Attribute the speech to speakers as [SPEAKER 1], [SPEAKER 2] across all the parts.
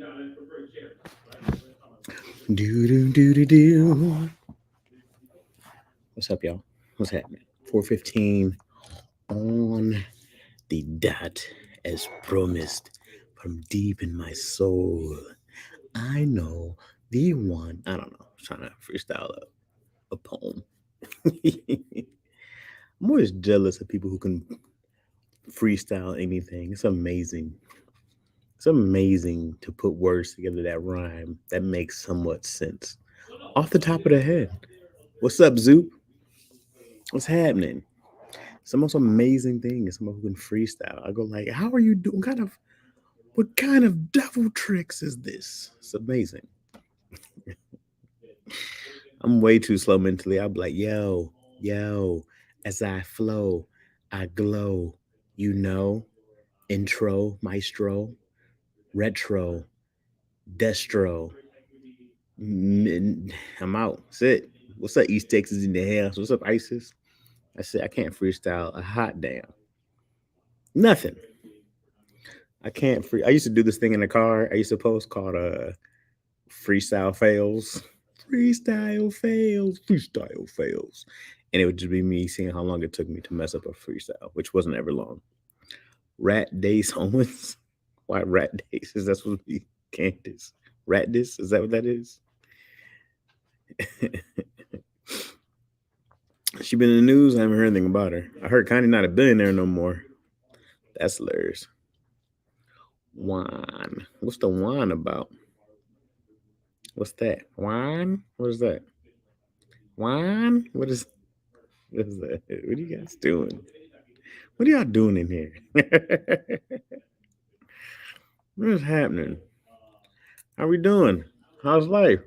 [SPEAKER 1] Do do do do do. What's up, y'all? What's happening? 4:15 on the dot, as promised from deep in my soul. I know the one. I don't know. I'm trying to freestyle a poem. I'm always jealous of people who can freestyle anything. It's amazing. It's amazing to put words together that rhyme that makes somewhat sense off the top of the head. What's up, Zoop? What's happening? It's the most amazing thing is someone who can freestyle. I go like, how are you doing? What kind of devil tricks is this? It's amazing. I'm way too slow mentally. I'll be like, yo, as I flow, I glow, you know, intro, maestro, retro, destro. I'm out. That's it. What's up, East Texas in the house? What's up, ISIS? I said I can't freestyle a hot damn. Nothing. I can't free. I used to do this thing in the car. I used to post called freestyle fails. Freestyle fails. And it would just be me seeing how long it took me to mess up a freestyle, which wasn't ever long. Rat Days Owens. Why Rat Days? Is that supposed to be Candace? Rat Dis? Is that what that is? She been in the news. I haven't heard anything about her. I heard Kanye not a billionaire no more. That's hilarious. Wine. What's the wine about? What's that? Wine? What is that? Wine? What is that? What are you guys doing? What are y'all doing in here? What is happening? How we doing? How's life?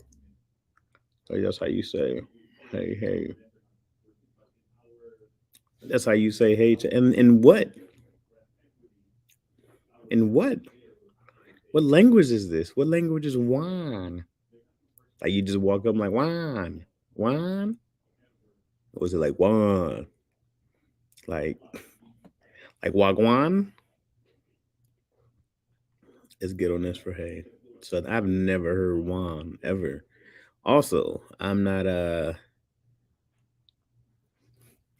[SPEAKER 1] Oh, that's how you say, hey. That's how you say hey to and what? And what? What language is this? What language is wine? Like you just walk up like wine. Wine? Or was it like wine? Like wagwan? Let's get on this for hey. So I've never heard wine ever. Also, I'm not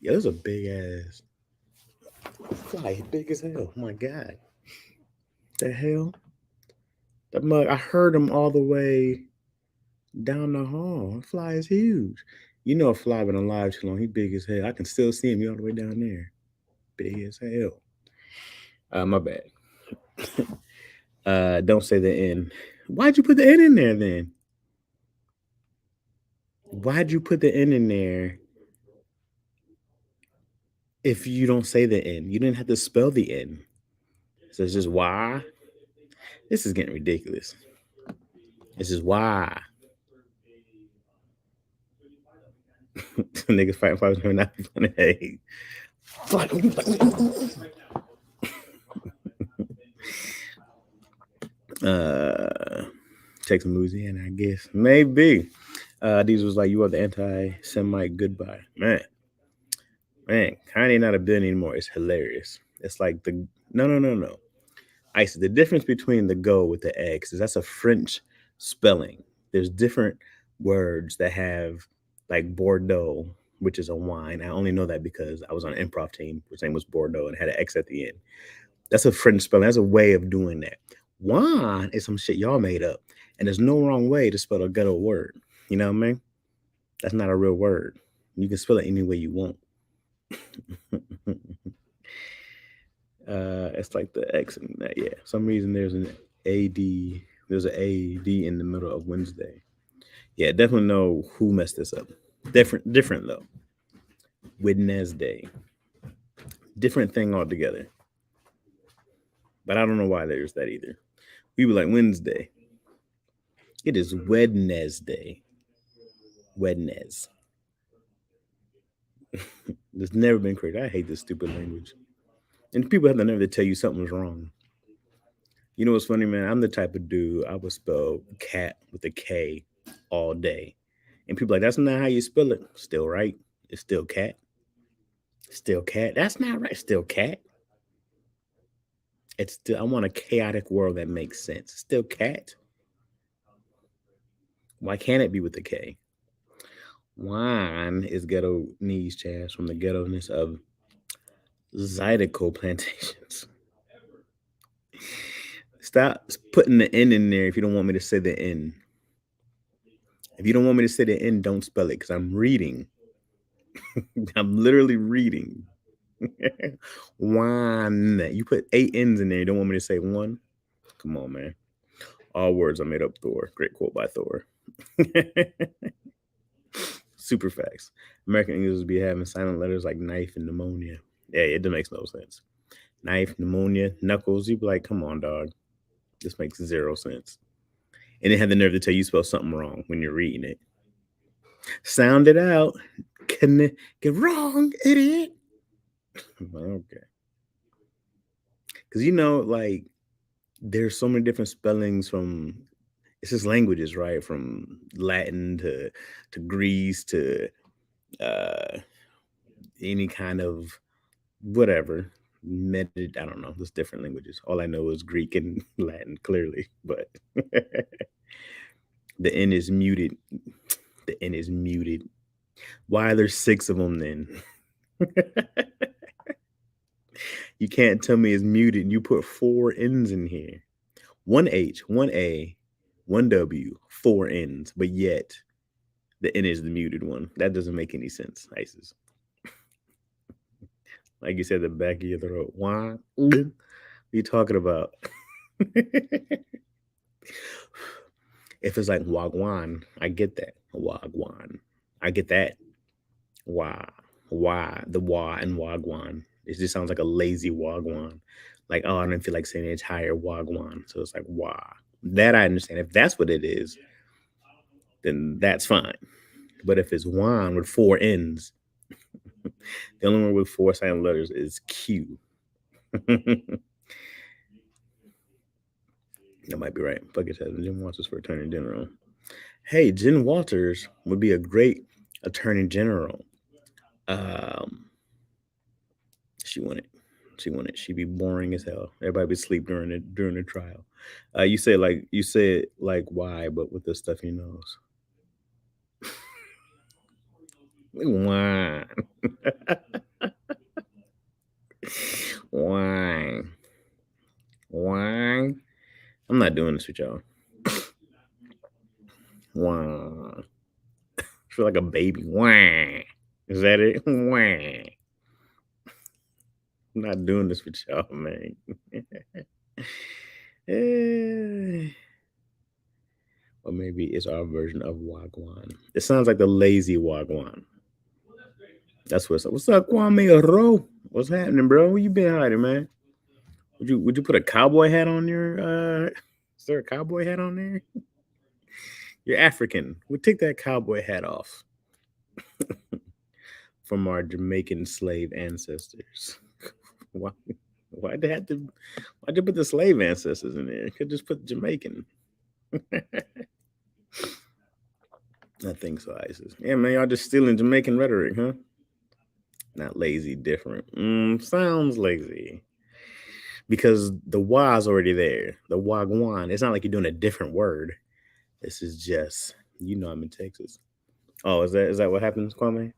[SPEAKER 1] yeah, there's a big ass fly, big as hell. Oh my god. The hell? That mug I heard him all the way down the hall. The fly is huge. You know a fly been alive too long, he big as hell. I can still see him. He all the way down there. Big as hell. My bad. Don't say the N. Why'd you put the N in there then? Why'd you put the N in there if you don't say the N? You didn't have to spell the N. So it's just why. This is getting ridiculous. This is why. Niggas fighting flies are not funny. Hey. Texas, Louisiana, I guess. Maybe. These was like, you are the anti-Semite goodbye. Man, Kanye not a billion anymore. It's hilarious. It's like no. I see the difference between the go with the X is that's a French spelling. There's different words that have like Bordeaux, which is a wine. I only know that because I was on an improv team, which name was Bordeaux and had an X at the end. That's a French spelling. That's a way of doing that. Wine is some shit y'all made up. And there's no wrong way to spell a ghetto word. You know what I mean? That's not a real word. You can spell it any way you want. It's like the X and that. Yeah. For some reason there's an AD. There's an AD in the middle of Wednesday. Yeah, definitely know who messed this up. Different though. Wednesday. Different thing altogether. But I don't know why there's that either. We were like Wednesday. It is Wednesday. Wednesday. There's never been correct. I hate this stupid language. And people have the nerve to tell you something's wrong. You know what's funny, man? I'm the type of dude I would spell cat with a K all day. And people are like, that's not how you spell it. Still right. It's still cat. Still cat. That's not right. Still cat. It's still I want a chaotic world that makes sense. Still cat. Why can't it be with the K? Wine is ghetto knees, Chaz, from the ghetto-ness of Zydeco plantations. Stop putting the N in there if you don't want me to say the N. If you don't want me to say the N, don't spell it because I'm reading. I'm literally reading. Wine. You put 8 N's in there. You don't want me to say one? Come on, man. All words are made up, Thor. Great quote by Thor. Super facts. American English would be having silent letters like knife and pneumonia. Yeah, it makes no sense. Knife, pneumonia, knuckles. You'd be like, come on, dog. This makes 0 sense. And it had the nerve to tell you spell something wrong when you're reading it. Sound it out. Can get wrong, idiot. Okay. Because like there's so many different spellings from it's just languages, right? From Latin to Greece to any kind of whatever. I don't know. There's different languages. All I know is Greek and Latin, clearly, but the N is muted. The N is muted. Why are there 6 of them then? You can't tell me it's muted. You put 4 N's in here. 1 H, 1 A, 1 W, 4 N's, but yet the N is the muted one. That doesn't make any sense, Isis. Like you said, the back of your throat. Why? What are you talking about? If it's like wagwan, I get that. Wagwan. I get that. Why? The wa and wagwan. It just sounds like a lazy wagwan. Like, oh, I don't feel like saying the entire wagwan. So it's like wah. That I understand. If that's what it is, then that's fine. But if it's wan with 4 N's, the only one with 4 silent letters is Q. That might be right. Fuck it, Jen Walters for Attorney General. Hey, Jen Walters would be a great Attorney General. She won it. She'd be boring as hell. Everybody be asleep during the trial. You say like why, but with the stuffy nose. Why? Why? Why? I'm not doing this with y'all. Why? I feel like a baby. Why? Is that it? Why? I'm not doing this with y'all, man. Or maybe it's our version of Wagwan. It sounds like the lazy Wagwan. That's what's up. What's up, Kwame Aro? What's happening, bro? Where you been hiding, man? Would you put a cowboy hat on your is there a cowboy hat on there? You're African. We'll take that cowboy hat off. From our Jamaican slave ancestors. Why'd they put the slave ancestors in there? Could just put Jamaican. I think so, Isis. Yeah, man, y'all just stealing Jamaican rhetoric, huh? Not lazy, different. Sounds lazy. Because the wa's already there. The wagwan. It's not like you're doing a different word. This is just, I'm in Texas. Oh, is that what happens, Kwame?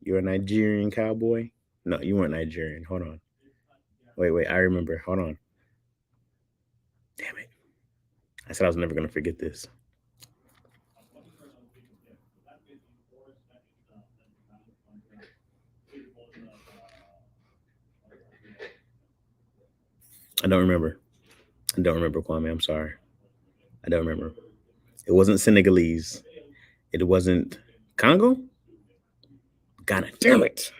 [SPEAKER 1] You're a Nigerian cowboy? No, you weren't Nigerian. Hold on. Wait, I remember. Hold on. Damn it. I said I was never going to forget this. I don't remember, Kwame. I'm sorry. I don't remember. It wasn't Senegalese. It wasn't Congo? Ghana. Damn it.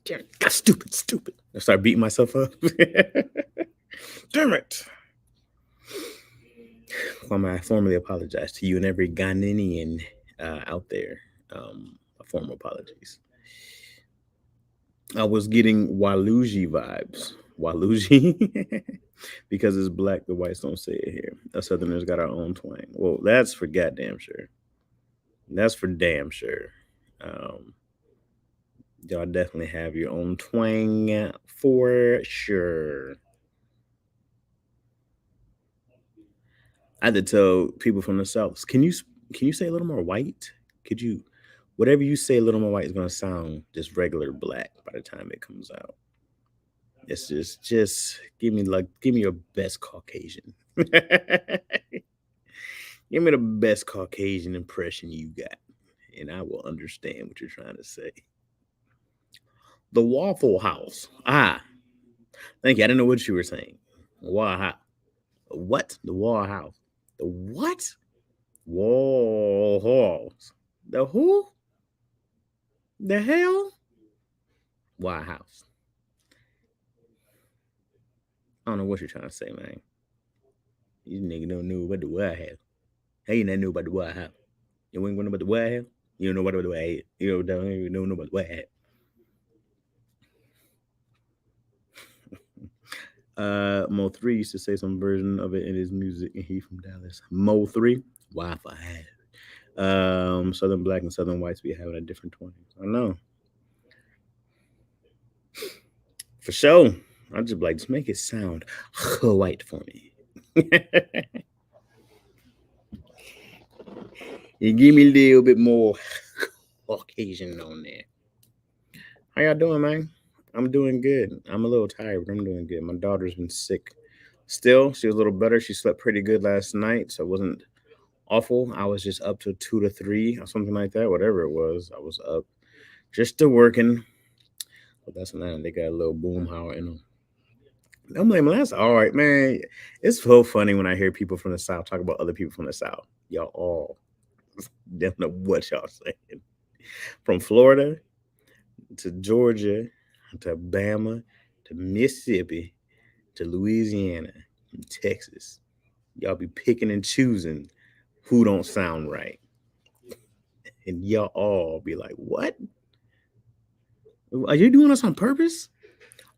[SPEAKER 1] God, stupid. I start beating myself up. Damn it. Kwame, I formally apologize to you and every Ghanaian out there. Formal apologies. I was getting Waluigi vibes. Waluigi? Because it's black, the whites don't say it here. Us Southerners got our own twang. Well, that's for goddamn sure. That's for damn sure. Y'all definitely have your own twang for sure. I had to tell people from the South, can you Can you say a little more white? Could you, whatever you say a little more white is gonna sound just regular black by the time it comes out. It's just give me your best Caucasian. Give me the best Caucasian impression you got, and I will understand what you're trying to say. The Waffle House. Ah, thank you. I didn't know what you were saying. Wow. What? The Wall House. The what? Wall Halls. The who? The hell? White House. I don't know what you're trying to say, man. You nigga don't know about the White House. How you not know about the White House? You ain't know about the White House? You don't know about the White House. You don't know about the White House. Mo 3 used to say some version of it in his music, and he from Dallas. Mo 3, Wi-Fi. Southern black and Southern whites be having a different 20. I know. For sure. I just like, just make it sound white for me. You give me a little bit more Caucasian on there. How y'all doing, man? I'm doing good. I'm a little tired, but I'm doing good. My daughter's been sick. Still, she was a little better. She slept pretty good last night, so it wasn't awful. I was just up to 2 to 3 or something like that, whatever it was. I was up just to working. But that's not. They got a little boom howl in them. I'm like, man, that's all right, man. It's so funny when I hear people from the South talk about other people from the South. Y'all all don't know what y'all saying. From Florida to Georgia to Bama to Mississippi to Louisiana and Texas. Y'all be picking and choosing who don't sound right. And y'all all be like, what? Are you doing this on purpose?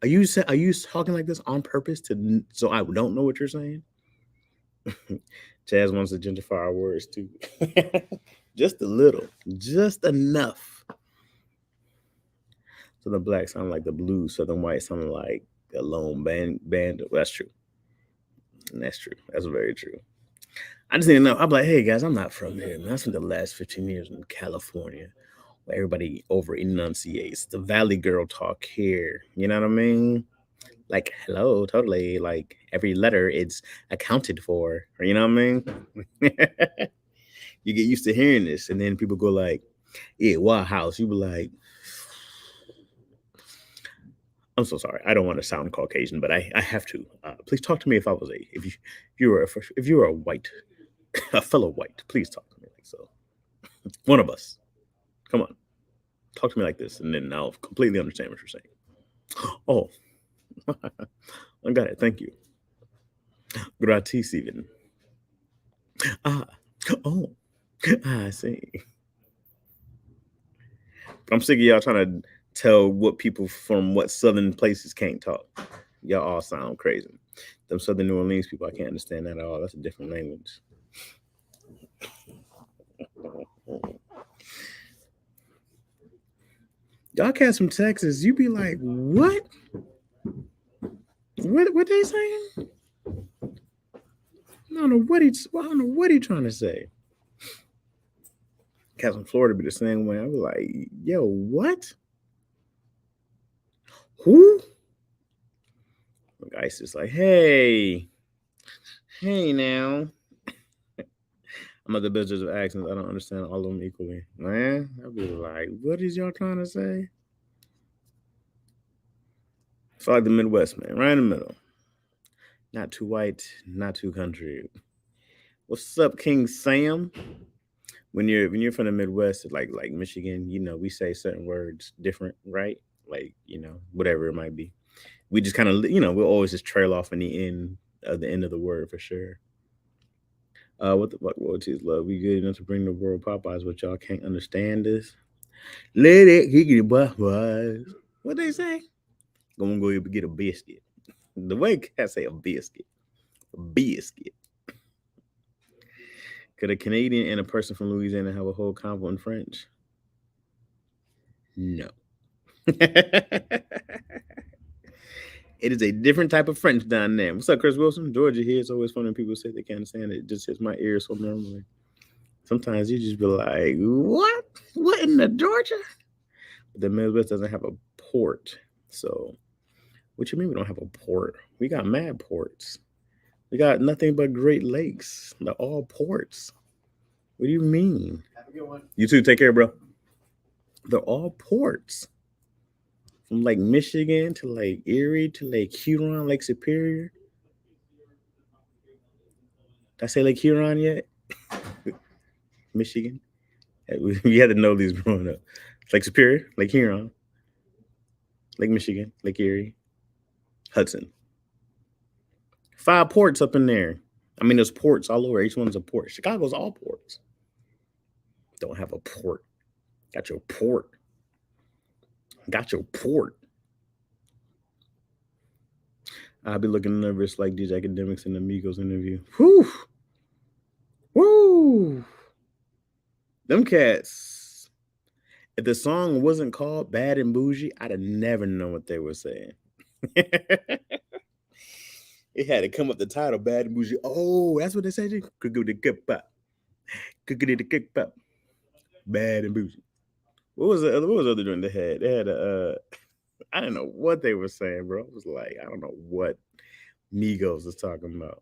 [SPEAKER 1] Are you talking like this on purpose to so I don't know what you're saying? Chaz wants to gentrify our words too. Just a little, just enough. So the black sound like the blue, Southern white sound like a lone band. That's true. That's true. That's very true. I just didn't know. I'm like, hey guys, I'm not from here, man. I spent the last 15 years in California, where everybody over enunciates. The Valley Girl talk here. You know what I mean? Like, hello, totally. Like every letter it's accounted for. You know what I mean? You get used to hearing this, and then people go like, "Yeah, White House." You be like, "I'm so sorry. I don't want to sound Caucasian, but I have to. Please talk to me if I was a if you were a white a fellow white. Please talk to me like so. One of us. Come on, talk to me like this, and then I'll completely understand what you're saying." Oh, I got it. Thank you. Gratis even. Ah, oh, I see. I'm sick of y'all trying to tell what people from what southern places can't talk. Y'all all sound crazy. Them Southern New Orleans people, I can't understand that at all. That's a different language. Y'all cats from Texas, you be like, what? What they saying? I don't know what he trying to say. Cats from Florida be the same way. I be like, yo, what? Who? Ice is like, hey now. I'm at the business of accents. I don't understand all of them equally. Man, I'd be like, what is y'all trying to say? It's like the Midwest, man, right in the middle. Not too white, not too country. What's up, King Sam? When you're from the Midwest, like Michigan, you know, we say certain words different, right? Like, you know, whatever it might be. We just kind of, you know, we'll always just trail off in the end of the word for sure. What the fuck royalties love? We good enough to bring the world Popeyes, but y'all can't understand this. Let it higgity Popeyes. What they say? Gonna go get a biscuit. The way cats say a biscuit. A biscuit. Could a Canadian and a person from Louisiana have a whole convo in French? No. It is a different type of French down there. What's up, Chris Wilson? Georgia here. It's always fun when people say they can't understand it. It just hits my ears so normally. Sometimes you just be like, what? What in the Georgia? But the Midwest doesn't have a port. So, what you mean we don't have a port? We got mad ports. We got nothing but Great Lakes. They're all ports. What do you mean?
[SPEAKER 2] Have a good one.
[SPEAKER 1] You too. Take care, bro. They're all ports. From Lake Michigan to Lake Erie to Lake Huron, Lake Superior. Did I say Lake Huron yet? Michigan. We had to know these growing up. Lake Superior, Lake Huron, Lake Michigan, Lake Erie, Hudson. 5 ports up in there. I mean, there's ports all over. Each one's a port. Chicago's all ports. Don't have a port. Got your port. Got your port. I'll be looking nervous like these academics in the Migos interview. Whew. Woo. Them cats. If the song wasn't called Bad and Bougie, I'd have never known what they were saying. It had to come up the title, Bad and Bougie. Oh, that's what they said. Bad and Bougie. What was the other joint they had? They had I didn't know what they were saying, bro. It was like, I don't know what Migos is talking about.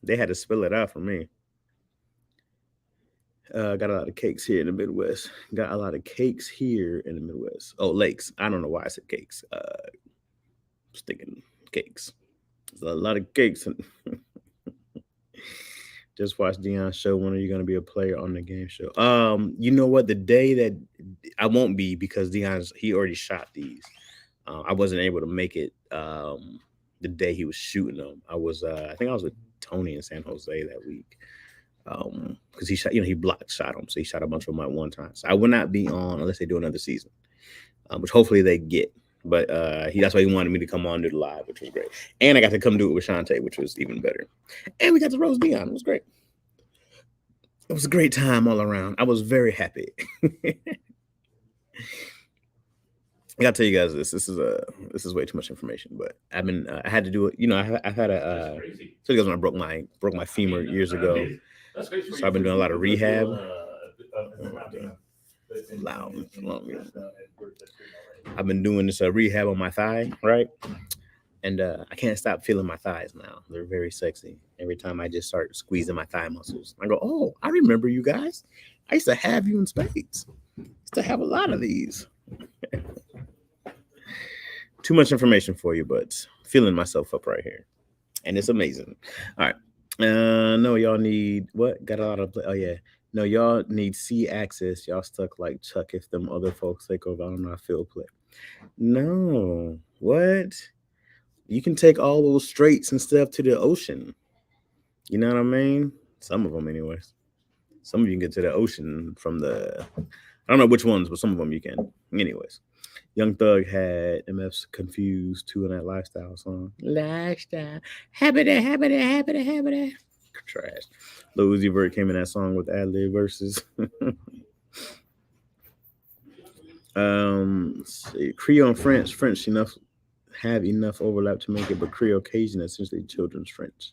[SPEAKER 1] They had to spell it out for me. Got a lot of cakes here in the Midwest. Got a lot of cakes here in the Midwest. Oh, lakes. I don't know why I said cakes. I was thinking cakes. There's a lot of cakes. Just watched Deion's show. When are you going to be a player on the game show? You know what? The day that I won't be, because he already shot these. I wasn't able to make it the day he was shooting them. I think I was with Tony in San Jose that week. Because he shot, he block shot them, so he shot a bunch of them at one time. So I will not be on unless they do another season, which hopefully they get. But that's why he wanted me to come on and do the live, which was great. And I got to come do it with Shantae, which was even better. And we got to roast Deion. It was great. It was a great time all around. I was very happy. I gotta tell you guys this. This is way too much information, but I had to do it. I've had a. So because when I broke my femur years ago. So I've been doing a lot of rehab. Loud. I've been doing this rehab on my thigh, right? And I can't stop feeling my thighs now. They're very sexy. Every time I just start squeezing my thigh muscles, I go, oh, I remember you guys. I used to have you in spades. I used to have a lot of these. Too much information for you, but feeling myself up right here. And it's amazing. All right. No, y'all need what? Got a lot of oh yeah. No, y'all need C access. Y'all stuck like Chuck if them other folks take over. I don't know how field play. No, what? You can take all those straits and stuff to the ocean. You know what I mean? Some of them, anyways. Some of you can get to the ocean from the. I don't know which ones, but some of them you can. Anyways, Young Thug had MF's Confused too in that Lifestyle song. Lifestyle. Habit. Trash. Lil Uzi Vert came in that song with ad-lib verses. Let's see. Creole and French have enough overlap to make it, but Creole Cajun essentially children's French.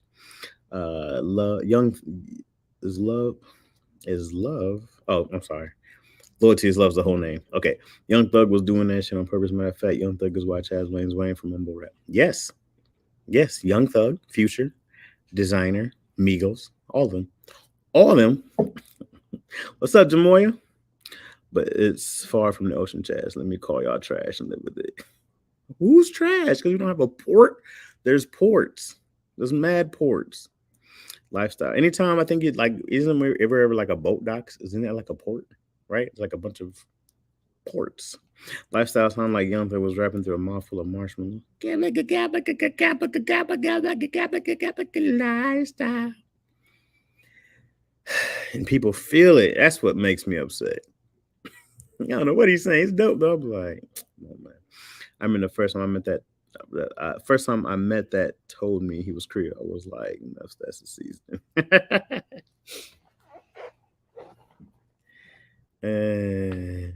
[SPEAKER 1] Love is love. Oh, I'm sorry. Loyalty is love's the whole name. Okay. Young Thug was doing that shit on purpose. Matter of fact, Young Thug is why Chaz Wayne's Wayne from Mumble Rap. Yes. Young Thug, Future, Designer, Migos, all of them. What's up, Jamoya? But it's far from the ocean, Chaz. Let me call y'all trash and live with it. Who's trash? Because we don't have a port. There's ports. There's mad ports. Lifestyle. Anytime I think isn't there ever like a boat docks? Isn't that like a port? Right? It's like a bunch of ports. Lifestyle sound like Young Thug was rapping through a mouthful of marshmallow. Lifestyle. And people feel it. That's what makes me upset. I don't know what he's saying. It's dope though. I'm like, oh man. I mean, the first time I met that told me he was Creole, I was like, no, that's the season. And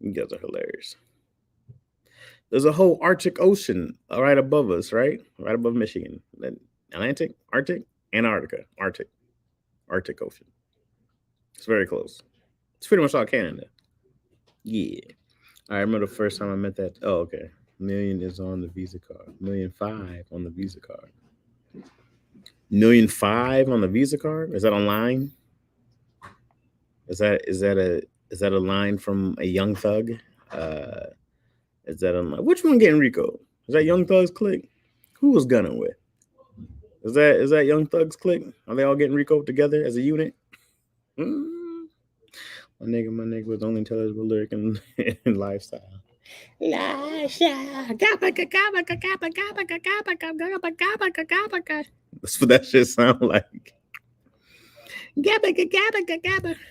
[SPEAKER 1] you guys are hilarious. There's a whole Arctic Ocean right above us, right? Right above Michigan. Atlantic, Arctic, Antarctica, Arctic Ocean. It's very close. It's pretty much all Canada. Yeah. I remember the first time I met that. Oh, okay. Million is on the Visa card. 1,000,005 on the Visa card. 1,000,005 on the Visa card. Is that online? Is that a line from a Young Thug? Uh, is that on which one getting Rico? Is that Young Thug's clique? Who was gunning with? Is that Young Thug's clique? Are they all getting Rico together as a unit? Mm. My nigga was only intelligible lyric and lifestyle. That's what that shit sound like.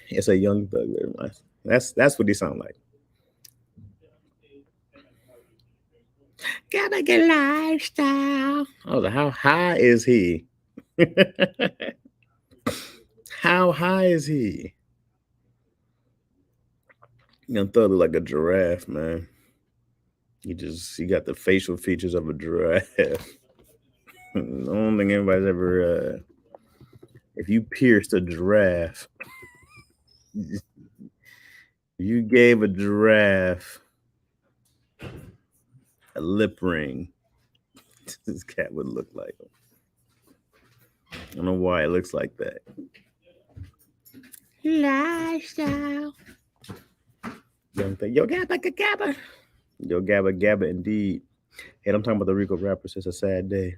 [SPEAKER 1] It's a Young Thug lyric. That's what he sound like. Lifestyle. I was like, how high is he? How high is he? Young Thug look like a giraffe, man. He got the facial features of a giraffe. I don't think anybody's ever if you pierced a giraffe, you gave a giraffe a lip ring, this cat would look like him. I don't know why it looks like that. Lifestyle. Young Thug, yo gabba gabba. Yo gabba gabba indeed. Hey, I'm talking about the Rico rappers. It's a sad day.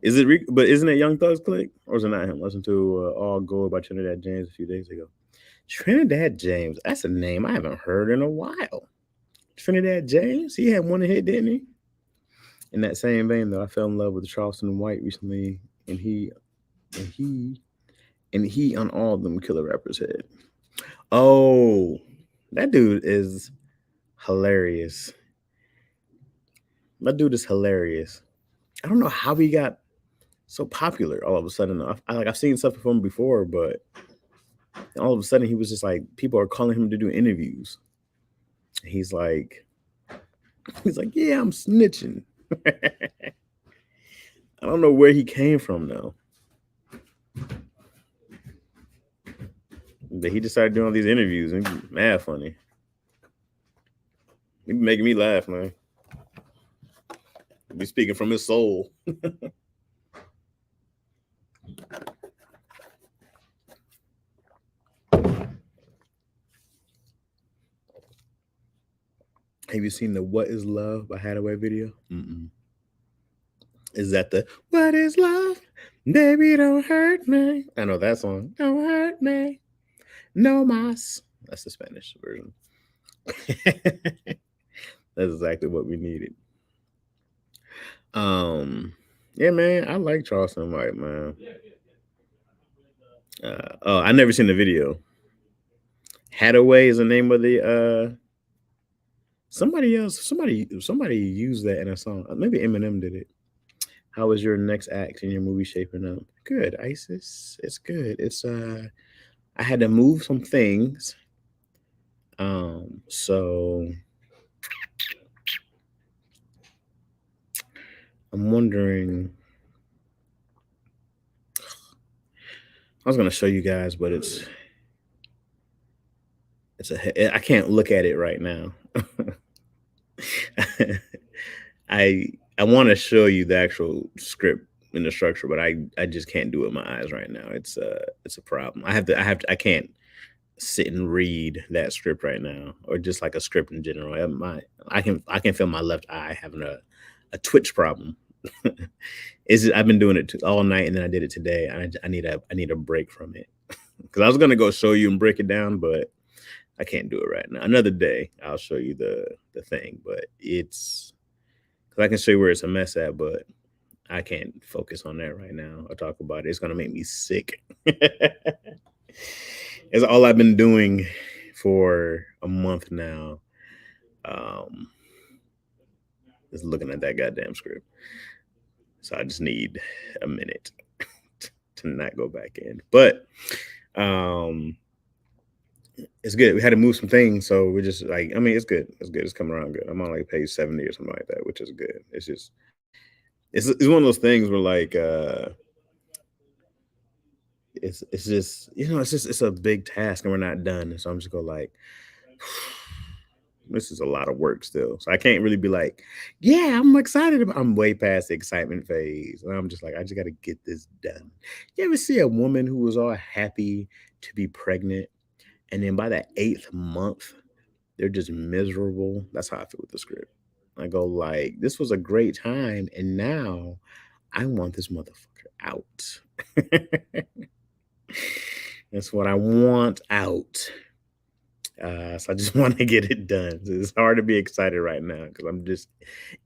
[SPEAKER 1] Is it Rico? But isn't it Young Thug's clique? Or is it not him? Listen to All Gold by Trinidad James a few days ago. Trinidad James. That's a name I haven't heard in a while. Trinidad James. He had one hit, didn't he? In that same vein, though, I fell in love with Charleston White recently, and he on all of them Killer Rappers head. Oh, that dude is hilarious. That dude is hilarious. I don't know how he got so popular all of a sudden. I've seen stuff from him before, but all of a sudden he was just like, people are calling him to do interviews. He's like, yeah, I'm snitching. I don't know where he came from though. But he just started doing all these interviews and mad funny. He be making me laugh, man. He be speaking from his soul. Have you seen the What Is Love by Hadaway video? Mm-mm. Is that the What Is Love? Baby, don't hurt me. I know that song. Don't hurt me. No mas. That's the Spanish version. That's exactly what we needed. Yeah, man, I like Charleston White, man. I never seen the video. Hadaway is the name of the somebody used that in a song. Maybe Eminem did it. How is your next act in your movie shaping up? Good, Isis. It's good. It's I had to move some things. So I'm wondering. I was gonna show you guys, but I can't look at it right now. I want to show you the actual script and the structure, but I just can't do it with my eyes right now. It's a problem. I can't sit and read that script right now, or just like a script in general. I can feel my left eye having a twitch problem. I've been doing it all night, and then I did it today. I need a break from it because I was gonna go show you and break it down, but I can't do it right now. Another day, I'll show you the thing, but it's because I can show you where it's a mess at, but I can't focus on that right now or talk about it. It's gonna make me sick. It's all I've been doing for a month now. Is looking at that goddamn script. So I just need a minute to not go back in. But it's good. We had to move some things, so we're just like, I mean, it's good. It's good. It's coming around good. I'm on like page 70 or something like that, which is good. It's just it's one of those things where like it's just, it's a big task and we're not done. And so I'm just go like, this is a lot of work still. So I can't really be like, yeah, I'm excited about I'm way past the excitement phase. And I'm just like, I just gotta get this done. You ever see a woman who was all happy to be pregnant, and then by the eighth month, they're just miserable? That's how I feel with the script. I go like, this was a great time, and now I want this motherfucker out. That's what I want out. So I just want to get it done. So it's hard to be excited right now because I'm just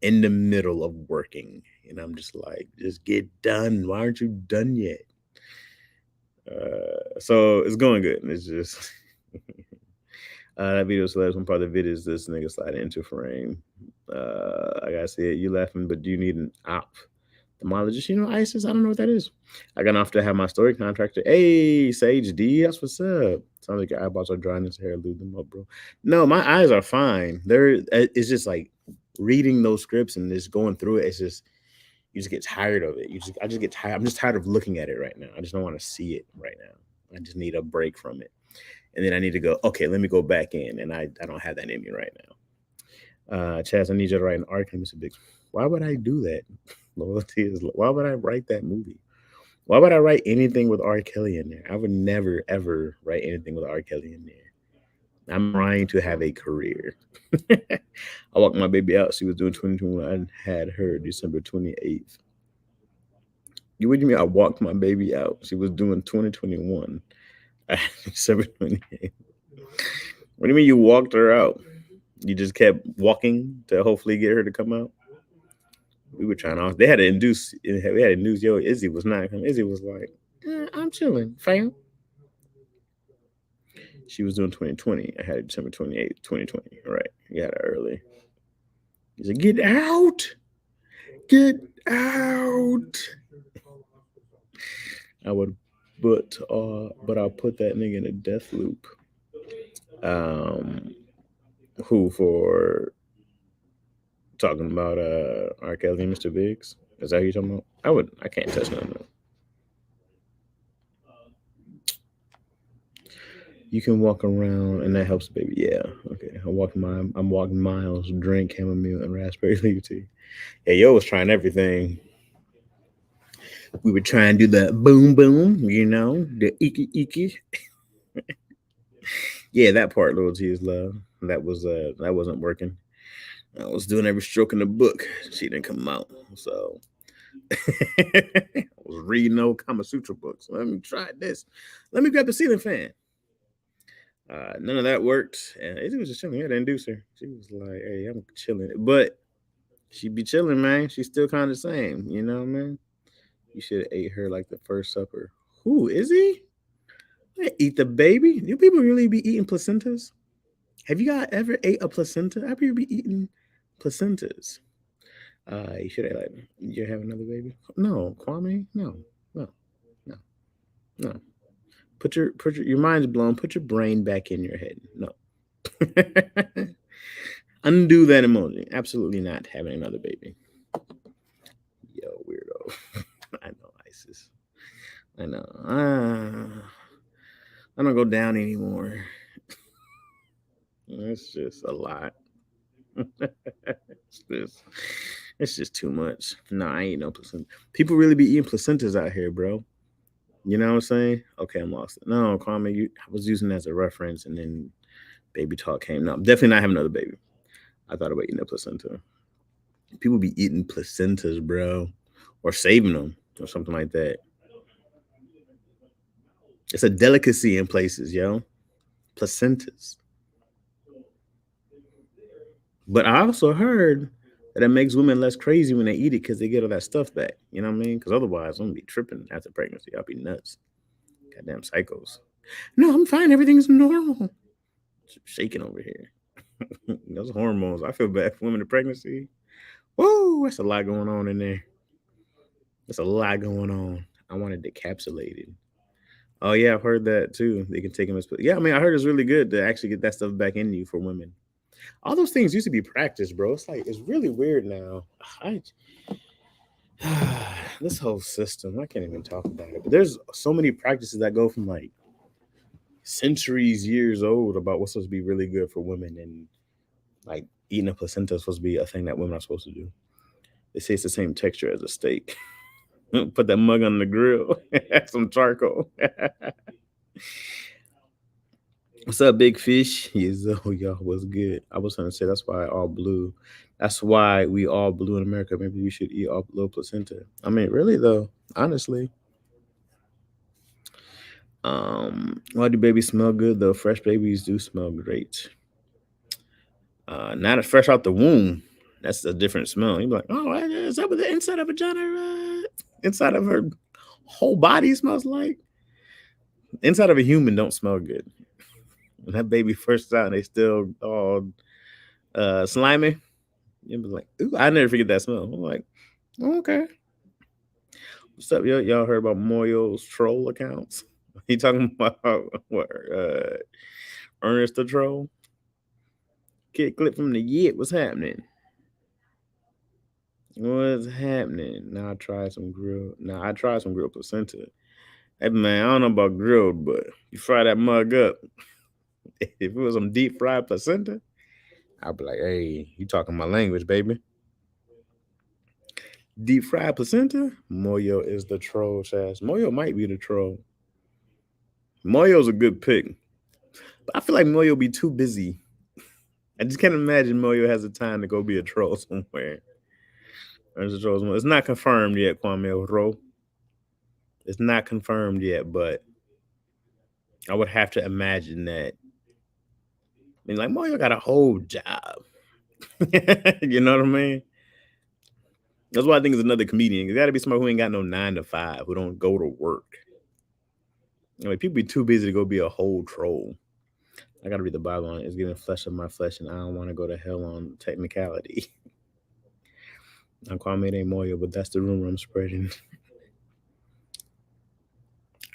[SPEAKER 1] in the middle of working, and I'm just like, just get done. Why aren't you done yet? So it's going good. It's just that video celebs one part of the video is this nigga sliding into frame. I gotta say it. You laughing, but do you need an ophthalmologist? ISIS. I don't know what that is. I got off to have my story contractor. Hey, Sage D, that's what's up. Sounds like your eyeballs are drying this hair. Lube them up, bro. No, my eyes are fine. It's just like reading those scripts and just going through it. It's just you just get tired of it. I just get tired. I'm just tired of looking at it right now. I just don't want to see it right now. I just need a break from it. And then I need to go, okay, let me go back in. And I don't have that in me right now. Chaz, I need you to write an arc. Mr. Biggs. Why would I do that? Loyalty is, why would I write that movie? Why would I write anything with R. Kelly in there? I would never, ever write anything with R. Kelly in there. I'm trying to have a career. I walked my baby out. She was doing 2021. I had her December 28th. What do you mean I walked my baby out? She was doing 2021. December 28th. What do you mean you walked her out? You just kept walking to hopefully get her to come out? We were trying to. They had to induce. We had to induce. Yo, Izzy was not coming. Izzy was like, "I'm chilling, fam." She was doing 2020. I had it December 28th, 2020. All right, you got it early. He said, "Get out, get out." I would, but I'll put that nigga in a death loop. Who for talking about R. Kelly and Mr. Biggs? Is that who you're talking about? I can't touch none of them. You can walk around and that helps, baby. Yeah. Okay. I'm walking miles, drink chamomile and raspberry leaf tea. Yeah, yo was trying everything. We were trying to do the boom boom, the iki iki. Yeah, that part, loyalty is love. That wasn't working. I was doing every stroke in the book. She didn't come out. So I was reading old Kama Sutra books. Let me try this. Let me grab the ceiling fan. None of that worked. And it was just chilling. I had to induce her. She was like, hey, I'm chilling. But she be chilling, man. She's still kind of the same. You know, man? You should have ate her like the first supper. Who is he? Eat the baby? Do people really be eating placentas? Have you guys ever ate a placenta? Have you be eating placentas? You should have like you have another baby. No, Kwame. No. Put your mind's blown. Put your brain back in your head. No. Undo that emoji. Absolutely not having another baby. Yo, weirdo. I know, ISIS. I know. I don't go down anymore. It's just a lot. It's just too much. No, I ain't no placenta. People really be eating placentas out here, bro. You know what I'm saying? Okay, I'm lost. No, Kwame, I was using that as a reference, and then baby talk came. No, I'm definitely not having another baby. I thought about eating a placenta. People be eating placentas, bro, or saving them or something like that. It's a delicacy in places, yo. Placentas. But I also heard that it makes women less crazy when they eat it because they get all that stuff back. You know what I mean? Because otherwise, I'm gonna be tripping after pregnancy. I'll be nuts. Goddamn psychos. No, I'm fine. Everything's normal. Shaking over here. Those hormones. I feel bad for women in pregnancy. Whoa, that's a lot going on in there. That's a lot going on. I want it decapsulated. Oh yeah, I've heard that too. They can take them as yeah. I mean, I heard it's really good to actually get that stuff back in you for women. All those things used to be practiced, bro. It's like it's really weird now. this whole system, I can't even talk about it. But there's so many practices that go from like centuries, years old about what's supposed to be really good for women, and like eating a placenta is supposed to be a thing that women are supposed to do. They say it's the same texture as a steak. Put that mug on the grill, add some charcoal. What's up, big fish? Yes, oh y'all was good. I was gonna say that's why all blue. That's why we all blue in America. Maybe we should eat all blue placenta. I mean, really though, honestly. Why do babies smell good though? Fresh babies do smell great. Not fresh out the womb. That's a different smell. You're like, oh, is that what the inside of vagina, inside of her whole body smells like? Inside of a human don't smell good. When that baby first out, and they still all slimy. You be like, ooh, I never forget that smell. I'm like, okay. What's up, y'all heard about Moyo's troll accounts? He talking about what? Ernest the troll. Kid clip from the Yit. What's happening? What's happening? Now I tried some grilled placenta. Hey man, I don't know about grilled, but you fry that mug up. If it was some deep fried placenta, I'd be like, hey, you talking my language, baby. Deep fried placenta? Moyo is the troll, Chaz. Moyo might be the troll. Moyo's a good pick. But I feel like Moyo be too busy. I just can't imagine Moyo has the time to go be a troll somewhere. It's not confirmed yet, Kwame Ro. It's not confirmed yet, but I would have to imagine that. I mean, like Moyo got a whole job. You know what I mean? That's why I think it's another comedian. It got to be somebody who ain't got no 9 to 5, who don't go to work. You know, people be too busy to go be a whole troll. I got to read the Bible on it. It's giving flesh of my flesh, and I don't want to go to hell on technicality. I'm Kwame ain't Moyo, but that's the rumor I'm spreading.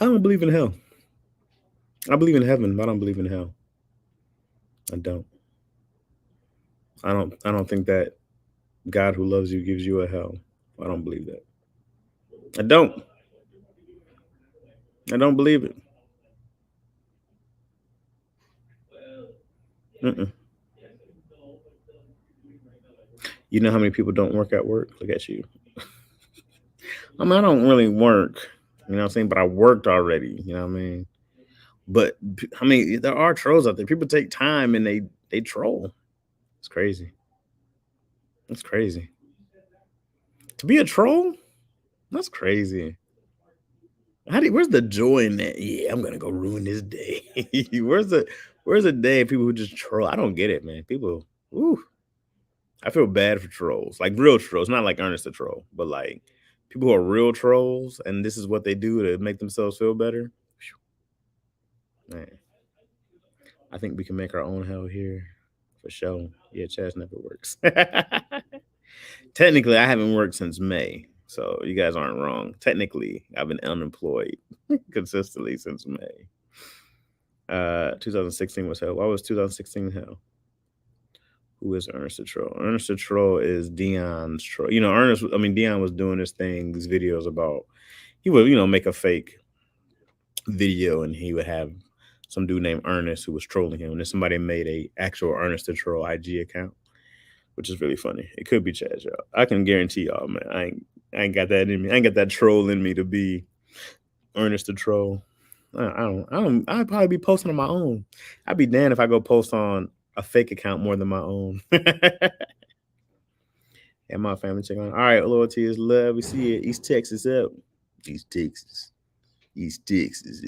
[SPEAKER 1] I don't believe in hell. I believe in heaven, but I don't believe in hell. I don't. I don't think that God who loves you gives you a hell. I don't believe that. I don't. I don't believe it. Mm-mm. You know how many people don't work at work? Look at you. I mean, I don't really work, you know what I'm saying? But I worked already, you know what I mean? But I mean, there are trolls out there. People take time and they troll. It's crazy. It's crazy. To be a troll, that's crazy. Where's the joy in that? Yeah, I'm gonna go ruin this day. Where's the day of people who just troll? I don't get it, man. People, ooh, I feel bad for trolls, like real trolls, not like Ernest the troll, but like people who are real trolls, and this is what they do to make themselves feel better. Man, I think we can make our own hell here for sure. Yeah, Chaz never works. Technically, I haven't worked since May, so you guys aren't wrong. Technically, I've been unemployed consistently since May. 2016 was hell. Why was 2016 hell? Who is Ernest the Troll? Ernest the Troll is Dion's troll. You know, Dion was doing this thing, these videos about, he would, make a fake video and he would have some dude named Ernest who was trolling him. And then somebody made a actual Ernest the Troll IG account, which is really funny. It could be Chad, y'all. I can guarantee y'all, man. I ain't got that in me. I ain't got that troll in me to be Ernest the Troll. I'd probably be posting on my own. I'd be damned if I go post on a fake account more than my own. And my family check on. All right, loyalty is love. We see it. East Texas up. East Texas. East Texas.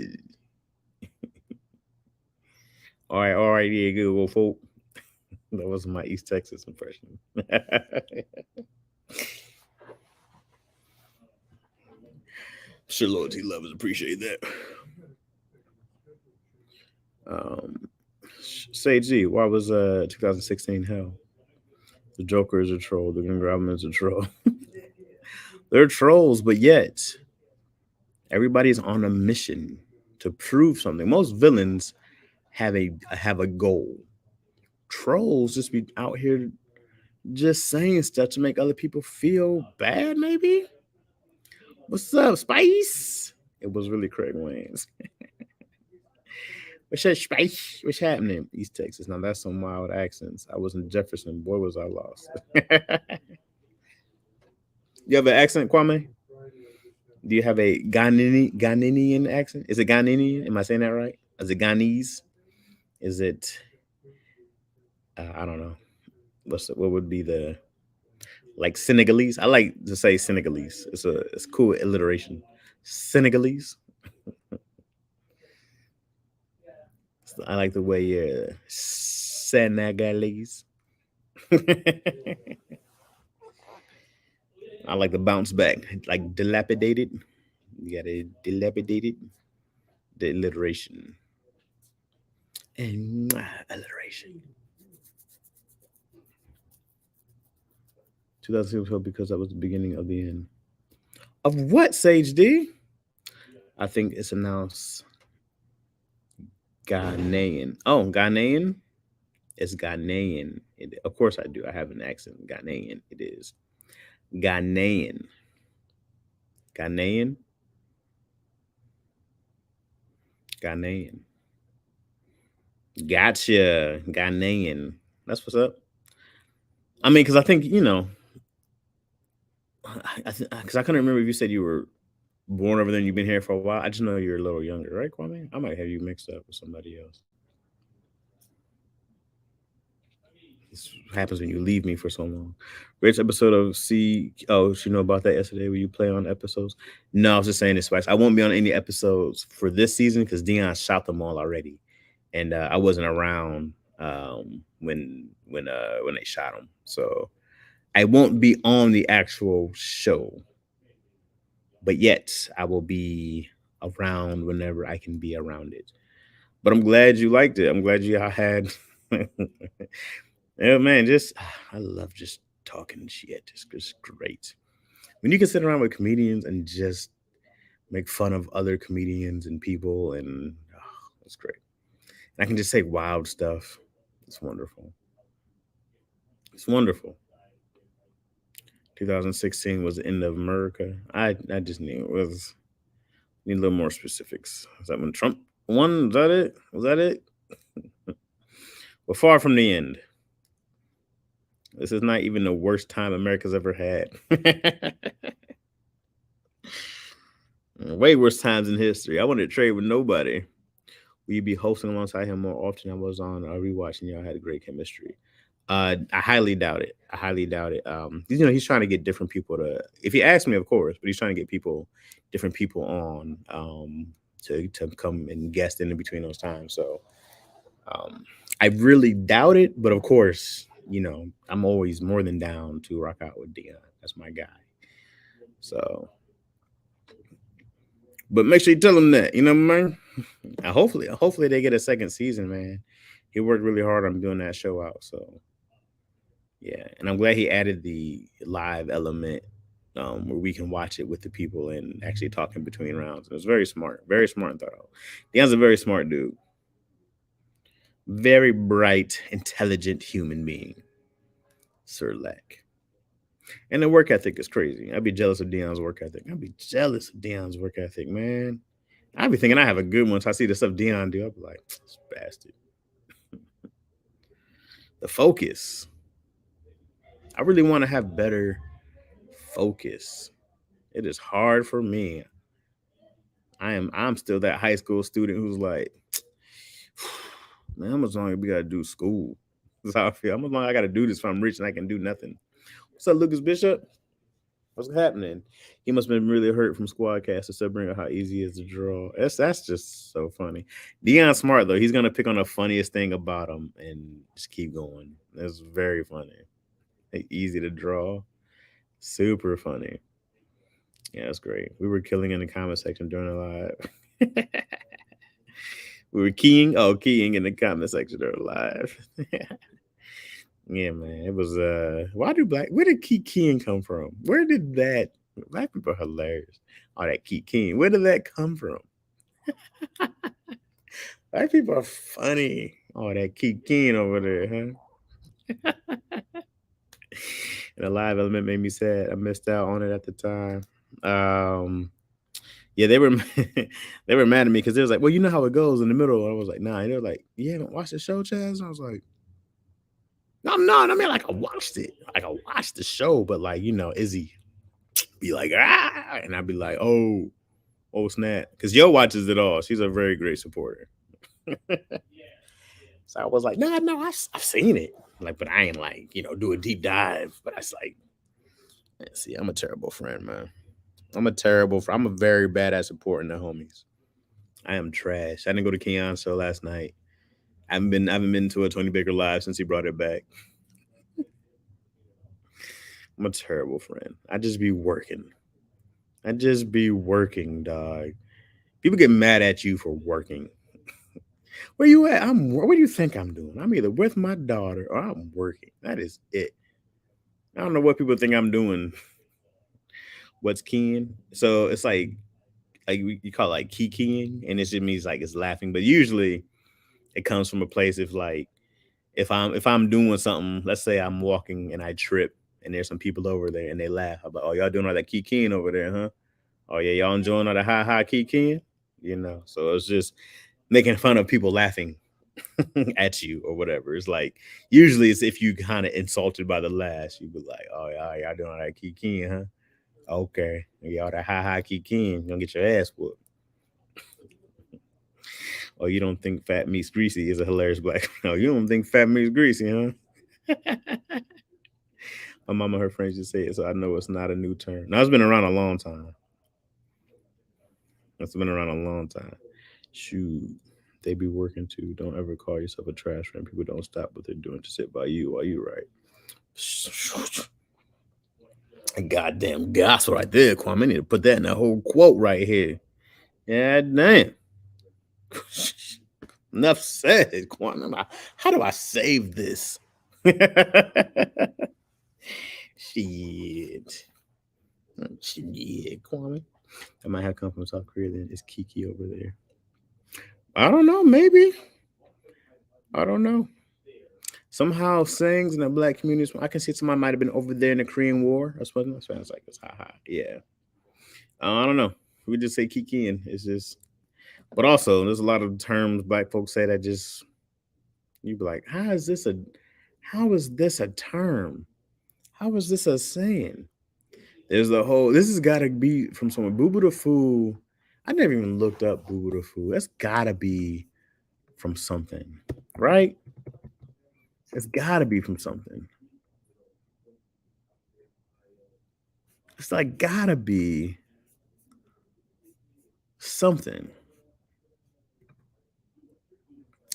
[SPEAKER 1] All right, yeah, good go, folk. That was my East Texas impression. Sure, loyalty lovers appreciate that. Say G, why was 2016 hell? The Joker is a troll. The Green Goblin is a troll. They're trolls, but yet everybody's on a mission to prove something. Most villains have a goal. Trolls just be out here just saying stuff to make other people feel bad, maybe. What's up, Spice? It was really Craig Wayne's. What's up, Spice? What's happening? East Texas. Now that's some wild accents. I was in Jefferson. Boy, was I lost. You have an accent, Kwame? Do you have a Ghanaian accent? Is it Ghanaian? Am I saying that right? Is it Ghanese? Is it? I don't know. What would be the like Senegalese? I like to say Senegalese. It's cool alliteration. Senegalese. I like the way Senegalese. I like the bounce back, like dilapidated. You got a dilapidated, the alliteration, and alliteration. 2012 because that was the beginning of the end of what, Sage D? I think it's announced Ghanaian. Oh, Ghanaian. It's Ghanaian. Of course, I do. I have an accent. Ghanaian. It is Ghanaian. Ghanaian. Ghanaian. Gotcha. Ghanaian. That's what's up. I mean, because I think because I couldn't remember if you said you were born over there and you've been here for a while. I just know you're a little younger, right, Kwame? I might have you mixed up with somebody else. This happens when you leave me for so long. Great episode of C. Oh, she know about that yesterday when you play on episodes. No, I was just saying this, Spice. I won't be on any episodes for this season because Dion shot them all already, and I wasn't around when they shot them, so I won't be on the actual show. But yet, I will be around whenever I can be around it. But I'm glad you liked it. I'm glad you had. Yeah, man, just I love just talking shit. It's just great. When you can sit around with comedians and just make fun of other comedians and people, and it's great. And I can just say wild stuff. It's wonderful. It's wonderful. 2016 was the end of America. I just need a little more specifics. Is that when Trump won? Is that it? Was that it? We're far from the end. This is not even the worst time America's ever had. Way worse times in history. I wanted to trade with nobody. Will you be hosting alongside him more often? I was on rewatching. Y'all had a great chemistry. I highly doubt it. I highly doubt it. He's trying to get different people to. If he asks me, of course, but he's trying to get different people on, to come and guest in between those times. So, I really doubt it. But of course, I'm always more than down to rock out with Dion. That's my guy. So, but make sure you tell him that. You know what I mean? Hopefully they get a second season, man. He worked really hard on doing that show out. So yeah, and I'm glad he added the live element, where we can watch it with the people and actually talk in between rounds. It was very smart and thorough. Dion's a very smart dude, very bright, intelligent human being. Sir Lack. And the work ethic is crazy. I'd be jealous of Dion's work ethic. I'd be jealous of Dion's work ethic, man. I'd be thinking I have a good one. So I see the stuff Dion do. I'd be like, this bastard. The focus. I really want to have better focus. It is hard for me. I'm still that high school student who's like, man, how much longer we gotta do school? That's how I feel. How much longer I gotta do this if I'm rich and I can do nothing? What's up, Lucas Bishop? What's happening? He must have been really hurt from Squadcast to still bring up how easy it is to draw. That's just so funny. Dion's smart though. He's gonna pick on the funniest thing about him and just keep going. That's very funny. Easy to draw. Super funny. Yeah, that's great. We were killing in the comment section during the live. We were keying in the comment section during the live. Yeah, man. It was where did keying come from? Where did that black people are hilarious. All that keying. Where did that come from? Black people are funny. All that keying over there, huh? And the live element made me sad. I missed out on it at the time. Yeah, they were they were mad at me because they was like, "Well, you know how it goes in the middle." I was like, "Nah." And they were like, "You haven't watched the show, Chaz?" And I was like, "No, I'm not. I mean, like I watched it. Like I watched the show, but like Izzy be like, ah, and I'd be like, oh snap, because Yo watches it all. She's a very great supporter. So I was like, no, I've seen it. Like, but I ain't like do a deep dive. But I was like, see, I'm a terrible friend, man. I'm a very bad at supporting the homies. I am trash. I didn't go to Keon's show last night. I haven't been to a Tony Baker live since he brought it back. I'm a terrible friend. I just be working. I just be working, dog. People get mad at you for working. Where you at? What do you think I'm doing? I'm either with my daughter or I'm working. That is it. I don't know what people think I'm doing. What's keying? So it's like you call it like keying, and it just means like it's laughing. But usually it comes from a place of like if I'm doing something. Let's say I'm walking and I trip, and there's some people over there and they laugh. I'm like, oh, y'all doing all that keying over there, huh? Oh yeah, y'all enjoying all the high keying. So it's just making fun of people laughing at you or whatever. It's like usually it's if you kind of insulted by the lash, you be like, "Oh yeah, y'all doing all that kicking, huh? Okay, y'all that high kicking, gonna get your ass whooped." Oh, you don't think fat meat's greasy is a hilarious black? No, you don't think fat meat's greasy, huh? My mama, her friends just say it, so I know it's not a new term. Now it's been around a long time. It's been around a long time. Shoot. They be working too. Don't ever call yourself a trash friend. People don't stop what they're doing to sit by you while you right. Goddamn gospel right there, Kwame. I need to put that in that whole quote right here. Yeah, damn. Enough said, Kwame. How do I save this? Shit. Shit, Kwame. I might have come from South Korea. Then it's Kiki over there. I don't know. Maybe. I don't know. Somehow sings in the black community. I can see somebody might have been over there in the Korean War. That's what it sounds like. It's haha. Yeah. I don't know. We just say Kiki and it's just but also there's a lot of terms black folks say that just you be like, how is this a term? How is this a saying? There's the whole this has gotta be from someone. Boo Boo the Fool. I never even looked up Boo Boo the Fool. That's gotta be from something, right? It's gotta be from something. It's like gotta be something.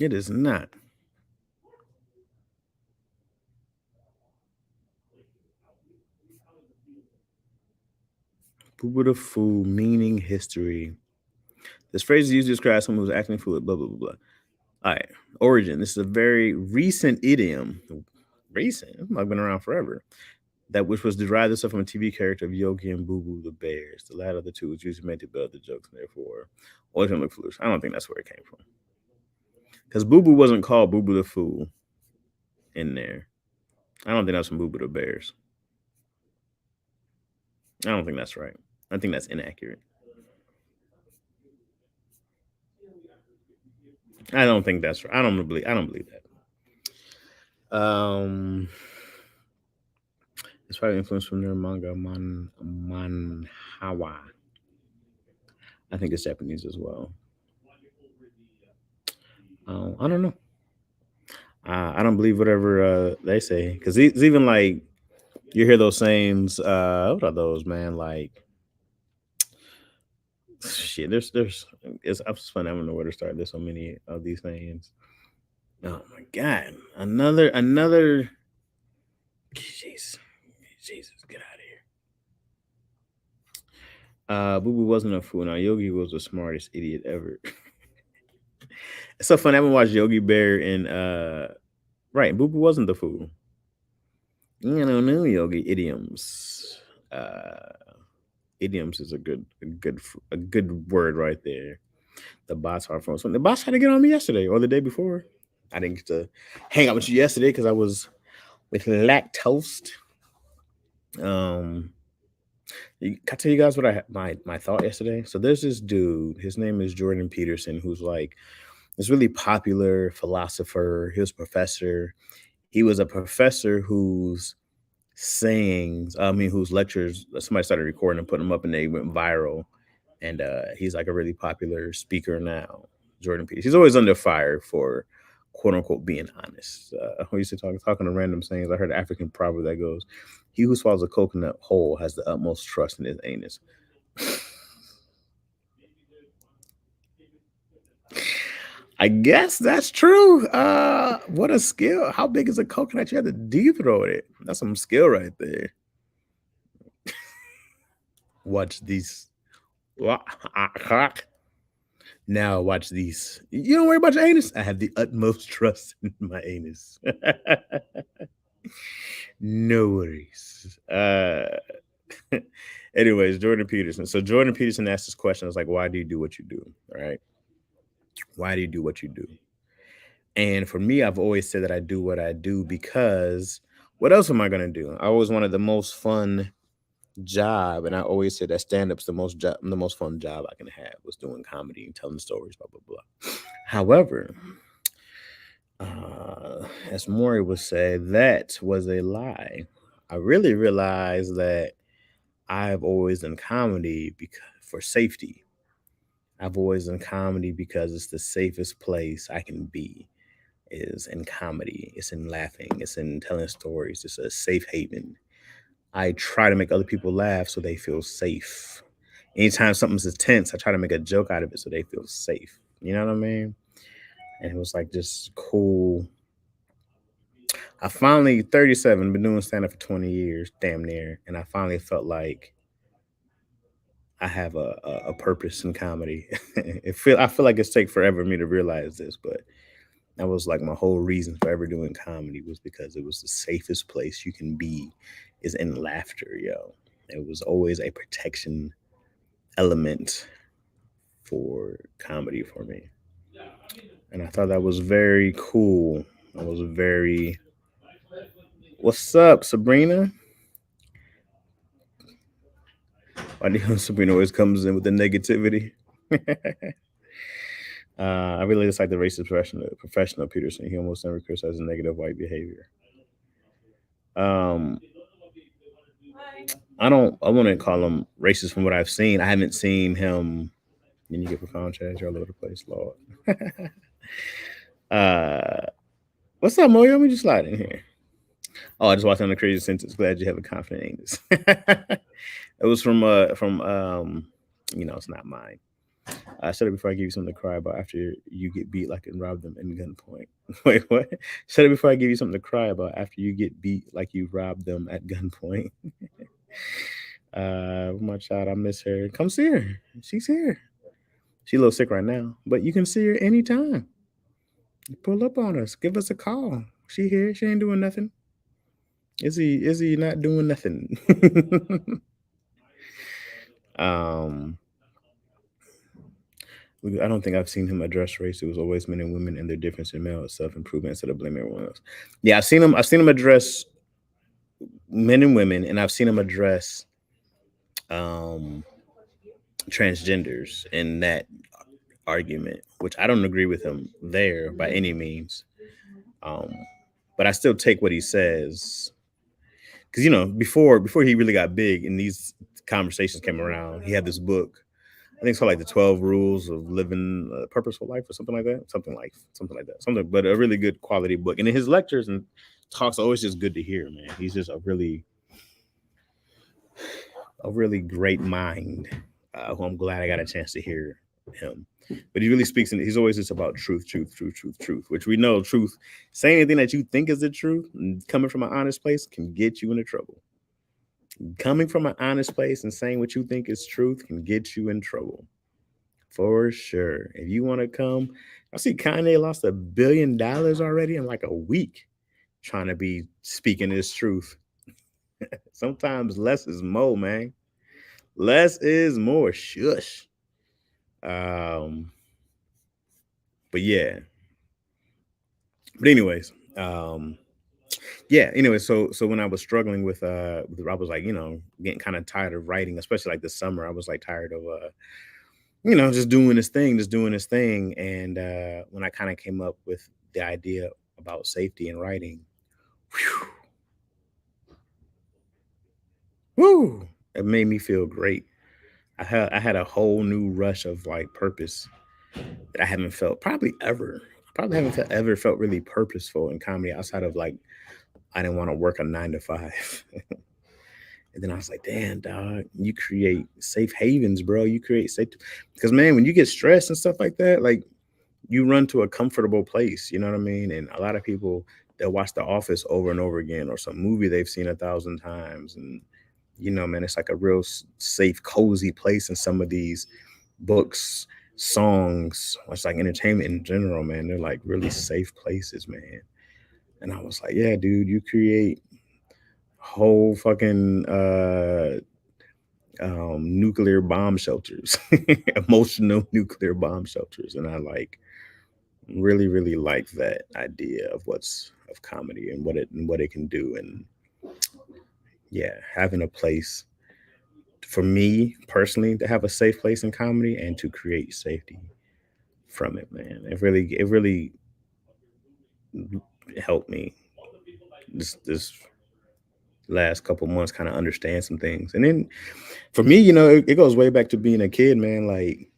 [SPEAKER 1] It is not. Boo Boo the Fool, meaning history. This phrase is used to describe someone who's acting foolish, blah, blah, blah, blah. All right. Origin. This is a very recent idiom. Recent. It's not been around forever. That which was derived itself from a TV character of Yogi and Boo Boo the Bears. The latter of the two was usually made to build the jokes, and therefore always gonna look foolish. I don't think that's where it came from. Because Boo Boo wasn't called Boo Boo the Fool in there. I don't think that's from Boo Boo the Bears. I don't think that's right. I think that's inaccurate. I don't think that's right. I don't believe that. It's probably influenced from their manga Manhwa. I think it's Japanese as well. I don't know. I don't believe whatever they say because it's even like you hear those sayings. What are those, man? Like shit. It's I'm just funny. I don't know where to start. There's so many of these sayings. Oh my god! Another. Jeez, Jesus, get out of here. Boo Boo wasn't a fool. Now Yogi was the smartest idiot ever. It's so funny. I haven't watched Yogi Bear and right. Boo Boo wasn't the fool. You know, new Yogi idioms. Idioms is a good word right there. The bots are from. So the bots had to get on me yesterday or the day before. I didn't get to hang out with you yesterday because I was with lactose. Um, Can I tell you guys what my thought yesterday? So there's this dude. His name is Jordan Peterson, who's like this really popular philosopher. He was a professor. He was a professor whose sayings, whose lectures somebody started recording and putting them up, and they went viral. And he's like a really popular speaker now. Jordan Peterson. He's always under fire for quote unquote being honest. We used to talking to random sayings. I heard an African proverb that goes, "He who swallows a coconut whole has the utmost trust in his anus." I guess that's true. What a skill. How big is a coconut? You have to deep throat it. That's some skill right there. Watch these. Now watch these. You don't worry about your anus. I have the utmost trust in my anus. No worries. Anyways, Jordan Peterson. So Jordan Peterson asked this question. I was like, why do you do what you do? All right. Why do you do what you do? And for me, I've always said that I do what I do because what else am I gonna do? I always wanted the most fun job, and I always said that stand-up's the most fun job I can have was doing comedy and telling stories, blah blah blah. However, as Maury would say, that was a lie. I really realized that I've always done comedy because for safety. I've always done comedy because it's the safest place I can be is in comedy. It's in laughing. It's in telling stories. It's a safe haven. I try to make other people laugh so they feel safe. Anytime something's intense, I try to make a joke out of it so they feel safe. You know what I mean? And it was like just cool. I finally 37, been doing stand up for 20 years, damn near, and I finally felt like I have a purpose in comedy. I feel like it's take forever for me to realize this, but that was like my whole reason for ever doing comedy was because it was the safest place you can be is in laughter, yo. It was always a protection element for comedy for me. And I thought that was very cool. I was very What's up, Sabrina? Why do you think Sabrina always comes in with the negativity? I really dislike the racist professional Peterson. He almost never criticizes negative white behavior. Um, I wouldn't call him racist from what I've seen. I haven't seen him. Then you get profound change all over the place, Lord. uh, what's up, Moyo? Let me just slide in here. Oh, I just watched on the crazy sentence. Glad you have a confident anus. It was it's not mine. I said it before I give you something to cry about after you get beat like and rob them in gunpoint. Wait, what? Said it before I give you something to cry about after you get beat like you robbed them at gunpoint. My child, I miss her. Come see her. She's here. She's a little sick right now, but you can see her anytime. Pull up on us. Give us a call. She here. She ain't doing nothing. Is he not doing nothing? um I don't think I've seen him address race. It was always men and women and their difference in male self improvement instead of blaming everyone else. Yeah, I've seen him address men and women, and I've seen him address um transgenders in that argument, which I don't agree with him there by any means. Um, but I still take what he says because before he really got big and these conversations came around, he had this book. I think it's called like the 12 Rules of Living a Purposeful Life or something like that. Something like that. Something, but a really good quality book. And in his lectures and talks are always just good to hear, man. He's just a really great mind. Who I'm glad I got a chance to hear him. But he really speaks, and he's always just about truth, truth, truth, truth, truth, which we know truth. Saying anything that you think is the truth, and coming from an honest place, can get you into trouble. Coming from an honest place and saying what you think is truth can get you in trouble. For sure. If you want to come, I see Kanye lost $1 billion already in like a week trying to be speaking his truth. Sometimes less is more, man. Less is more. Shush. Um, but yeah. But anyways, Yeah. Anyway, so when I was struggling I was like, getting kind of tired of writing, especially like this summer. I was like tired of just doing this thing. And when I kind of came up with the idea about safety and writing, whew, woo, it made me feel great. I had a whole new rush of like purpose that I haven't felt probably ever. Probably haven't ever felt really purposeful in comedy outside of like I didn't want to work a 9 to 5. And then I was like, damn, dog, you create safe havens, bro. You create safe because man, when you get stressed and stuff like that, like you run to a comfortable place, you know what I mean? And a lot of people they'll watch The Office over and over again or some movie they've seen 1,000 times. And man, it's like a real safe, cozy place in some of these books, songs, it's like entertainment in general, man. They're like really safe places, man. And I was like, yeah, dude, you create whole fucking nuclear bomb shelters, emotional nuclear bomb shelters. And I like really, really like that idea of what's of comedy and what it can do. And yeah, having a place for me personally to have a safe place in comedy and to create safety from it, man. It really helped me this last couple months kind of understand some things. And then for me, it goes way back to being a kid, man. Like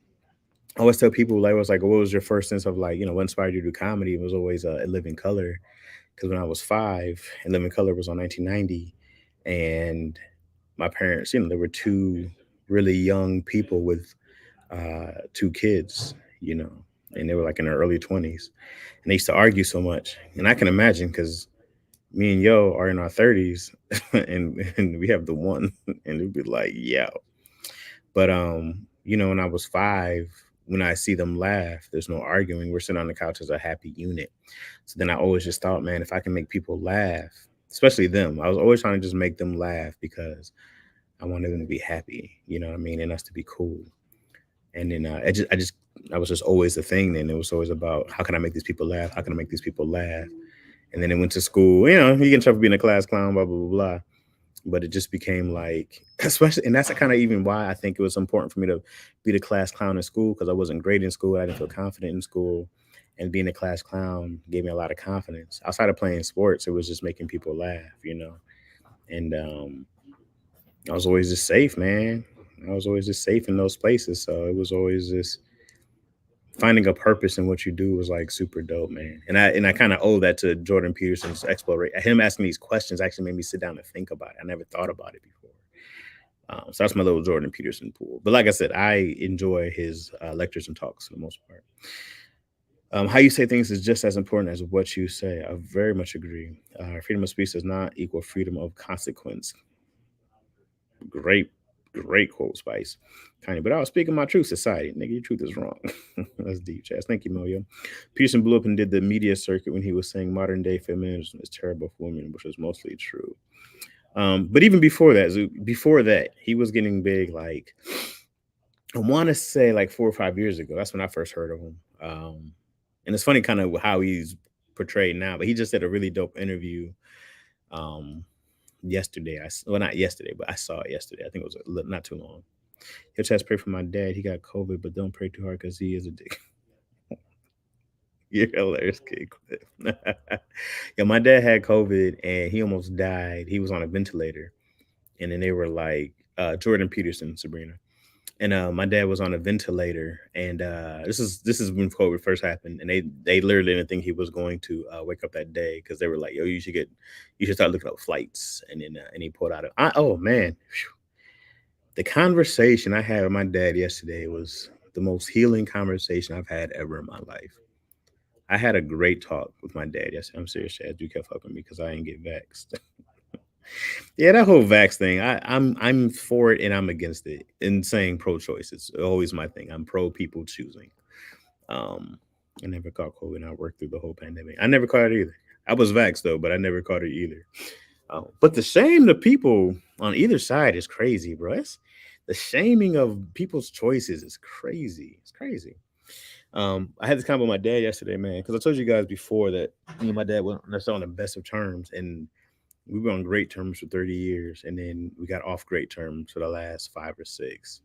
[SPEAKER 1] I always tell people, like, I was like, what was your first sense of like, what inspired you to do comedy? It was always a Living Color. Because when I was 5, and Living Color was on 1990, and my parents, there were two really young people with two kids, you know, and they were like in their early 20s, and they used to argue so much. And I can imagine because me and Yo are in our 30s, and we have the one, and it'd be like, yeah. But when I was 5, when I see them laugh, there's no arguing. We're sitting on the couch as a happy unit. So then I always just thought, man, if I can make people laugh, especially them, I was always trying to just make them laugh because I wanted them to be happy, you know what I mean, and us to be cool. And then I was just always the thing. Then it was always about how can I make these people laugh? How can I make these people laugh? And then it went to school. You get in trouble for being a class clown, blah blah blah blah. But it just became like, especially, and that's kind of even why I think it was important for me to be the class clown in school because I wasn't great in school. I didn't feel confident in school, and being a class clown gave me a lot of confidence. Outside of playing sports, it was just making people laugh. And I was always just safe, man. I was always just safe in those places, so it was always just finding a purpose in what you do was like super dope, man. And I kind of owe that to Jordan Peterson's exploration. Him asking these questions actually made me sit down and think about it. I never thought about it before. So that's my little Jordan Peterson pool. But like I said, I enjoy his lectures and talks for the most part. How you say things is just as important as what you say. I very much agree. Freedom of speech does not equal freedom of consequence. Great, great quote, Spice. Kind but I was speaking my truth, society. Nigga, your truth is wrong. That's deep, Chaz. Thank you, Moyo. Peterson blew up and did the media circuit when he was saying modern day feminism is terrible for women, which was mostly true. But even before that, he was getting big. Like I want to say, like 4 or 5 years ago. That's when I first heard of him. And it's funny, kind of how he's portrayed now. But he just did a really dope interview. Yesterday, well, not yesterday, but I saw it yesterday. I think it was not too long. He'll just pray for my dad. He got COVID, but don't pray too hard because he is a dick. You're hilarious, kid. Yeah, my dad had COVID and he almost died. He was on a ventilator, and then they were like, Jordan Peterson, Sabrina, and my dad was on a ventilator, and this is when COVID first happened, and they literally didn't think he was going to wake up that day because they were like, yo, you should start looking up flights, and then and he pulled out oh man. Phew. The conversation I had with my dad yesterday was the most healing conversation I've had ever in my life. I had a great talk with my dad yesterday. I'm serious, Chad. You kept fucking me because I didn't get vaxxed. Yeah, that whole vax thing, I'm for it and I'm against it. In saying pro-choice, it's always my thing. I'm pro people choosing. Um, I never caught COVID and I worked through the whole pandemic. I never caught it either. I was vaxxed though, but I never caught it either. But the shame to people on either side is crazy, bro. The shaming of people's choices is crazy. It's crazy. I had this convo with my dad yesterday, man, because I told you guys before that me and my dad weren't necessarily on the best of terms, and we were on great terms for 30 years, and then we got off great terms for the last 5 or 6.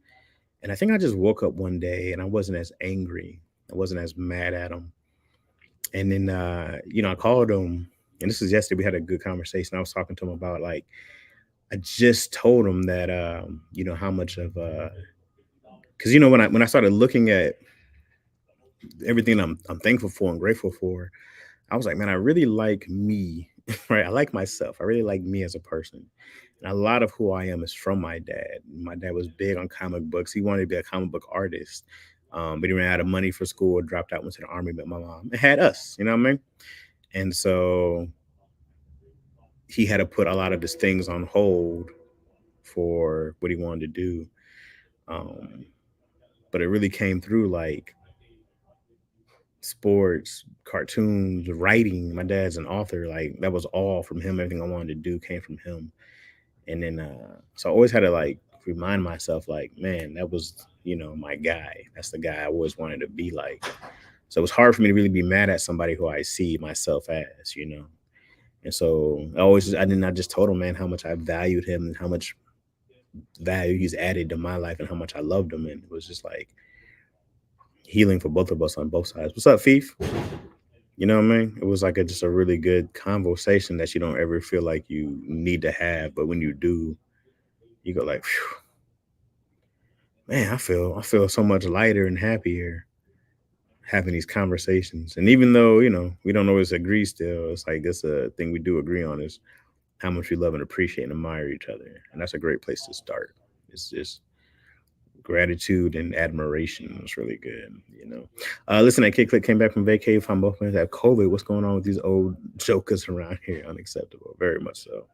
[SPEAKER 1] And I think I just woke up one day and I wasn't as angry. I wasn't as mad at him. And then, I called him, and this was yesterday. We had a good conversation. I was talking to him about like, I just told him that, how much of, because when I started looking at everything I'm thankful for and grateful for, I was like, man, I really like me, right? I like myself. I really like me as a person. And a lot of who I am is from my dad. My dad was big on comic books. He wanted to be a comic book artist. But he ran out of money for school, dropped out, went to the army, met my mom, and had us, you know what I mean? And so he had to put a lot of his things on hold for what he wanted to do. Um, but it really came through like sports, cartoons, writing. My dad's an author. Like that was all from him. Everything I wanted to do came from him. And then so I always had to like remind myself, like, man, that was, my guy. That's the guy I always wanted to be like. So it was hard for me to really be mad at somebody who I see myself as. And so I just told him, man, how much I valued him and how much value he's added to my life and how much I loved him. And it was just like healing for both of us on both sides. What's up, Fief? You know what I mean? It was like just a really good conversation that you don't ever feel like you need to have, but when you do, you go like, "Phew, man, I feel so much lighter and happier having these conversations." And even though we don't always agree, still, it's like that's a thing we do agree on is how much we love and appreciate and admire each other, and that's a great place to start. It's just gratitude and admiration was really good. Listen, that kid click came back from vacay. If I'm both friends have COVID, what's going on with these old jokers around here? Unacceptable, very much so.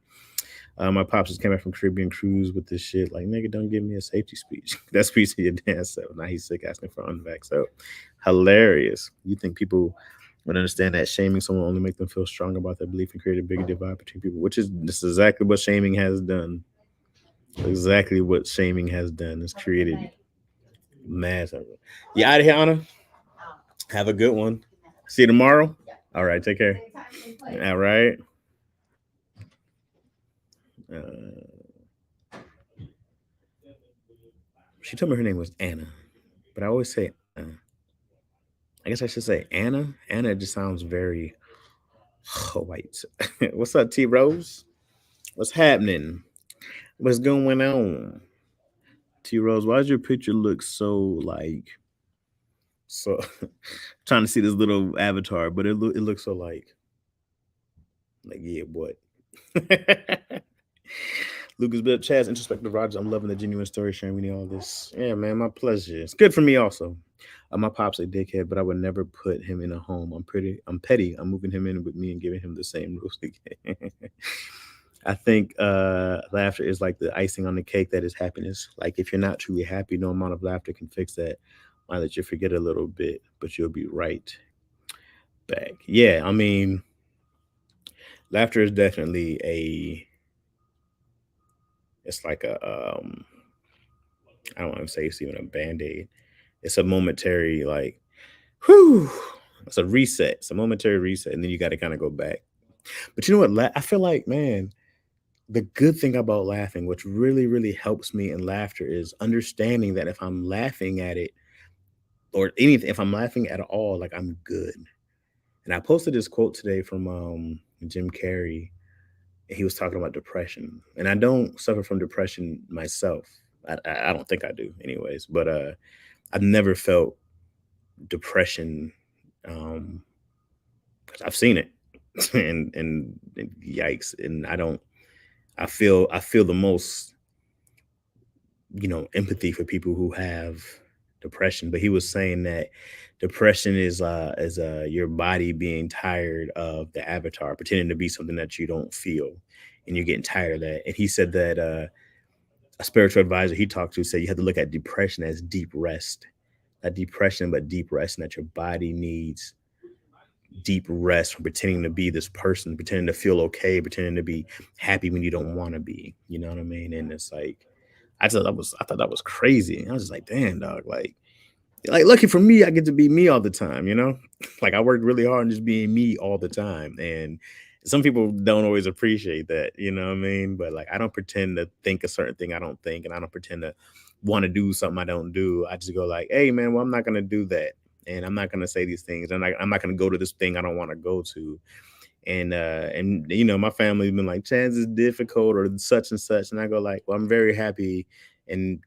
[SPEAKER 1] My pops just came back from Caribbean cruise with this shit. Like, nigga, don't give me a safety speech. That speech to your damn self. Now he's sick asking for unvax. So hilarious. You think people would understand that shaming someone only make them feel strong about their belief and create a bigger divide between people, which is this is exactly what shaming has done. Exactly what shaming has done. It's created mass. You out of here, Anna? Have a good one. See you tomorrow. All right, take care. All right. Uh, she told me her name was Anna, but I always say I guess I should say Anna. Anna just sounds very white. What's up, T Rose? What's happening? What's going on? T Rose, why does your picture look so so trying to see this little avatar, but it looks so like yeah, what? Lucas Bill, Chaz, Introspective Rogers. I'm loving the genuine story sharing. We need all this. Yeah, man, my pleasure. It's good for me also. My pop's a dickhead, but I would never put him in a home. I'm petty. I'm moving him in with me and giving him the same rules again. I think laughter is like the icing on the cake that is happiness. Like if you're not truly happy, no amount of laughter can fix that. Might let you forget a little bit, but you'll be right back. Yeah, I mean, laughter is definitely it's like I don't want to say it's even a band-aid. It's a momentary whew, it's a reset. It's a momentary reset, and then you got to kind of go back. But you know what? I feel like, man, the good thing about laughing, which really, really helps me in laughter, is understanding that if I'm laughing at it or anything, if I'm laughing at all, like I'm good. And I posted this quote today from Jim Carrey. He was talking about depression, and I don't suffer from depression myself. I don't think I do, anyways. But I've never felt depression because I've seen it, and yikes. And I feel the most empathy for people who have depression. But he was saying that depression is your body being tired of the avatar, pretending to be something that you don't feel, and you're getting tired of that. And he said that a spiritual advisor he talked to said you have to look at depression as deep rest, not depression, but deep rest, and that your body needs deep rest from pretending to be this person, pretending to feel okay, pretending to be happy when you don't want to be. You know what I mean? And it's like I thought that was crazy. I was just like, damn, dog, like Like, lucky for me, I get to be me all the time, you know? Like, I work really hard on just being me all the time, and some people don't always appreciate that, you know what I mean? But, like, I don't pretend to think a certain thing I don't think, and I don't pretend to wanna do something I don't do. I just go like, "Hey, man, well, I'm not gonna do that, and I'm not gonna say these things, and I'm not gonna go to this thing I don't wanna go to." And you know, my family's been like, "Chance is difficult," or such and such, and I go like, "Well, I'm very happy," and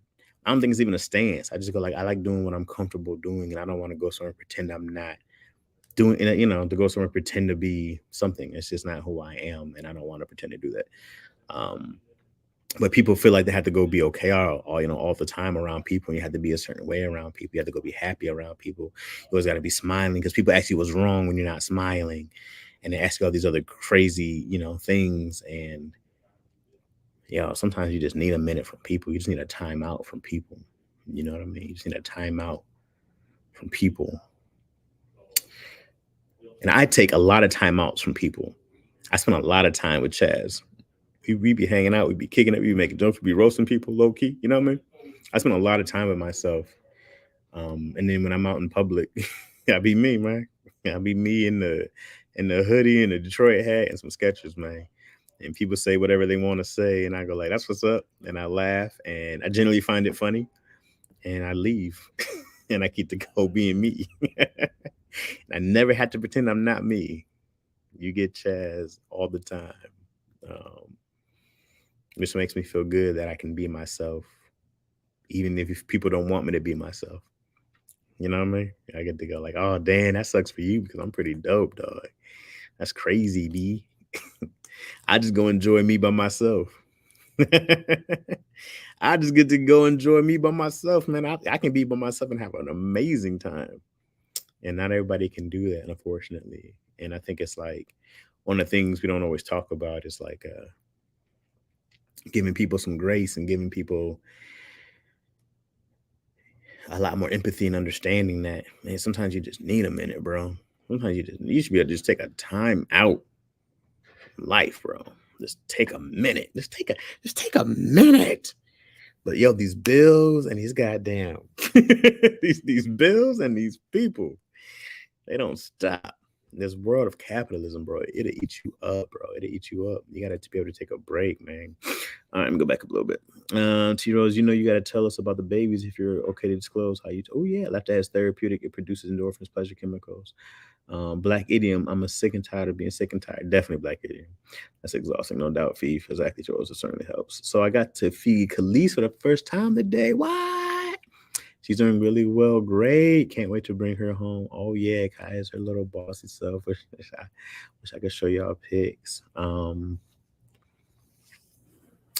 [SPEAKER 1] I don't think it's even a stance. I just go like, I like doing what I'm comfortable doing, and I don't want to go somewhere and pretend I'm not doing it. You know, to go somewhere and pretend to be something. It's just not who I am, and I don't want to pretend to do that. Um, but people feel like they have to go be okay all you know all the time around people. And you have to be a certain way around people. You have to go be happy around people. You always got to be smiling because people ask you what's wrong when you're not smiling, and they ask you all these other crazy things. And sometimes you just need a minute from people. You just need a timeout from people. You know what I mean? You just need a timeout from people. And I take a lot of timeouts from people. I spend a lot of time with Chaz. We be hanging out, we be kicking it, we be making jokes, we be roasting people low key. You know what I mean? I spend a lot of time with myself. And then when I'm out in public, I be me, man. I be me in the hoodie and the Detroit hat and some sketches, man. And people say whatever they want to say, and I go like, "That's what's up," and I laugh, and I generally find it funny, and I leave, and I keep to go being me. I never had to pretend I'm not me. You get Chaz all the time, um, which makes me feel good that I can be myself, even if people don't want me to be myself. You know what I mean? I get to go like, "Oh, Dan, that sucks for you because I'm pretty dope, dog. That's crazy, B." I just go enjoy me by myself. I just get to go enjoy me by myself, man. I can be by myself and have an amazing time. And not everybody can do that, unfortunately. And I think it's like one of the things we don't always talk about is like giving people some grace and giving people a lot more empathy and understanding that, man, sometimes you just need a minute, bro. Sometimes you should be able to just take a time out from life, bro. Just take a minute. Just take a minute. But yo, these bills and these goddamn these bills and these people, they don't stop. This world of capitalism, bro, it'll eat you up, bro. It'll eat you up. You gotta be able to take a break, man. All right, let me go back a little bit. T Rose, you gotta tell us about the babies if you're okay to disclose how you. Oh yeah, laughter has therapeutic. It produces endorphins, pleasure chemicals. Black idiom. I'm a sick and tired of being sick and tired. Definitely black idiom. That's exhausting, no doubt. Feed exactly, Rose. It certainly helps. So I got to feed Khalees for the first time today. What? She's doing really well. Great. Can't wait to bring her home. Oh yeah, Kai is her little bossy self. Wish I could show y'all pics.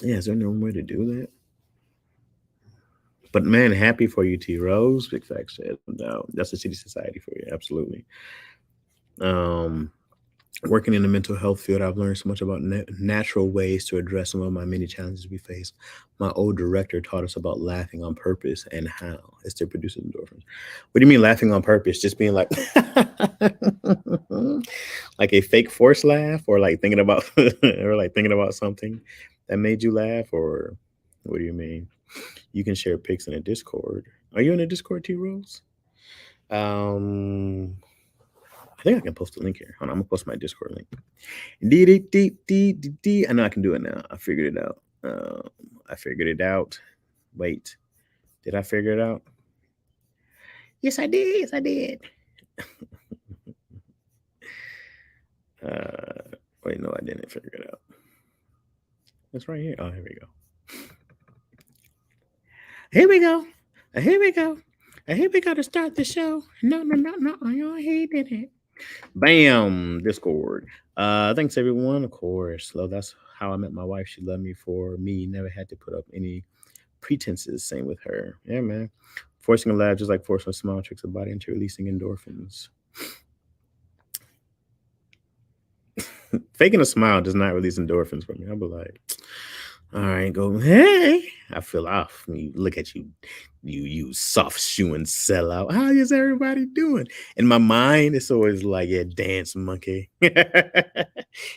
[SPEAKER 1] Yeah, is there no way to do that? But man, happy for you, T Rose. Big facts, said. No, that's the city society for you. Absolutely. Um, Working in the mental health field, I've learned so much about natural ways to address some of my many challenges we face. My old director taught us about laughing on purpose and how it's to produce endorphins. What do you mean laughing on purpose? Just being like, like a fake forced laugh, or like thinking about, or like thinking about something that made you laugh, or what do you mean? You can share pics in a Discord. Are you in a Discord, T Rose? Um, I think I can post a link here. Hold on, I'm gonna post my Discord link. I know I can do it now. I figured it out. I figured it out. Wait, did I figure it out? Yes, I did. Yes, I did. Wait, no, I didn't figure it out. It's right here. Oh, here we go. Here we go. Here we go. Here we go to start the show. No, no, no, no. You hated it. Bam, Discord. Thanks everyone. Of course, love. That's how I met my wife. She loved me for me. Never had to put up any pretenses. Same with her. Yeah, man. Forcing a laugh just like forcing a smile tricks the body into releasing endorphins. Faking a smile does not release endorphins for me. I'll be like, all right, go, hey. I feel off when you look at you, you soft shoe and sellout. How is everybody doing? In my mind, it's always like, yeah, dance monkey.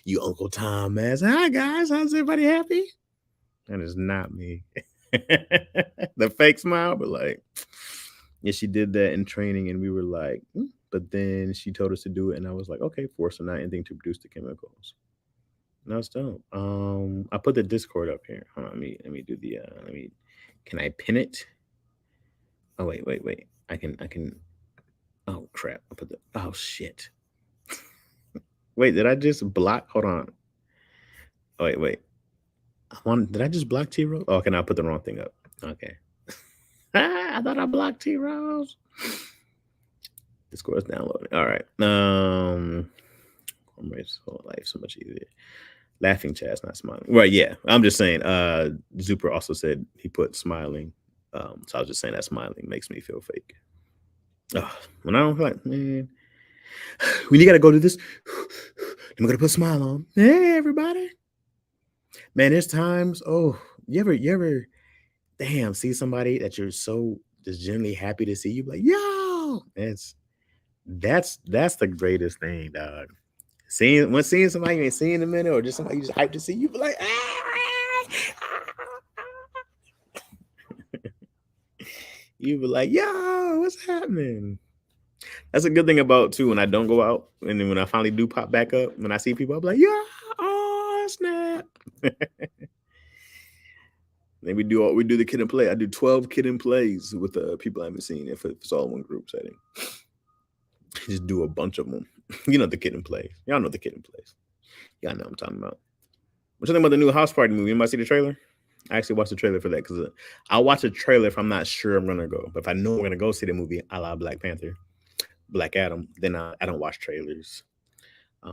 [SPEAKER 1] You Uncle Tom ass. Hi guys, how's everybody happy? That is not me. The fake smile, but like, Yeah, she did that in training, and we were like, "Mm," but then she told us to do it, and I was like, okay, force her not anything to produce the chemicals. No, it's dope. I put the Discord up here. Hold on, let me do the let me can I pin it? Oh wait. I can oh crap. I put the oh shit. Wait, did I just block? Hold on. Oh, wait. Did I just block T Rose? Oh, okay, now I put the wrong thing up. Okay. I thought I blocked T Rose. Discord's downloading. All right. What makes whole life so much easier? Laughing chat's not smiling. Right, yeah. I'm just saying, Zuper also said he put smiling. So I was just saying that smiling makes me feel fake. When I don't like, man, when you gotta go to this, I'm gonna put a smile on. Hey everybody. Man, there's times, oh, you ever damn see somebody that you're so just genuinely happy to see you like, yo, that's the greatest thing, dog. Seeing somebody you ain't seen in a minute, or just somebody you just hyped to see, you be like, you be like, yo, what's happening? That's a good thing about too when I don't go out, and then when I finally do pop back up, when I see people, I'm like, yeah, oh snap. Then we do the kid and play. I do 12 kid and plays with people I haven't seen if it's all one group setting. Just do a bunch of them. You know the kid and plays. Y'all know the kid and plays. Y'all know what I'm talking about. What you think about the new House Party movie? Anybody see the trailer? I actually watched the trailer for that because I'll watch a trailer if I'm not sure I'm gonna go. But if I know I'm gonna go see the movie, a la Black Panther, Black Adam, then I don't watch trailers.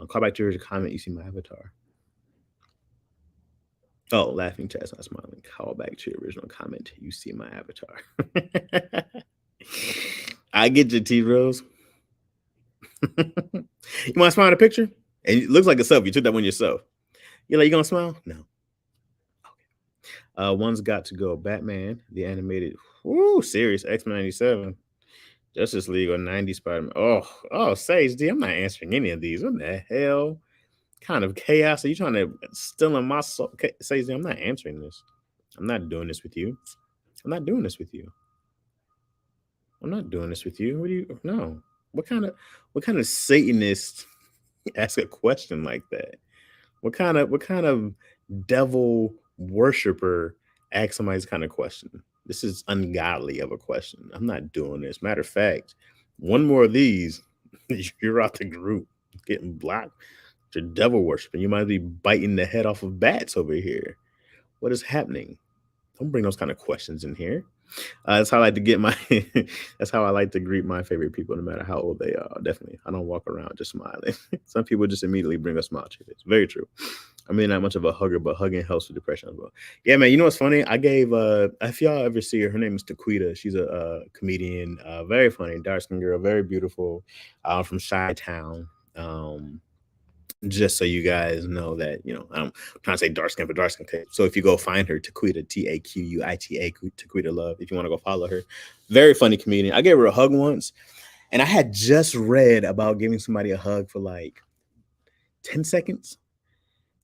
[SPEAKER 1] Call back to your comment. You see my avatar. Oh, laughing chat's not smiling. Call back to your original comment. You see my avatar. I get your T Rose. You want to smile at a picture? And it looks like a selfie. You took that one yourself. You're like, you gonna smile? No. Okay. One's got to go. Batman, the animated, series, X-Men 97, Justice League, or 90 Spider-Man. Sage D, I'm not answering any of these. What the hell kind of chaos are you trying to steal in my soul? Sage D, I'm not answering this. I'm not doing this with you. I'm not doing this with you. I'm not doing this with you. What do you no? What kind of Satanist ask a question like that? What kind of devil worshiper asks somebody this kind of question? This is ungodly of a question. I'm not doing this. Matter of fact, one more of these, you're out the group, getting blocked. You're devil worshiping. You might be biting the head off of bats over here. What is happening? Don't bring those kind of questions in here. That's how I like to get my. That's how I like to greet my favorite people, no matter how old they are. Definitely, I don't walk around just smiling. Some people just immediately bring a smile to it. It's very true. I mean, not much of a hugger, but hugging helps with depression as well. Yeah, man. You know what's funny? I gave. If y'all ever see her, her name is Taquita. She's a comedian. Very funny, dark skinned girl, very beautiful. From Chi Town. Just so you guys know that, I'm trying to say dark skin, but dark skin. So if you go find her, Taquita, Taquita, Taquita Love, if you want to go follow her, very funny comedian. I gave her a hug once, and I had just read about giving somebody a hug for like 10 seconds.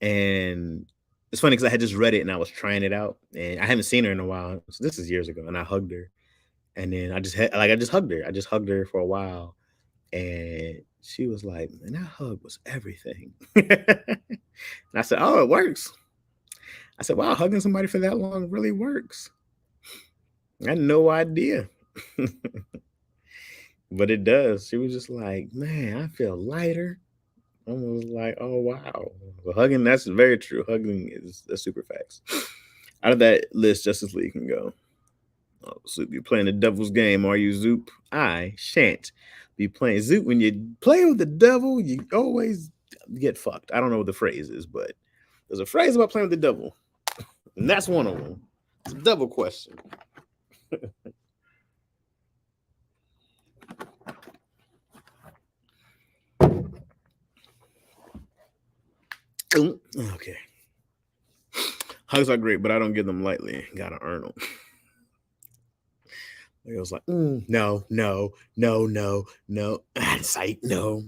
[SPEAKER 1] And it's funny because I had just read it and I was trying it out, and I haven't seen her in a while. So this is years ago, and I hugged her, and then I just hugged her. I just hugged her for a while, and she was like, "Man, that hug was everything." And I said, "Oh, it works." I said, "Wow, hugging somebody for that long really works." I had no idea. But it does. She was just like, "Man, I feel lighter." I was like, "Oh, wow." Well, hugging, that's very true. Hugging is the super facts. Out of that list, Justice League can go. Oh, Zoop, you're playing the devil's game, are you, Zoop? I shan't be playing Zoop. When you play with the devil, you always get fucked. I don't know what the phrase is, but there's a phrase about playing with the devil, and that's one of them. It's a double question. Okay. Hugs are great, but I don't give them lightly. Gotta earn them. It was like, no, no, no, no, no. Psych, no.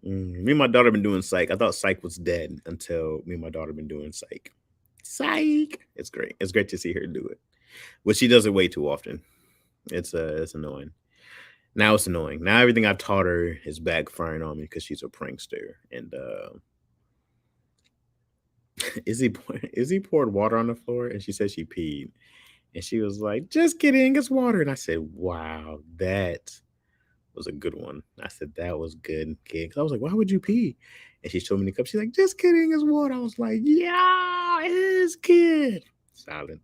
[SPEAKER 1] Me and my daughter been doing psych. I thought psych was dead until me and my daughter been doing psych. Psych. It's great. It's great to see her do it. Which she does it way too often. It's annoying. Now it's annoying. Now everything I've taught her is backfiring on me because she's a prankster. And Izzy poured water on the floor, and she said she peed. And she was like, "Just kidding, it's water." And I said, "Wow, that was a good one." I said, "That was good, kid." 'Cause I was like, "Why would you pee?" And she showed me the cup. She's like, "Just kidding, it's water." I was like, "Yeah, it is, kid." Silent.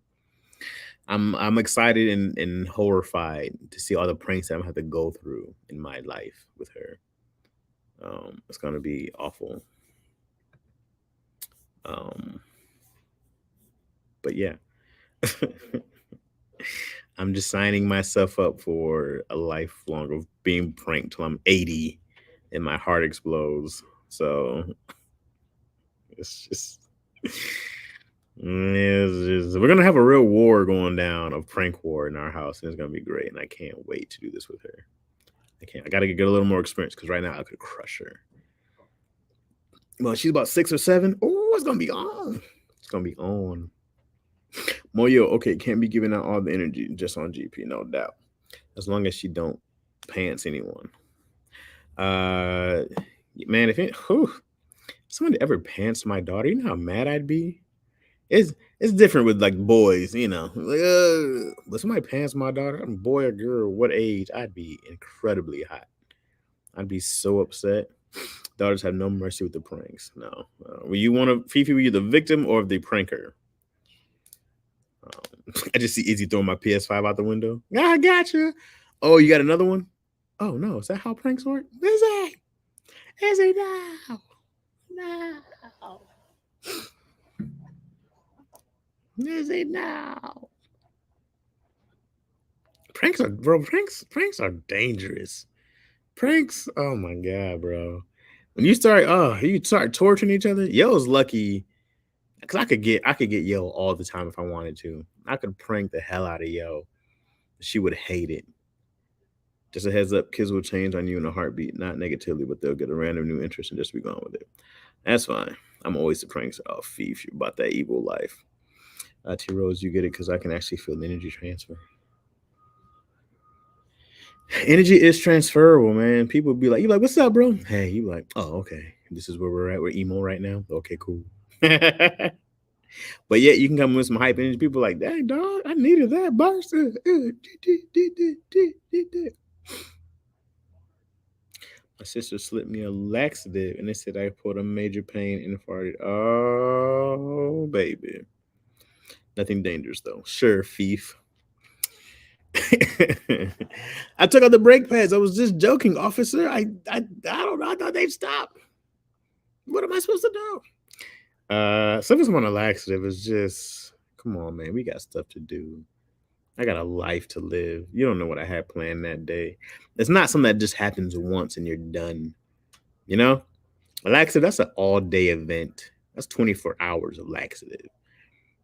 [SPEAKER 1] I'm excited and horrified to see all the pranks that I'm gonna have to go through in my life with her. It's gonna be awful. Um, but yeah. I'm just signing myself up for a lifelong of being pranked till I'm 80 and my heart explodes. So it's just, we're gonna have a real war going down, of prank war in our house, and it's gonna be great. And I can't wait to do this with her. I can't. I gotta get a little more experience because right now I could crush her. Well, she's about 6 or 7. Oh, it's gonna be on. It's gonna be on. Moyo, okay, can't be giving out all the energy just on GP, no doubt. As long as she don't pants anyone. Man, if somebody ever pants my daughter, you know how mad I'd be. It's different with like boys, like, but somebody pants my daughter, boy or girl, what age, I'd be incredibly hot. I'd be so upset. Daughters have no mercy with the pranks. No, were you one of Fifi? Were you the victim or the pranker? I just see Izzy throwing my PS5 out the window. I got you. Oh, you got another one? Oh no, is that how pranks work? Izzy, Izzy, no, no, Izzy, no. Pranks are, bro. Pranks are dangerous. Pranks. Oh my god, bro. When you start torturing each other. Yo's lucky because I could get Yo all the time if I wanted to. I could prank the hell out of Yo. She would hate it. Just a heads up, kids will change on you in a heartbeat, not negatively, but they'll get a random new interest and just be gone with it. That's fine. I'm always the pranks. Oh, Fief, you about that evil life. T Rose, you get it because I can actually feel the energy transfer. Energy is transferable, man. People be like, "You like, what's up, bro?" Hey, you like, "Oh, okay. This is where we're at. We're emo right now. Okay, cool." But yet you can come with some hype energy. People like, "Dang, dog, I needed that burst." My sister slipped me a laxative and they said I put a major pain and farted. Oh, baby. Nothing dangerous though. Sure, thief. I took out the brake pads. I was just joking, officer. I don't know. I thought they'd stop. What am I supposed to do? Some of them on a laxative is just, come on, man. We got stuff to do. I got a life to live. You don't know what I had planned that day. It's not something that just happens once and you're done. You know, a laxative, that's an all day event. That's 24 hours of laxative.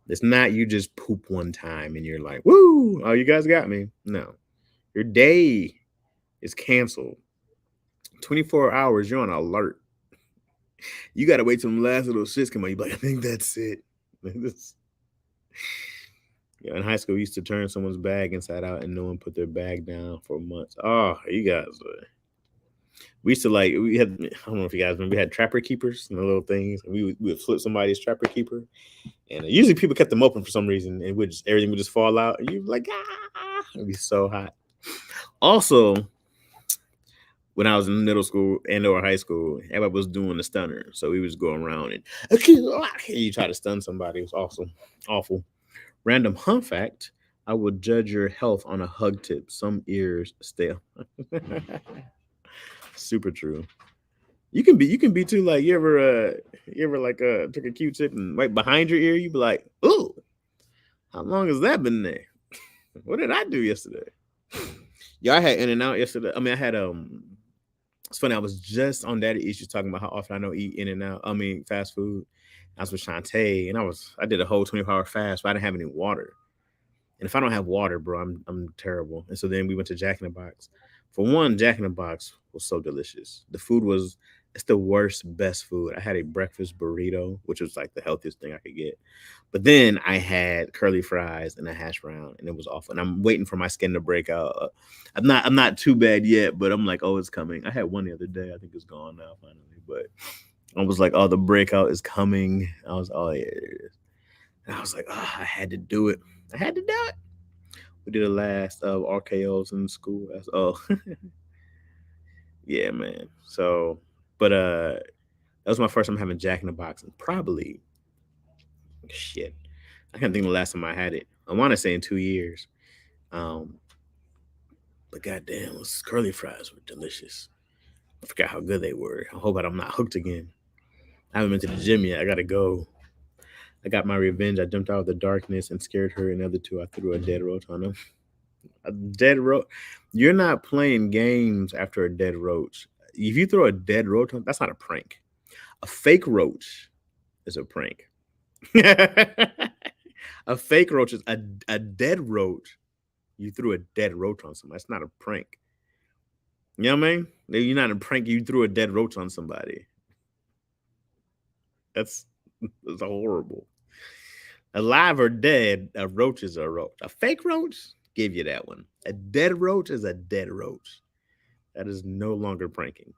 [SPEAKER 1] It's not you just poop one time and you're like, woo, oh, you guys got me. No, your day is canceled. 24 hours, you're on alert. You got to wait till the last little shits come out. You be like, I think that's it. Yeah, in high school, we used to turn someone's bag inside out and no one put their bag down for months. Oh, you guys. We used to we had, I don't know if you guys remember, we had trapper keepers and the little things. And we would flip somebody's trapper keeper. And usually people kept them open for some reason and everything would just fall out. And you'd be like, ah, it'd be so hot. Also, when I was in middle school and or high school, everybody was doing the stunner. So we was going around and you try to stun somebody. It was awesome. Awful. Random fun fact, I would judge your health on a hug tip. Some ears stale. Super true. You can be too, like, you ever like took a Q-tip and right behind your ear, you be like, ooh, how long has that been there? What did I do yesterday? Yeah, I had In-N-Out yesterday. I mean, I had it's funny, I was just on Daddy Issues talking about how often I don't eat In-N-Out. I mean, fast food. I was with Shantae, and I did a whole 24-hour fast, but I didn't have any water. And if I don't have water, bro, I'm terrible. And so then we went to Jack in the Box. For one, Jack in the Box was so delicious. The food was It's the worst, best food. I had a breakfast burrito, which was like the healthiest thing I could get. But then I had curly fries and a hash brown, and it was awful. And I'm waiting for my skin to break out. I'm not too bad yet, but I'm like, oh, it's coming. I had one the other day. I think it's gone now finally. But I was like, oh, the breakout is coming. I was, oh yeah, it is. And I was like, oh, I had to do it. I had to do it. We did the last of RKOs in school. That's, oh, yeah, man. So, but that was my first time having Jack in the Box, and probably shit. I can't think of the last time I had it. I want to say in 2 years. Um, but goddamn, those curly fries were delicious. I forgot how good they were. I hope I'm not hooked again. I haven't been to the gym yet. I gotta go. I got my revenge. I jumped out of the darkness and scared her and the other two. I threw a dead roach on them. A dead roach. You're not playing games after a dead roach. If you throw a dead roach on, that's not a prank. A fake roach is a prank. A fake roach is a dead roach. You threw a dead roach on somebody. That's not a prank. You know what I mean? You're not a prank. You threw a dead roach on somebody. That's horrible. Alive or dead, a roach is a roach. A fake roach, give you that one. A dead roach is a dead roach. That is no longer pranking.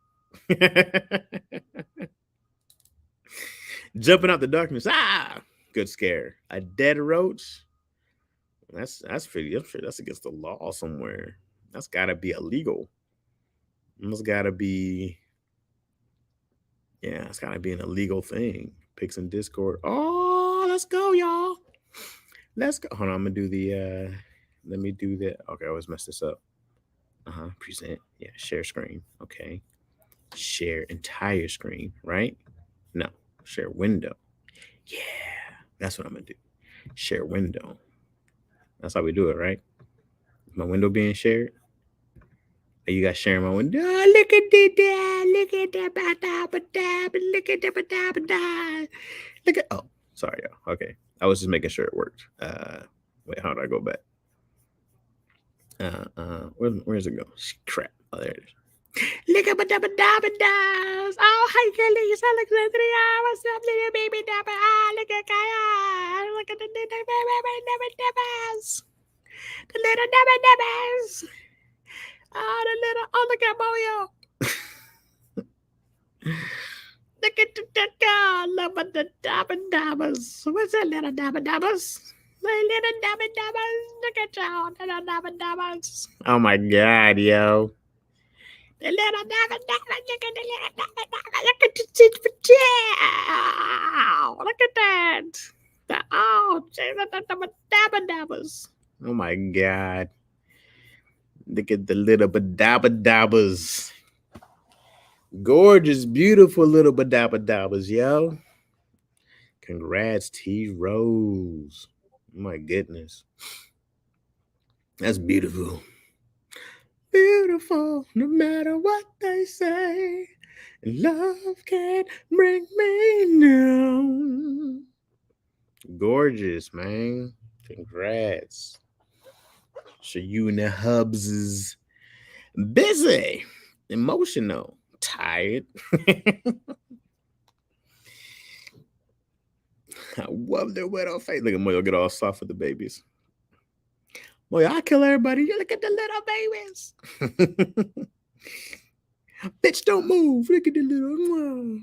[SPEAKER 1] Jumping out the darkness. Ah, good scare. A dead roach. That's pretty. That's against the law somewhere. That's got to be illegal. It's got to be. Yeah, it's got to be an illegal thing. Pics in Discord. Oh, let's go, y'all. Let's go. Hold on, I'm gonna do the. Let me do that. Okay, I always mess this up. Present. Yeah, share screen. Okay. Share entire screen, right? No, share window. Yeah, that's what I'm gonna do. Share window. That's how we do it, right? My window being shared. You guys sharing my window. Oh, look at that! Look at that! Look at that! Look at. Oh, sorry, y'all. Okay, I was just making sure it worked. Wait, how do I go back? Where's it go? Crap. Oh, there it is. Look at dabba dabba dabs. Oh, hi, Kelly's Alexandria. What's up, little baby dabba? Ah, look at Kaya. Look at the little baby dabba dabbas. The little dabba dabbas. Oh, the little. Oh, look at Moyo. Look at the girl. Look at the dabba dabbas. What's that little dabba dabbas? Little dabba dabbas. Look at y'all. Little dabba dabbas. Oh my God, yo. The little dabba dabba. Look at the little dabba dabba. Look at the tit for tail. Look at that. The dabba dabbas. Oh my God. Look at the little badabba dabbas. Gorgeous, beautiful little badabba dabbas, yo. Congrats, T Rose. Oh my goodness. That's beautiful. Beautiful, no matter what they say. Love can't bring me down. Gorgeous, man. Congrats. So you and the hubs is busy, emotional, tired. I love their widow face. Look at Moyo get all soft for the babies. Moyo, I kill everybody. You look at the little babies. Bitch, don't move. Look at the little.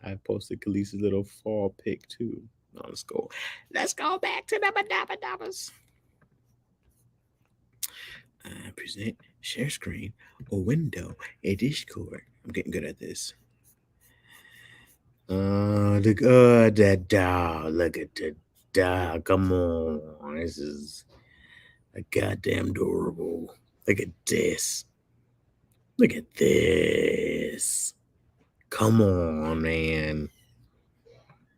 [SPEAKER 1] I posted Khaleesi's little fall pic too. No, let's go. Let's go back to the badabadabas. Present, share screen, a window, a Discord. I'm getting good at this. Look at that dog. Look at the dog. Come on. This is a goddamn adorable. Look at this. Look at this. Come on, man.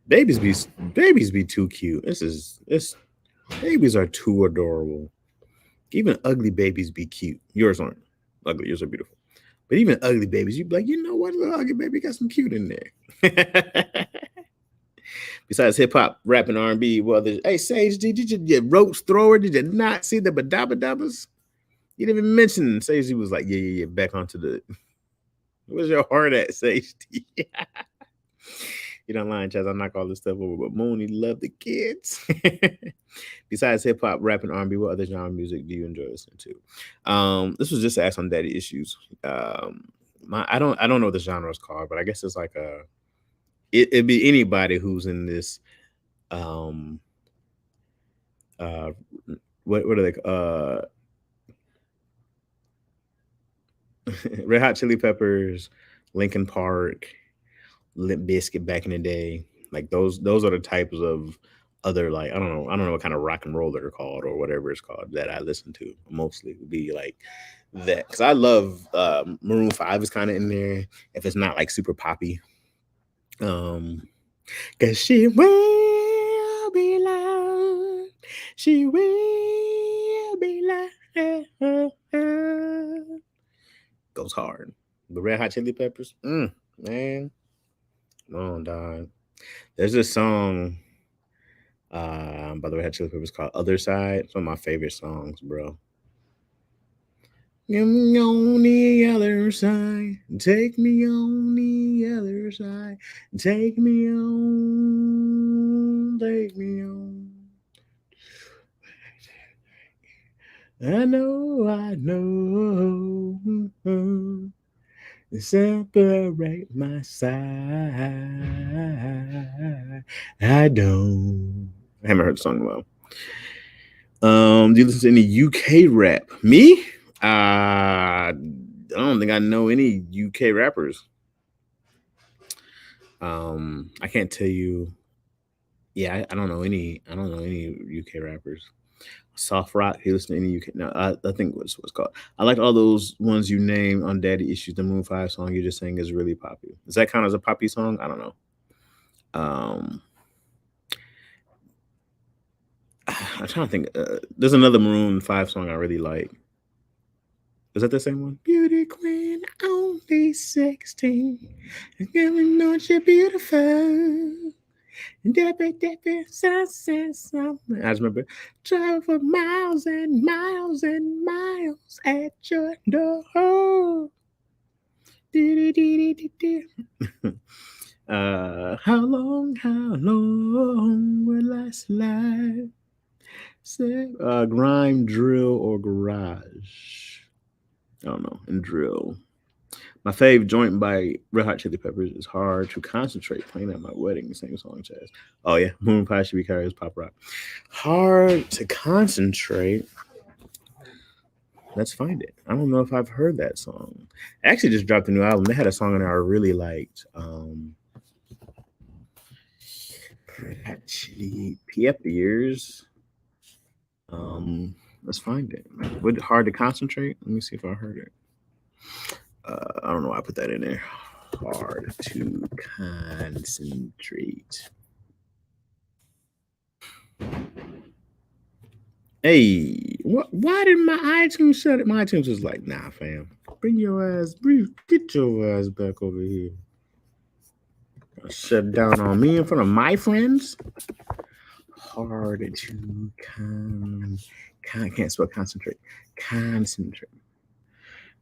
[SPEAKER 1] Babies be too cute. This babies are too adorable. Even ugly babies be cute. Yours aren't ugly. Yours are beautiful. But even ugly babies, you'd be like, you know what? Little ugly baby got some cute in there. Besides hip hop, rap, and R&B, well, hey Sage, did you get roach thrower? Did you not see the badabadabbas? You didn't even mention Sage. He was like, yeah, back onto the. Where's your heart at, Safety? You don't lie, Chaz. I knock all this stuff over, but Mooney love the kids. Besides hip hop, rap, and R&B, what other genre of music do you enjoy listening to? This was just asked on Daddy Issues. I don't know what the genre is called, but I guess it's like it'd be anybody who's in this um uh what are they Red Hot Chili Peppers, Linkin Park, Limp Bizkit back in the day. Like those are the types of other, like I don't know what kind of rock and roll they're called or whatever it's called that I listen to mostly would be like that, because I love Maroon 5 is kind of in there if it's not like super poppy. um Cause she will be loved. She will be loved. Goes hard. The Red Hot Chili Peppers, man, oh dog. There's this song by the Red Hot Chili Peppers called "Other Side." It's one of my favorite songs, bro. Get me on the other side. Take me on the other side. Take me on. Take me on. I know. Separate my side. I don't. I haven't heard the song in a while. Do you listen to any UK rap? Me? I don't think I know any UK rappers. I can't tell you. Yeah, I don't know any. I don't know any UK rappers. Soft rock. You listen to any UK? No, I think what's called. I like all those ones you name on Daddy Issues. The Moon 5 song you just saying is really poppy. Does that count as a poppy song? I don't know. Um, I'm trying to think. There's another Maroon 5 song I really like. Is that the same one? Beauty queen, only 16. Never know you're beautiful. Deppy, sunset, something. I just remember travel for miles and miles and miles at your door. How long will I slide? Say, grime, drill, or garage? I don't know. And drill. My fave joint by Red Hot Chili Peppers is "Hard to Concentrate," playing at my wedding. Same song, Chaz. Oh yeah, Moon Pie should be carried as pop rock. Hard to Concentrate. Let's find it. I don't know if I've heard that song. I actually just dropped a new album. They had a song in there I really liked. Actually, PF Years. Let's find it. Would Hard to Concentrate? Let me see if I heard it. I don't know why I put that in there. Hard to concentrate. Hey, why did my iTunes shut it? My iTunes was like, nah, fam. Get your ass back over here. Shut down on me in front of my friends. Hard to can't spell concentrate. Concentrate.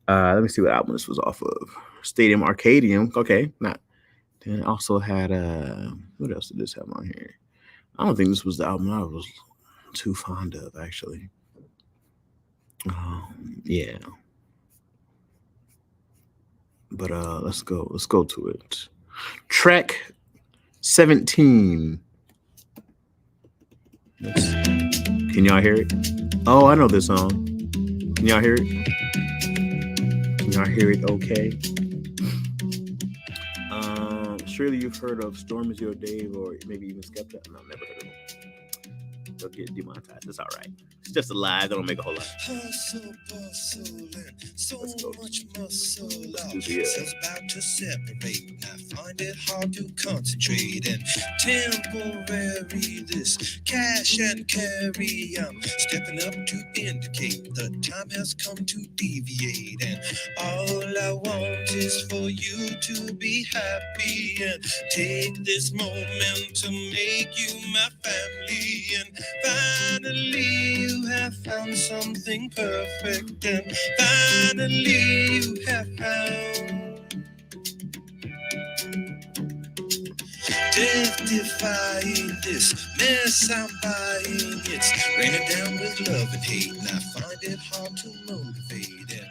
[SPEAKER 1] Let me see what album this was off of. Stadium Arcadium. Okay, not. Then it also had what else did this have on here? I don't think this was the album I was too fond of, actually. Yeah. But let's go to it. Track 17. Can y'all hear it? Oh, I know this song. Can y'all hear it? Can y'all hear it okay? Surely you've heard of Storm Is Your Dave or maybe even Skepta. No, never heard of them. They'll get demonetized. It's all right. It's just a lie. They don't make a whole lot.
[SPEAKER 2] Hustle, bustle, and so much muscle.
[SPEAKER 1] Cells
[SPEAKER 2] about to separate. I find it hard to concentrate and temporary. This cash and carry. I'm stepping up to indicate the time has come to deviate. And all I want is for you to be happy and take this moment to make you my family. And finally, you have found something perfect, and finally, you have found Death-defying this mess I'm buying. It's raining down with love and hate, and I find it hard to motivate. And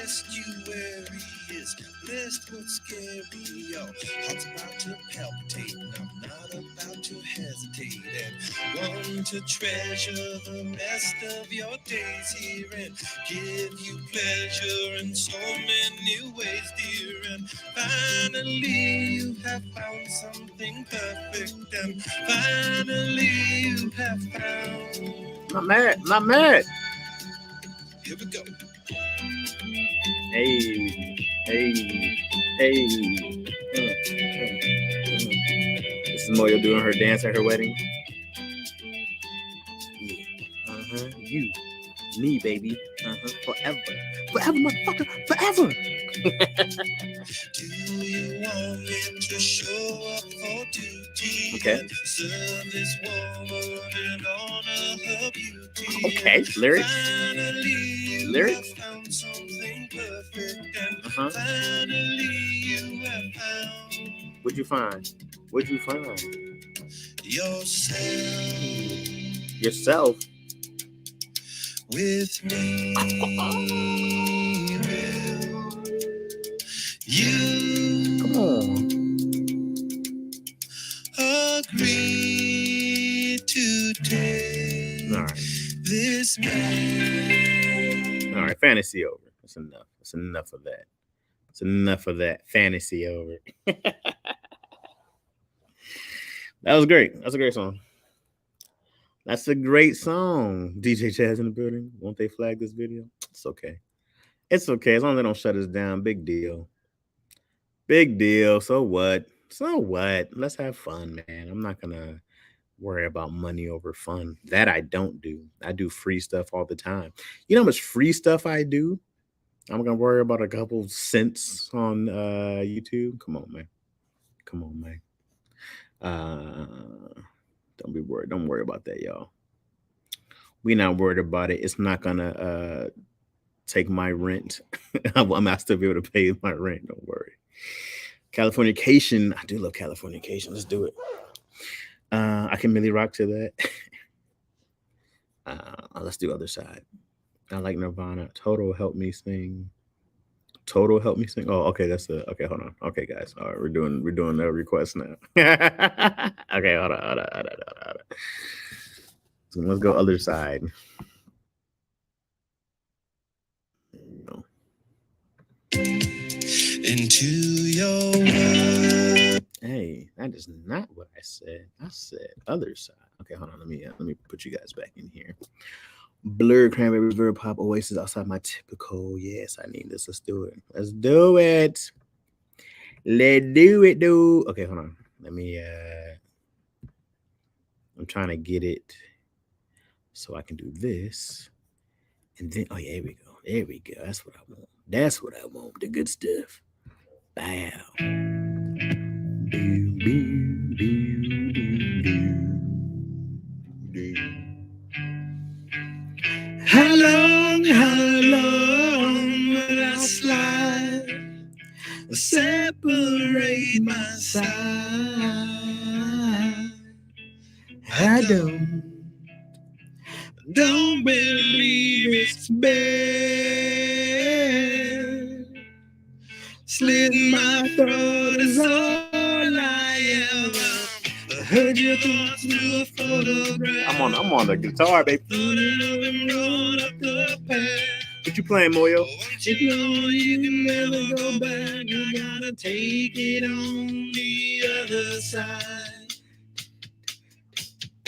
[SPEAKER 2] estuary is blessed but scary. Your heart's about to palpitate, and I'm not about to hesitate. And want to treasure the rest of your days here and give you pleasure in so many ways, dear. And finally you have found something perfect, and finally you have found.
[SPEAKER 1] Not mad.
[SPEAKER 2] Here we go.
[SPEAKER 1] Hey. This is Moyo doing her dance at her wedding. Yeah. You, me, baby. Forever, motherfucker, forever.
[SPEAKER 2] Do you want me to show up for duty?
[SPEAKER 1] Okay.
[SPEAKER 2] And serve this woman in honor her beauty?
[SPEAKER 1] Okay, lyrics.
[SPEAKER 2] Finally, you
[SPEAKER 1] Lyrics?
[SPEAKER 2] have found something perfect, and finally you have found
[SPEAKER 1] What'd you find?
[SPEAKER 2] yourself
[SPEAKER 1] Yourself.
[SPEAKER 2] with me. You
[SPEAKER 1] Come on.
[SPEAKER 2] agree to take
[SPEAKER 1] All right.
[SPEAKER 2] this man.
[SPEAKER 1] All right. Fantasy over. That's enough. That's enough of that. It's enough of that. Fantasy over. That was great. That's a great song. That's a great song. DJ Chaz in the building. Won't they flag this video? It's okay. It's okay. As long as they don't shut us down. Big deal. Big deal. So what? Let's have fun, man. I'm not going to worry about money over fun. That I don't do. I do free stuff all the time. You know how much free stuff I do? I'm going to worry about a couple cents on YouTube. Come on, man. Don't be worried. Don't worry about that, y'all. We not worried about it. It's not going to take my rent. I'll still be able to pay my rent. Don't worry. Californication. I do love Californication. Let's do it. I can really rock to that. Let's do Other Side. I like Nirvana. Total Help Me Sing. Oh, okay. Okay. Hold on. Okay, guys. All right, we're doing a request now. Okay, hold on. So let's go Other Side.
[SPEAKER 2] Into your world.
[SPEAKER 1] Hey, that is not what I said. I said Other Side. Okay, hold on. Let me put you guys back in here. Blur, Cranberry, Verb Pop, Oasis, Outside My Typical. Yes, I need this. Let's do it. Let's do it, dude. Okay, hold on. Let me I'm trying to get it so I can do this. And then yeah, there we go. That's what I want. The good stuff. Bow. How long will I slide? Separate my side. I don't believe it's bad. Slit my throat is all I ever heard your thoughts through a photograph. I'm on the guitar, baby. What you playing, Moyo?
[SPEAKER 2] If you know you can never go back, you gotta take it on the other side. A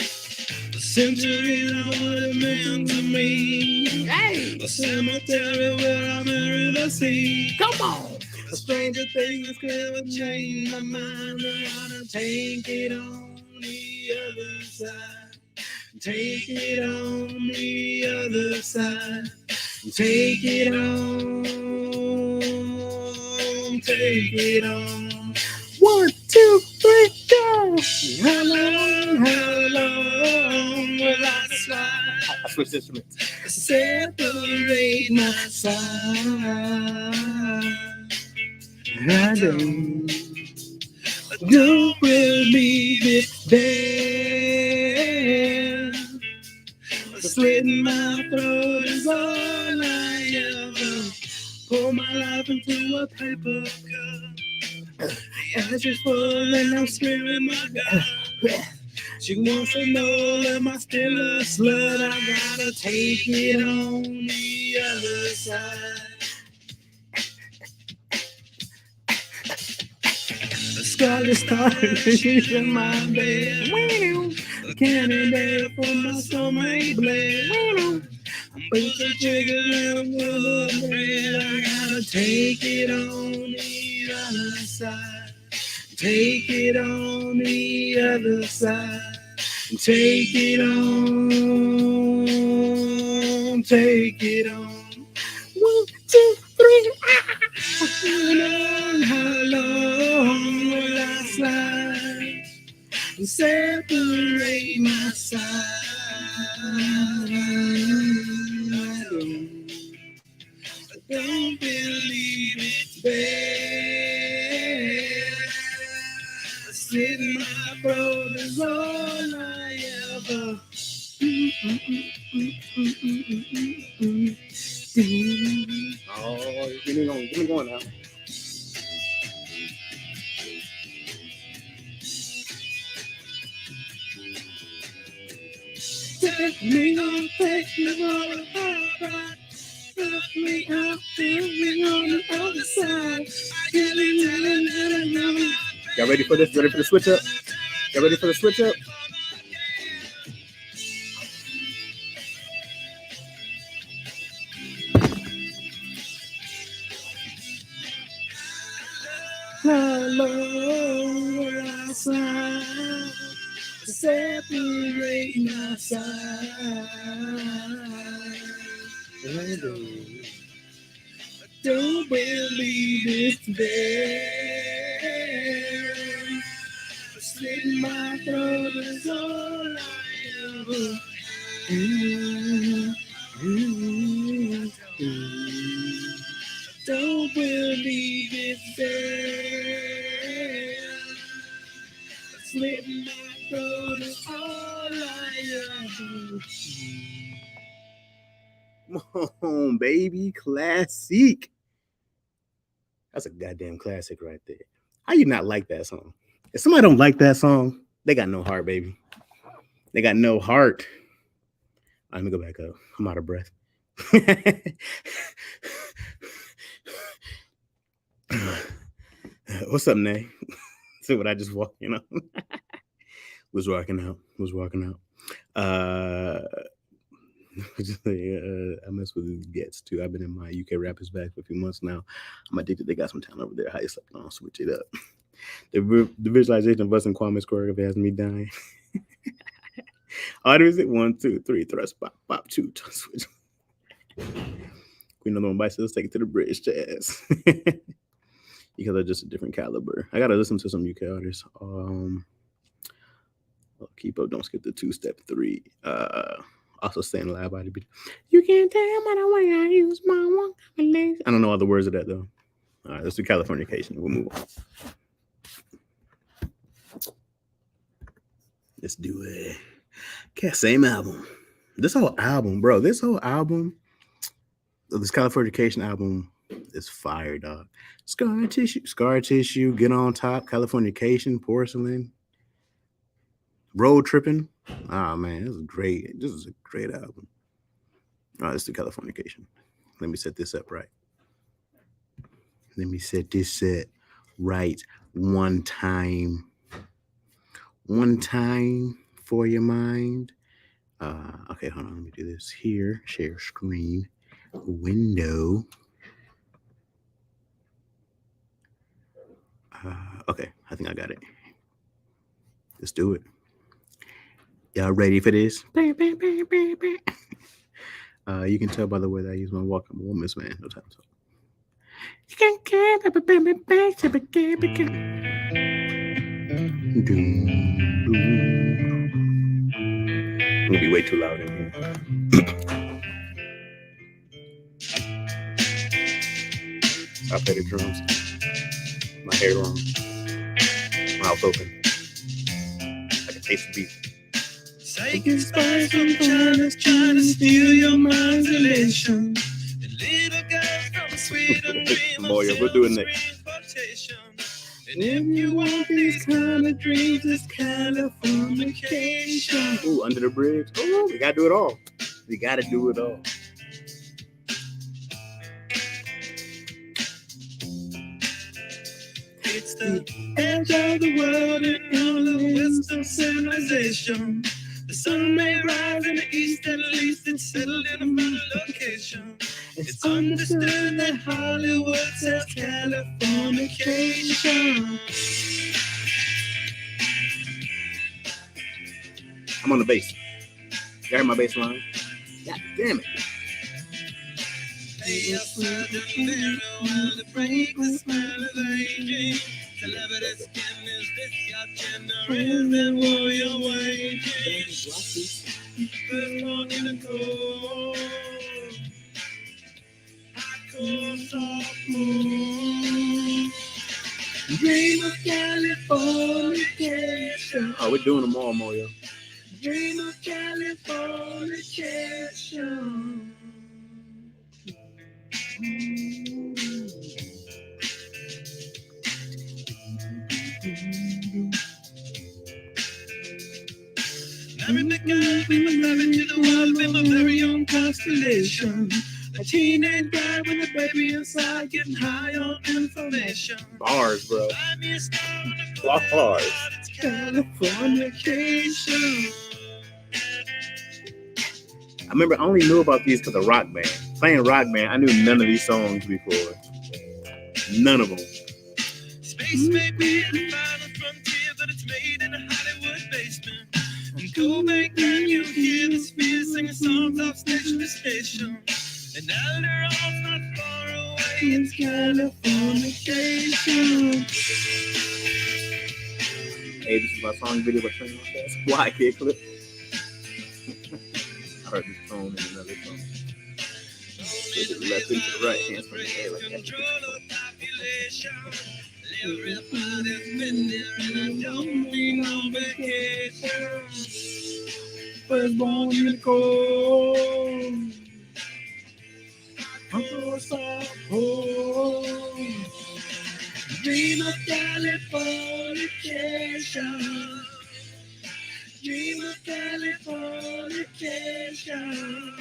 [SPEAKER 2] century of what it meant to me.
[SPEAKER 1] Hey!
[SPEAKER 2] A cemetery where I buried the sea.
[SPEAKER 1] Come on!
[SPEAKER 2] A stranger things could change my mind. I gotta take it on the other side. Take it on the other side. Take it on. Take it on.
[SPEAKER 1] 1, 2, 3, go!
[SPEAKER 2] How long will I slide?
[SPEAKER 1] I switched instruments.
[SPEAKER 2] Separate my side. I don't will be
[SPEAKER 1] a paper cup. As it's full and I'm screaming my God. She wants to know am I still a slut? I gotta take it on the other side. Scarlet started in my bed. A candidate for my soulmate bled. Put the trigger and I'm gonna bread. I gotta take it on the other side. Take it on the other side. Take it on. Take it on. 1, 2, 3. How long will I slide? Separate my side. I don't believe it's bad. Slit my throat is all I ever. Oh, give me going now. Take me on, take me on, take me out, take me on the other side. Y'all ready for this? Ready for the switch up? Y'all ready for the switch up? Hello, outside. Separate my side. Don't believe it's there. Slit my throat is all I ever. Don't believe it's there. Slit my throat is all I ever. Come on, baby. Classic. That's a goddamn classic right there. How you not like that song? If somebody don't like that song, they got no heart, baby. They got no heart. Let me go back up. I'm out of breath. What's up, Nay? See what I just walked, was walking out. I mess with these gets too. I've been in my UK rappers bag for a few months now. I'm addicted. They got some talent over there. How you slept on? Switch it up. The visualization of us and Kwame's choreography has me dying. How is it? 1, 2, 3, thrust, pop, pop, 2, switch. Queen of the bicycles, take it to the bridge, jazz. Because they're just a different caliber. I gotta listen to some UK artists. Keep up, don't skip the 2-step 3. Also staying alive by the beat. You can't tell by the way I use my one combination. I don't know all the words of that though. All right, let's do Californication. We'll move on. Let's do it. Same album. This whole album, this Californication album is fire, dog. Scar tissue, Get on Top, Californication, Porcelain, Road Tripping. Oh man, this is great. This is a great album. All right, let's do Californication. Let me set this up right. One time for your mind. Okay, hold on. Let me do this here. Share screen. Window. Okay, I think I got it. Let's do it. Y'all ready for this? You can tell by the way that I use my walk. I'm a woman's man. No time to talk. You can't care about baby back to begin. I'm gonna be way too loud in here. I play the drums. My hair long. Mouth open. I can taste the beat. Taking spice from trying to steal your mind's elation. And little girl from Sweden Moya, we'll do it next.
[SPEAKER 2] And if you want these kind of dreams, it's Californication.
[SPEAKER 1] Ooh, Under the Bridge. Oh, we gotta do it all. We gotta do it all.
[SPEAKER 2] It's the edge of the world and all the west of civilization. The sun may rise in the east, at least it's settled in a final location. It's understood that Hollywood sells Californication.
[SPEAKER 1] I'm on the bass. You heard my bass line? God damn it.
[SPEAKER 2] Hey, outside the mirror while the fragrance smell is aging. Celebrity skin is this your gender and warrior waging. First long in the cold. Hardcore sophomore. Dream of Californication.
[SPEAKER 1] Oh, we're doing them all, Moya.
[SPEAKER 2] Dream of Californication. Married the girl, be my rabbit to the world, be my very own constellation. A teenage guy with a baby inside, getting high on information.
[SPEAKER 1] Bars, bro.
[SPEAKER 2] Buy me a star on the
[SPEAKER 1] Bars.
[SPEAKER 2] It's Californication.
[SPEAKER 1] I remember I only knew about these because of Rock Band. Playing Rock Band, I knew none of these songs before. None of them.
[SPEAKER 2] Space may be the final frontier, but it's made in a Hollywood basement. And go back and you hear the spheres singing songs off station to station. And now they're all not far away, it's Californication.
[SPEAKER 1] Hey, this is my song video by Train on Fast. Why kid clip? I heard this tone in another song. To the left and to the right, hands from the air like that.
[SPEAKER 2] Control of population. Everybody's been there and I don't need no vacation. First born in the cold. Dream of Californication. Dream of Californication.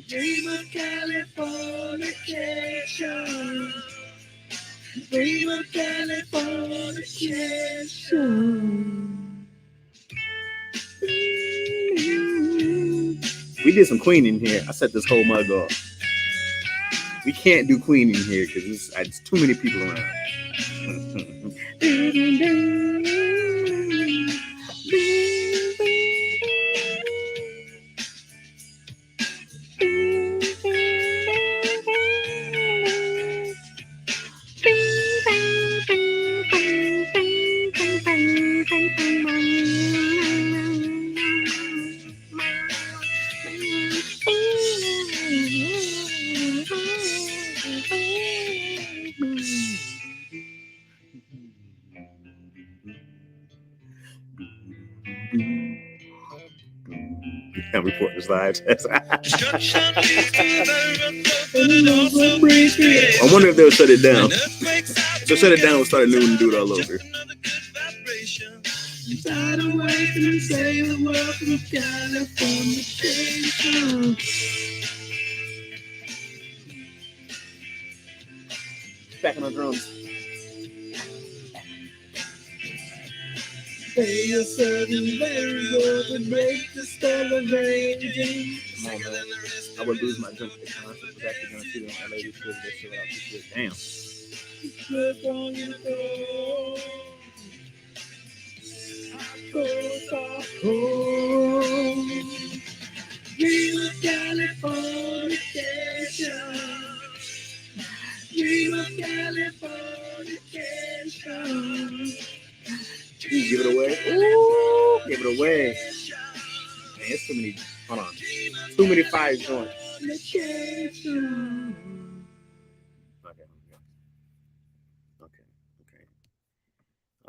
[SPEAKER 2] Dream of Californication. Dream of Californication.
[SPEAKER 1] We did some Queen in here. I set this whole mug off. We can't do Queen in here because it's too many people around. I'm reporting this live test. I wonder if they'll shut it down. So shut it down, we'll start a new one and do it all over. Back on the drums.
[SPEAKER 2] They are certain very good to break the spell of raging.
[SPEAKER 1] Come on, man. I would lose my drink at the concert. I was actually going to see them in LA this year. They sold out this year. Damn.
[SPEAKER 2] Dream of Californication. Dream of Californication.
[SPEAKER 1] Ooh, give it away. Ooh, give it away. Man, it's too many. Hold on. Too many fires going.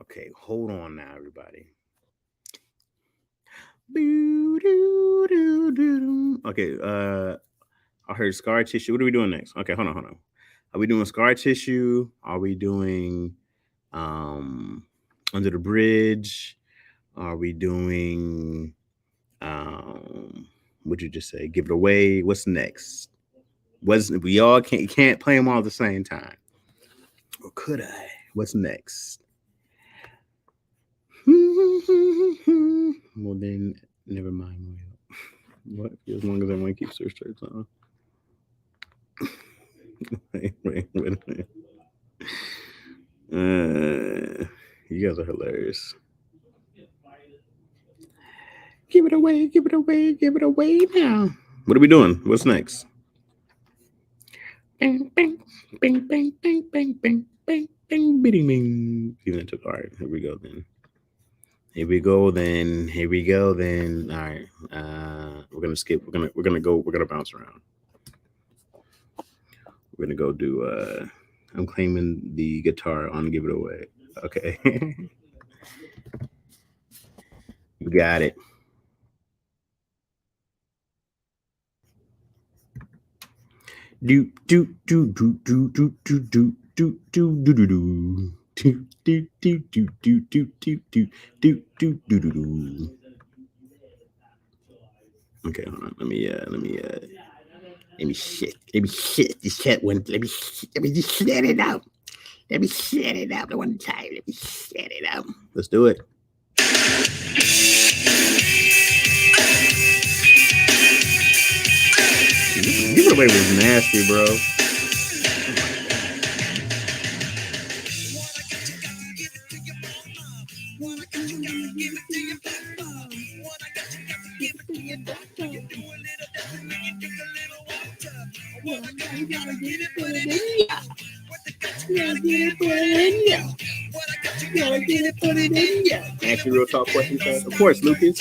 [SPEAKER 1] Okay. Hold on now, everybody. Okay, I heard scar tissue. What are we doing next? Okay, hold on. Are we doing scar tissue? Are we doing under the bridge? Are we doing what'd you just say? Give it away. What's next? We all can't play them all at the same time. Or could I? What's next? Well then, never mind. What? As long as everyone keeps their shirts on. wait a minute. You guys are hilarious. Give it away, give it away, give it away now. What are we doing? What's next? Bing, bing, bing, bing, bing, bing, bing, bing, bing, bing, bing. Even took. All right, here we go then. Here we go then. Here we go then. All right. We're gonna skip. We're gonna bounce around. We're gonna go do. I'm claiming the guitar on Give It Away. Okay. You got it. Do do do do do do do do do do do do do. Do do do do do do do do do do do do. Okay, hold on. Let me shit this cat one. Let me just set it out. Let me set it out one time. Let me set it out. Let's do it. Give It Away was nasty, bro. Ask you real talk questions, of course, Lucas.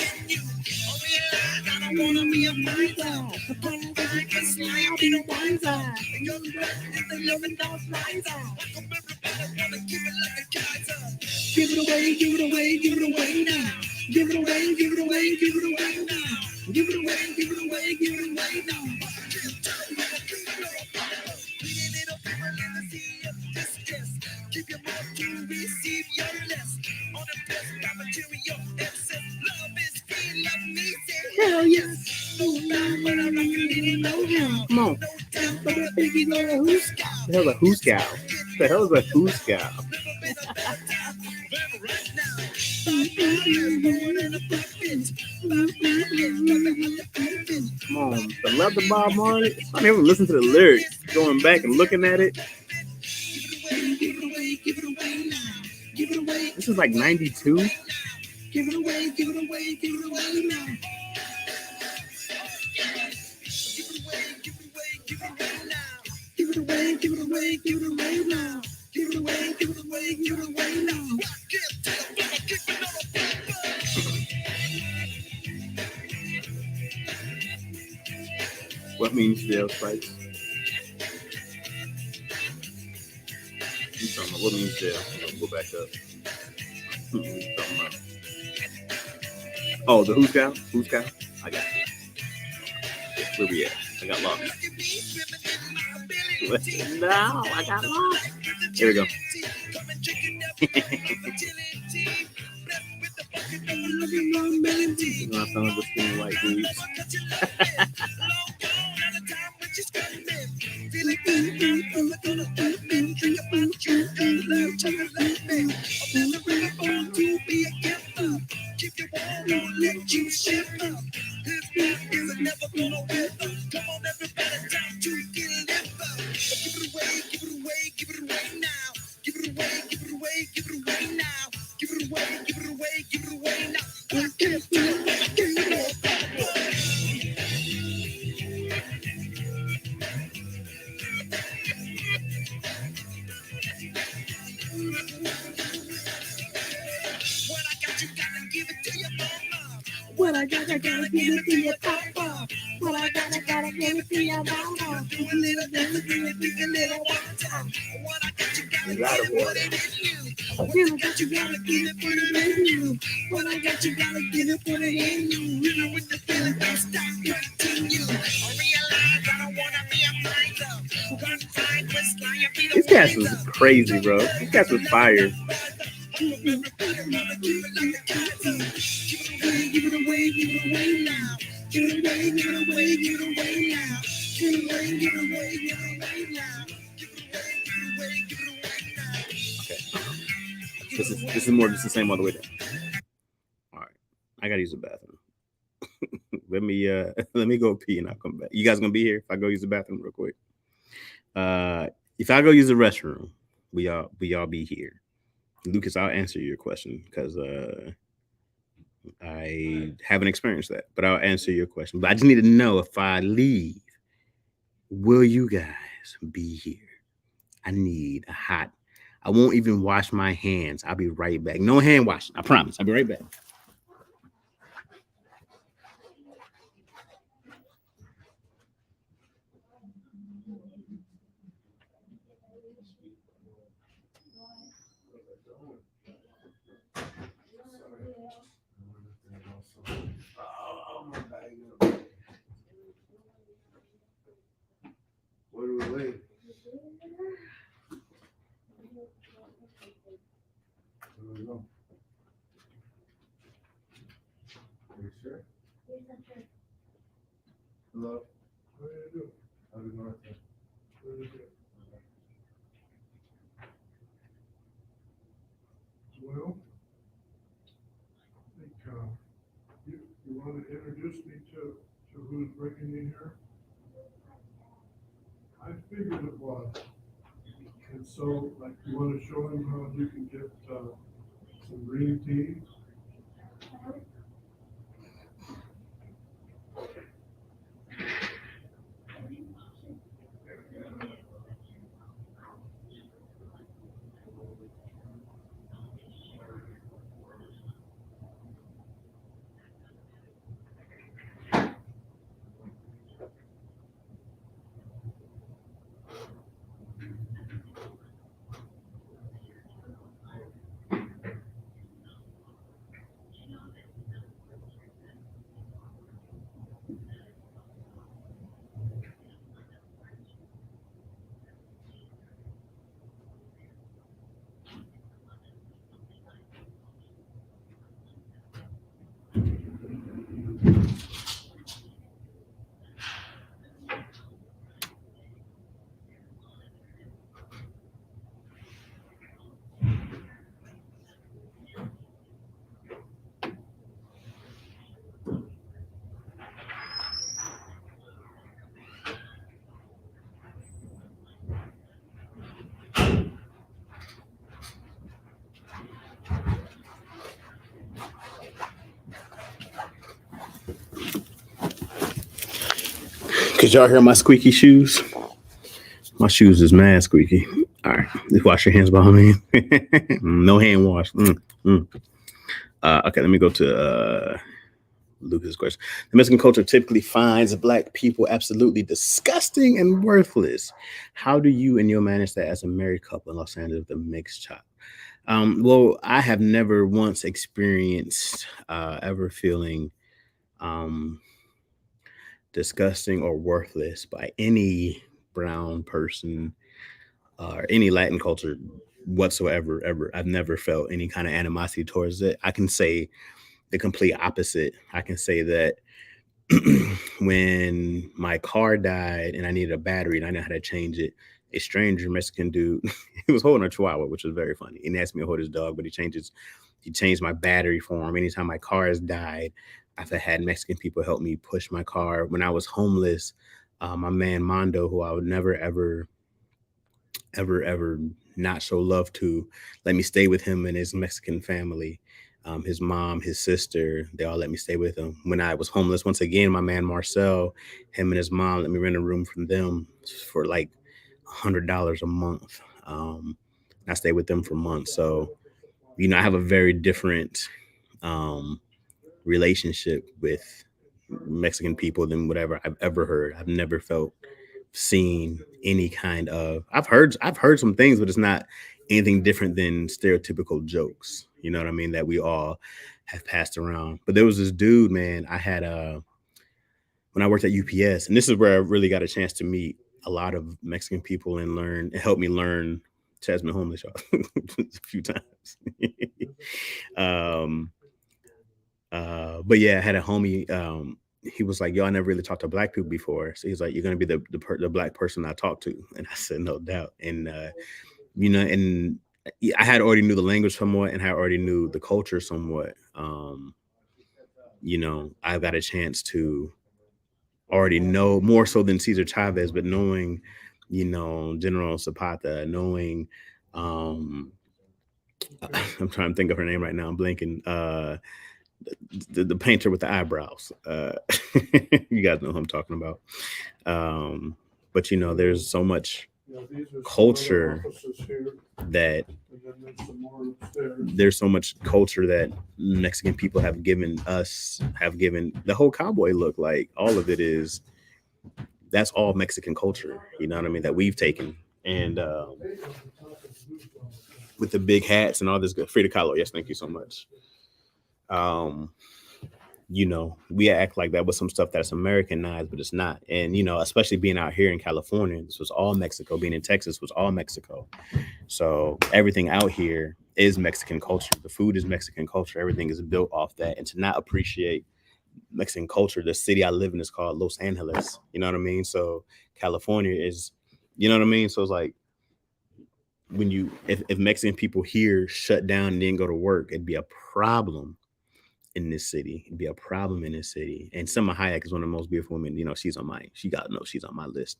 [SPEAKER 1] Give it away, give it away, give it away now. Give it away, give it away, give it away now. Give it away, give it away, give it away now. Keep your mouth to receive your less. On the best material excess. Love is free, love me, say hell yes. No time, but I really know how. Come on. No time, but a biggie or a who's cow. The hell's a who's cow? The hell is a who's cow? Come on, the love of Bob Marley. I never listened to the lyrics. Going back and looking at it. This is like 92. Give it away, give it away, give it away now. Give it away, give it away, give it away now. Give it away, give it away, give it away now. What means jail fight? What means jail? Go back up. Oh, the who's cow? Who's cow? I got it. Where we at? I got lost. No, I got lost. Here we go. I found this thing white dudes. What I got, I gotta give it to your papa. What I got, I gotta give it to your mama. Do a little dance, do it, take a little water. What I got, you gotta put it in you. What I got, you gotta give it, put it in you. What I got, you gotta give it, put it in you. You know with the feeling, don't stop, continue. I realize I don't wanna be a miser. One time, just like cats was crazy, bro. These cats was fire. Okay. This is more just the same all the way down. All right. I gotta use the bathroom. let me go pee and I'll come back. You guys gonna be here if I go use the bathroom real quick? If I go use the restroom, we all be here. Lucas, I'll answer your question because I haven't experienced that, but I'll answer your question. But I just need to know if I leave, will you guys be here? I need a hot. I won't even wash my hands. I'll be right back. No hand washing. I promise. I'll be right back. What do we wait? Where do we go? Are you sure? Hello? What do you do? I'll be north there. What do you do?
[SPEAKER 3] Well, I think you want to introduce me to who's bringing me here? I figured it was. And so, like, you want to show him how you can get some green tea?
[SPEAKER 1] Could y'all hear my squeaky shoes? My shoes is mad squeaky. All right, just wash your hands behind me. No hand wash. Okay, let me go to Lucas' question. The Mexican culture typically finds Black people absolutely disgusting and worthless. How do you and your manage that as a married couple in Los Angeles with a mixed child? Well, I have never once experienced ever feeling disgusting or worthless by any brown person or any Latin culture whatsoever, ever. I've never felt any kind of animosity towards it. I can say the complete opposite. I can say that when my car died and I needed a battery and I didn't know how to change it, a stranger Mexican dude, he was holding a chihuahua, which was very funny. And he asked me to hold his dog, but he changed my battery for him. Anytime my car has died, I've had Mexican people help me push my car. When I was homeless, my man Mondo, who I would never, ever not show love to, let me stay with him and his Mexican family. His mom, his sister, they all let me stay with him. When I was homeless, once again, my man Marcel, him and his mom let me rent a room from them for like $100 a month. I stayed with them for months. So, I have a very different relationship with Mexican people than whatever I've ever heard. I've never seen any kind of. I've heard some things, but it's not anything different than stereotypical jokes. You know what I mean? That we all have passed around. But there was this dude, man. I had when I worked at UPS, and this is where I really got a chance to meet a lot of Mexican people and it helped me learn. Chad's been homeless, y'all, a few times. um, but yeah, I had a homie. He was like, "Yo, I never really talked to black people before." So he's like, "You're gonna be the black person I talk to," and I said, "No doubt." And and I had already knew the language somewhat, and I already knew the culture somewhat. I got a chance to already know more so than Cesar Chavez, but knowing, General Zapata, knowing, um, I'm trying to think of her name right now. I'm blanking. The painter with the eyebrows. You guys know who I'm talking about. But there's so much
[SPEAKER 3] Yeah, these are some other
[SPEAKER 1] culture
[SPEAKER 3] offices here,
[SPEAKER 1] that
[SPEAKER 3] and then there's some more upstairs.
[SPEAKER 1] there's so much culture that Mexican people have given the whole cowboy look. Like all of it that's all Mexican culture. You know what I mean? That we've taken and with the big hats and all this good. Frida Kahlo, yes, thank you so much. We act like that with some stuff that's Americanized, but it's not. And especially being out here in California, this was all Mexico. Being in Texas was all Mexico. So everything out here is Mexican culture. The food is Mexican culture. Everything is built off that. And to not appreciate Mexican culture, the city I live in is called Los Angeles. You know what I mean? So California is, you know what I mean? So it's like if Mexican people here shut down and didn't go to work, it'd be a problem in this city. It'd be a problem in this city. And Selma Hayek is one of the most beautiful women. She's on my list.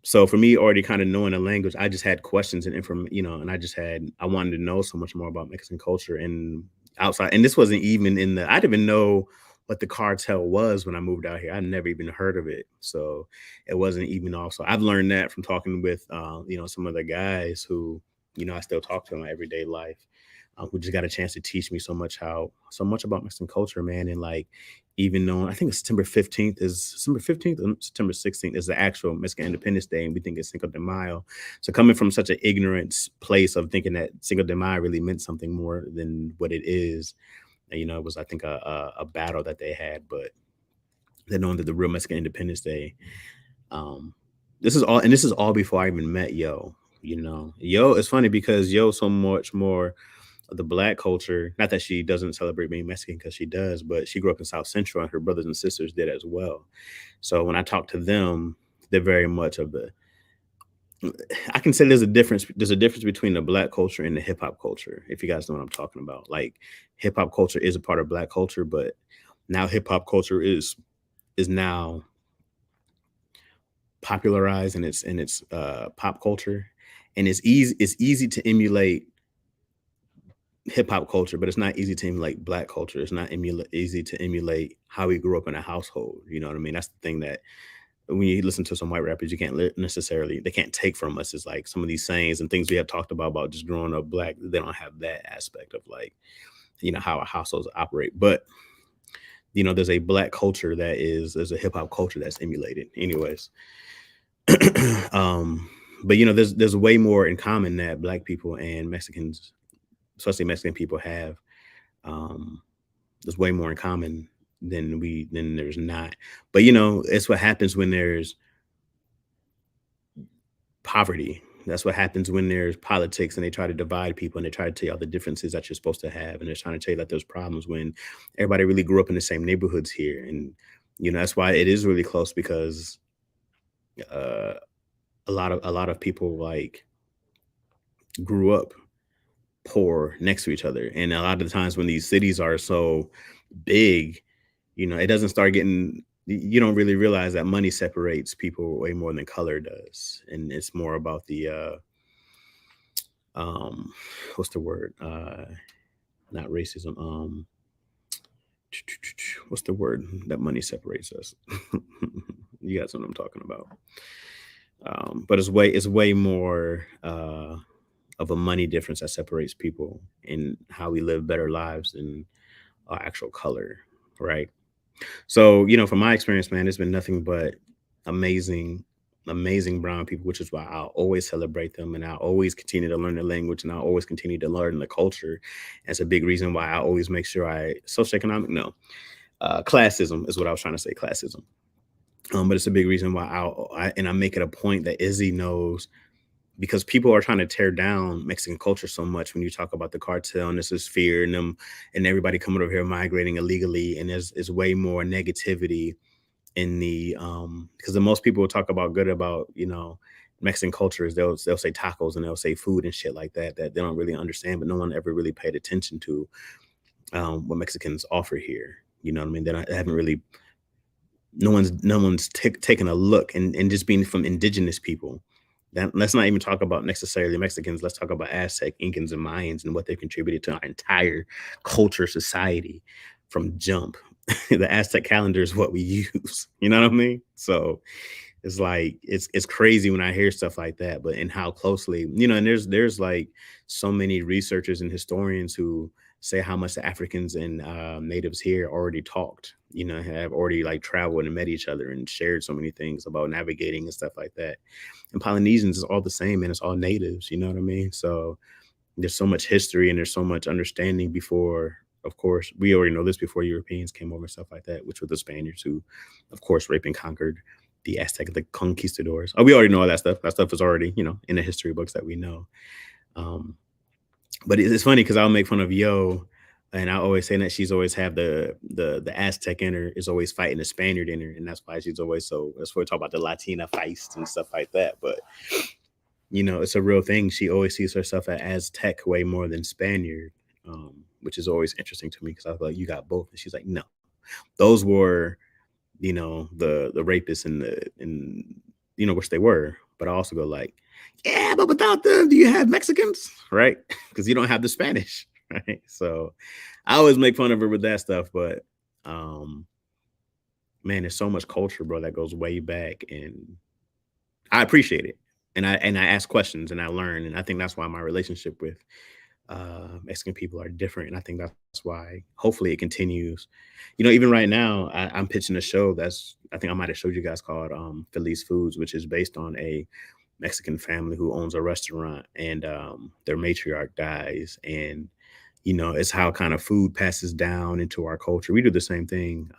[SPEAKER 1] So for me, already kind of knowing the language, I just had questions and information, and I wanted to know so much more about Mexican culture and outside. And this wasn't even I didn't even know what the cartel was when I moved out here. I never even heard of it. So it wasn't even also, I've learned that from talking with, some of the guys who, I still talk to in my everyday life. Who just got a chance to teach me so much about Mexican culture, man. And like, even though I think it's September 15th and September 16th is the actual Mexican Independence Day, and we think it's Cinco de Mayo. So coming from such an ignorant place of thinking that Cinco de Mayo really meant something more than what it is, it was, I think, a battle that they had, but then knowing that the real Mexican Independence Day, this is all before I even met Yo. Yo, it's funny because Yo so much more the Black culture, not that she doesn't celebrate being Mexican, because she does, but she grew up in South Central and her brothers and sisters did as well. So when I talk to them, they're very much I can say there's a difference between the Black culture and the hip hop culture, if you guys know what I'm talking about. Like, hip hop culture is a part of Black culture, but now hip hop culture is now popularized in its pop culture, and it's easy to emulate hip hop culture, but it's not easy to emulate Black culture. It's not easy to emulate how we grew up in a household. You know what I mean? That's the thing that when you listen to some white rappers, you can't they can't take from us. Is like some of these sayings and things we have talked about just growing up Black. They don't have that aspect of like, how our households operate. But, there's a Black culture there's a hip hop culture that's emulated anyways. But, there's way more in common that Black people and Mexicans, especially Mexican people, have. There's way more in common than there's not. But it's what happens when there's poverty. That's what happens when there's politics and they try to divide people and they try to tell you all the differences that you're supposed to have, and they're trying to tell you that there's problems when everybody really grew up in the same neighborhoods here. And that's why it is really close, because a lot of people like grew up poor next to each other. And a lot of the times when these cities are so big, it doesn't start getting, you don't really realize that money separates people way more than color does. And it's more about the what's the word, not racism, what's the word that money separates us? You guys know what I'm talking about. But it's way more of a money difference that separates people in how we live better lives than our actual color, right? So, from my experience, man, it's been nothing but amazing brown people, which is why I'll always celebrate them, and I'll always continue to learn the language, and I'll always continue to learn the culture. That's a big reason why I always make sure classism is what I was trying to say, classism. But it's a big reason why I make it a point that Izzy knows, because people are trying to tear down Mexican culture so much when you talk about the cartel, and this is fear and them and everybody coming over here migrating illegally, and there's way more negativity in the because the most people will talk about good about, Mexican culture is they'll say tacos and they'll say food and shit like that that they don't really understand, but no one ever really paid attention to what Mexicans offer here. You know what I mean? They haven't really, no one's taken a look, and just being from indigenous people. Let's not even talk about necessarily Mexicans. Let's talk about Aztec, Incans, and Mayans and what they've contributed to our entire culture, society from jump. The Aztec calendar is what we use. You know what I mean? So it's like it's crazy when I hear stuff like that, but and how closely, and there's like so many researchers and historians who say how much the Africans and natives here already talked, have already like traveled and met each other and shared so many things about navigating and stuff like that. And Polynesians is all the same, and it's all natives, you know what I mean? So there's so much history and there's so much understanding before, of course, we already know this before Europeans came over and stuff like that, which were the Spaniards who, of course, raped and conquered the Aztec, the conquistadors. Oh, we already know all that stuff. That stuff is already, in the history books that we know. But it's funny because I'll make fun of Yo, and I always say that she's always have the Aztec in her, is always fighting the Spaniard in her, and that's why she's always so. That's why we talk about the Latina feist and stuff like that. But it's a real thing. She always sees herself as Aztec way more than Spaniard, which is always interesting to me because I was like, you got both, and she's like, no, those were, the rapists and which they were. But I also go like, yeah, but without them, do you have Mexicans, right? Because you don't have the Spanish, right? So I always make fun of her with that stuff, but man, there's so much culture, bro, that goes way back, and I appreciate it. And I ask questions and I learn, and I think that's why my relationship with Mexican people are different, and I think that's why hopefully it continues. Even right now, I'm pitching a show that's, I think I might have showed you guys, called Feliz Foods, which is based on a Mexican family who owns a restaurant, and their matriarch dies, and it's how kind of food passes down into our culture. We do the same thing.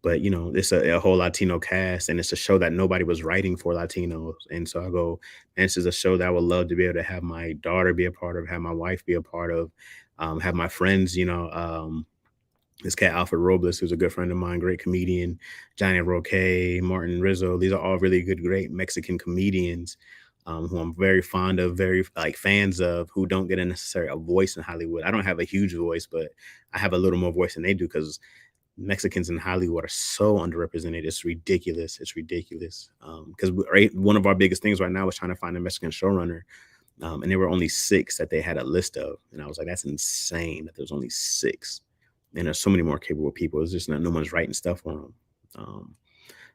[SPEAKER 1] But it's a whole Latino cast, and it's a show that nobody was writing for Latinos. And so I go, and this is a show that I would love to be able to have my daughter be a part of, have my wife be a part of, have my friends, this cat Alfred Robles, who's a good friend of mine, great comedian, Johnny Roque, Martin Rizzo. These are all really good, great Mexican comedians who I'm very fond of, very like fans of, who don't get a voice in Hollywood. I don't have a huge voice, but I have a little more voice than they do, because Mexicans in Hollywood are so underrepresented. It's ridiculous. It's ridiculous. Because one of our biggest things right now is trying to find a Mexican showrunner. And there were only 6 that they had a list of. And I was like, that's insane that there's only 6. And there's so many more capable people. It's just no one's writing stuff for them.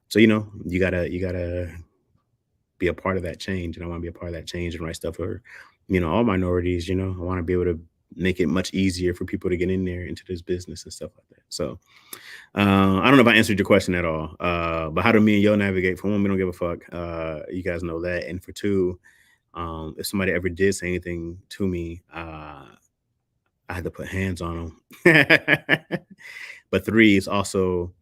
[SPEAKER 1] So, you gotta be a part of that change. And I want to be a part of that change and write stuff for, all minorities. I want to be able to make it much easier for people to get in there into this business and stuff like that. So I don't know if I answered your question at all. But how do me and Yo navigate? For one, we don't give a fuck. You guys know that. And for two, if somebody ever did say anything to me, I had to put hands on them. But 3 is also,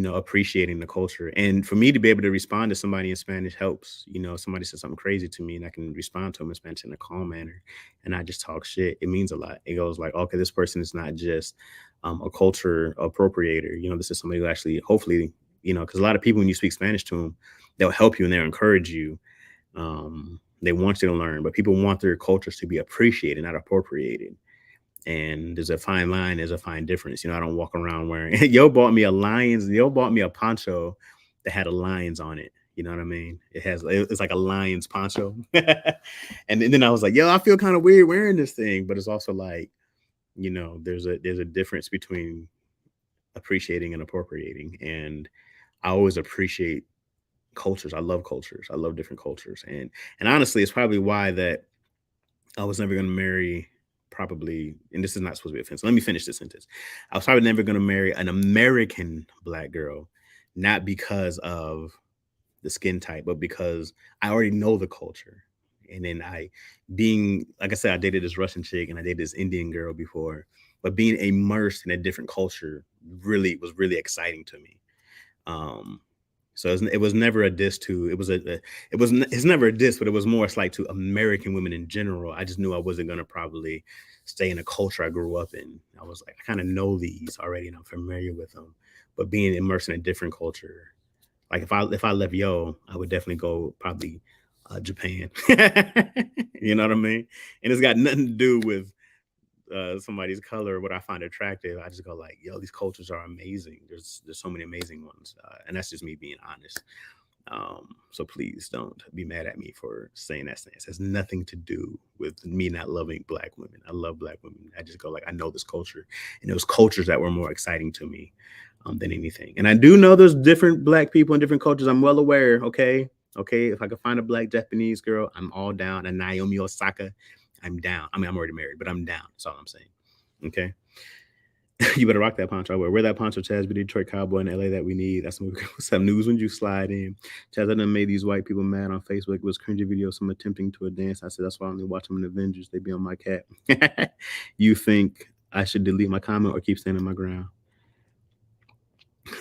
[SPEAKER 1] appreciating the culture. And for me to be able to respond to somebody in Spanish helps. Somebody says something crazy to me and I can respond to them in Spanish in a calm manner, and I just talk shit. It means a lot. It goes like, okay, this person is not just a culture appropriator. This is somebody who actually, hopefully, because a lot of people, when you speak Spanish to them, they'll help you and they'll encourage you. They want you to learn, but people want their cultures to be appreciated, not appropriated. And there's a fine line, there's a fine difference. I don't walk around wearing Yo bought me a poncho that had a lions on it. You know what I mean? It's like a lion's poncho. And then I was like, yo, I feel kind of weird wearing this thing. But it's also like, there's a difference between appreciating and appropriating. And I always appreciate cultures. I love cultures. I love different cultures. And honestly, it's probably why that I was never going to marry, probably, and this is not supposed to be offensive. Let me finish this sentence. I was probably never going to marry an American Black girl, not because of the skin type, but because I already know the culture. And then like I said, I dated this Russian chick and I dated this Indian girl before, but being immersed in a different culture was really exciting to me. So it was never a diss to it's never a diss, but it was more like to American women in general. I just knew I wasn't gonna probably stay in a culture I grew up in. I was like, I kind of know these already and I'm familiar with them, but being immersed in a different culture, like if I left I would definitely go probably Japan. You know what I mean? And it's got nothing to do with somebody's color, what I find attractive. I just go like, yo, these cultures are amazing. There's so many amazing ones, and that's just me being honest. So please don't be mad at me for saying that stance. It has nothing to do with me not loving Black women. I love Black women. I just go like, I know this culture, and those cultures that were more exciting to me than anything. And I do know there's different Black people in different cultures. I'm well aware. Okay. If I could find a Black Japanese girl, I'm all down. And Naomi Osaka, I'm down. I mean, I'm already married, but I'm down. That's all I'm saying. Okay. You better rock that poncho. I wear that poncho, Chaz, be the Detroit Cowboy in LA that we need. That's some news when you slide in. Chaz, I done made these white people mad on Facebook. It was cringy videos, some attempting to a dance. I said, that's why I only watch them in Avengers. They be on my cat. You think I should delete my comment or keep standing my ground?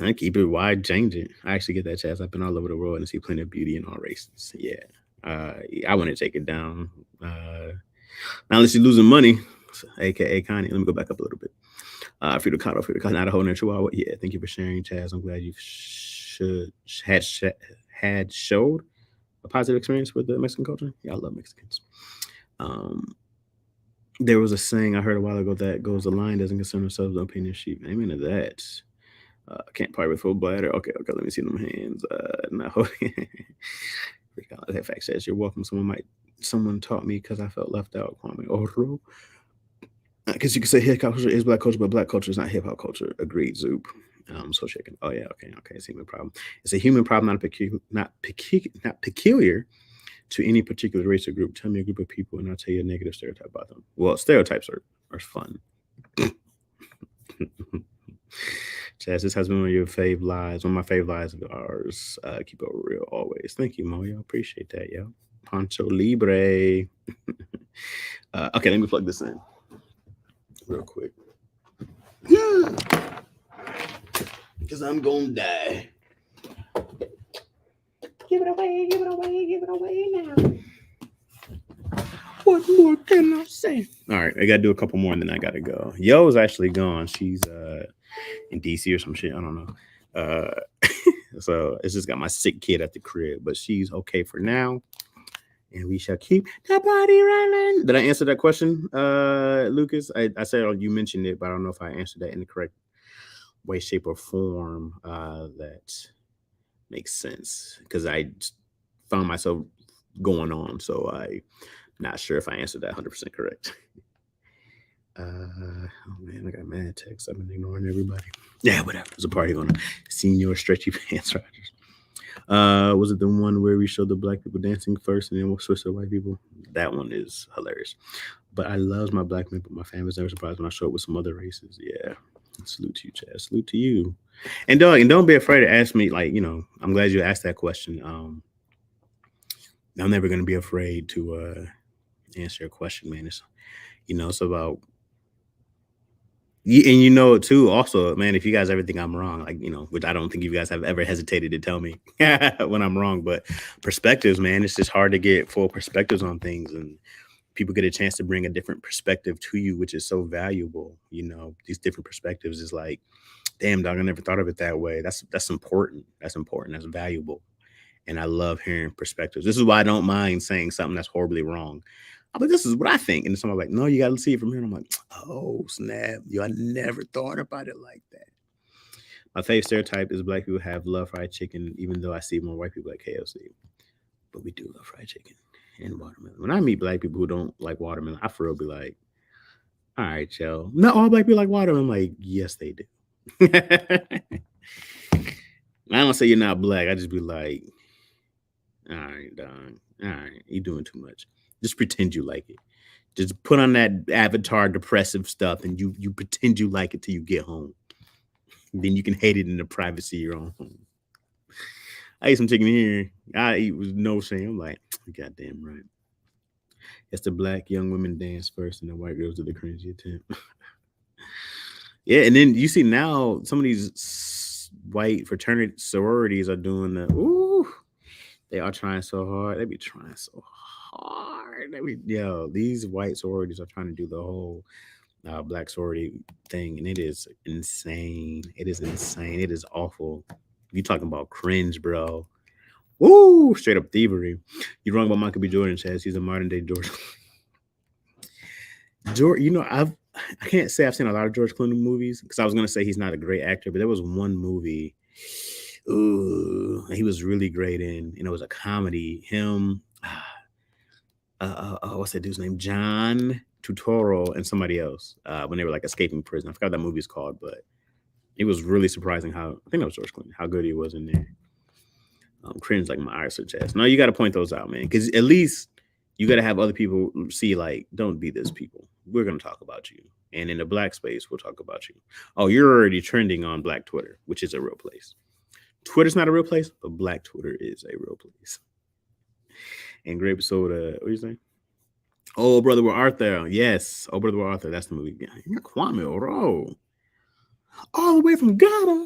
[SPEAKER 1] I keep it wide, change it. I actually get that, Chaz. I've been all over the world and see plenty of beauty in all races. Yeah. I want to take it down. Now, unless you're losing money, aka Connie. Let me go back up a little bit. Frida Kahlo, not a whole Chihuahua. Yeah, thank you for sharing, Chaz. I'm glad you had showed a positive experience with the Mexican culture. Yeah, I love Mexicans. There was a saying I heard a while ago that goes, the lion doesn't concern himself with opinion sheep. Amen to that. Can't party with full bladder. Okay, let me see them hands. No. That fact says you're welcome. Someone taught me because I felt left out. Kwame Oro. Because you can say hip hop culture is Black culture, but Black culture is not hip hop culture. Agreed, Zoop. So shaking. Oh yeah, okay. It's a human problem. It's a human problem, not peculiar to any particular race or group. Tell me a group of people, and I'll tell you a negative stereotype about them. Well, stereotypes are fun. Chaz, this has been one of your fave lives. One of my fave lives of ours. Keep it real always. Thank you, Moyo. Appreciate that, yo. Poncho Libre. Okay, let me plug this in real quick. Because I'm gonna die. Give it away now. What more can I say? All right, I gotta do a couple more and then I gotta go. Yo is actually gone. She's in DC or some shit. I don't know. So it's just got my sick kid at the crib, but she's okay for now. And we shall keep the party running. Did I answer that question, Lucas? I said you mentioned it, but I don't know if I answered that in the correct way, shape, or form that makes sense. Because I found myself going on, so I'm not sure if I answered that 100% correct. Oh man, I got mad texts. I've been ignoring everybody. Yeah, whatever. There's a party going on. Senior stretchy pants riders. Was it the one where we showed the Black people dancing first and then we'll switch to white people? That one is hilarious. But I love my Black men, but my family's never surprised when I show up with some other races. Yeah. Salute to you, Chad. Salute to you. And don't be afraid to ask me, like, I'm glad you asked that question. I'm never gonna be afraid to answer your question, man. It's about and too, also, man, if you guys ever think I'm wrong, like, which I don't think you guys have ever hesitated to tell me when I'm wrong, but perspectives, man, it's just hard to get full perspectives on things, and people get a chance to bring a different perspective to you, which is so valuable. These different perspectives is like, damn, dog, I never thought of it that way. That's important. That's important. That's valuable. And I love hearing perspectives. This is why I don't mind saying something that's horribly wrong. But this is what I think. And someone's like, no, you got to see it from here. And I'm like, oh, snap. I never thought about it like that. My favorite stereotype is Black people have love fried chicken, even though I see more white people at KFC. But we do love fried chicken and watermelon. When I meet Black people who don't like watermelon, I for real be like, all right, yo. Not all Black people like watermelon. I'm like, yes, they do. I don't say you're not Black. I just be like, all right, dog. All right, you're doing too much. Just pretend you like it. Just put on that Avatar depressive stuff and you pretend you like it till you get home. Then you can hate it in the privacy of your own home. I ate some chicken here. I eat with no shame. I'm like, goddamn right. It's the Black young women dance first and the white girls do the cringy attempt. Yeah, and then you see now some of these white fraternity sororities are doing the ooh. They are trying so hard. They be trying so hard. These white sororities are trying to do the whole black sorority thing, and it is insane. It is insane. It is awful. You talking about cringe, bro? Woo! Straight up thievery. You're wrong about Michael B. Jordan, Chaz. He's a modern day George. George, I can't say I've seen a lot of George Clooney movies because I was gonna say he's not a great actor, but there was one movie. Ooh, he was really great in, and it was a comedy. Him, what's that dude's name? John Turturro and somebody else. When they were like escaping prison, I forgot what that movie's called, but it was really surprising how I think that was George Clooney, how good he was in there. Cringe like my eyes are chest. No, you got to point those out, man, because at least you got to have other people see like, don't be this people. We're gonna talk about you, and in the black space, we'll talk about you. Oh, you're already trending on Black Twitter, which is a real place. Twitter's not a real place, but Black Twitter is a real place. And Grape Soda, what are you saying? Oh, Brother, Where Art Thou? Yes. Oh, Brother, Where Art Thou? That's the movie. You're Kwame Oro. All the way from Ghana.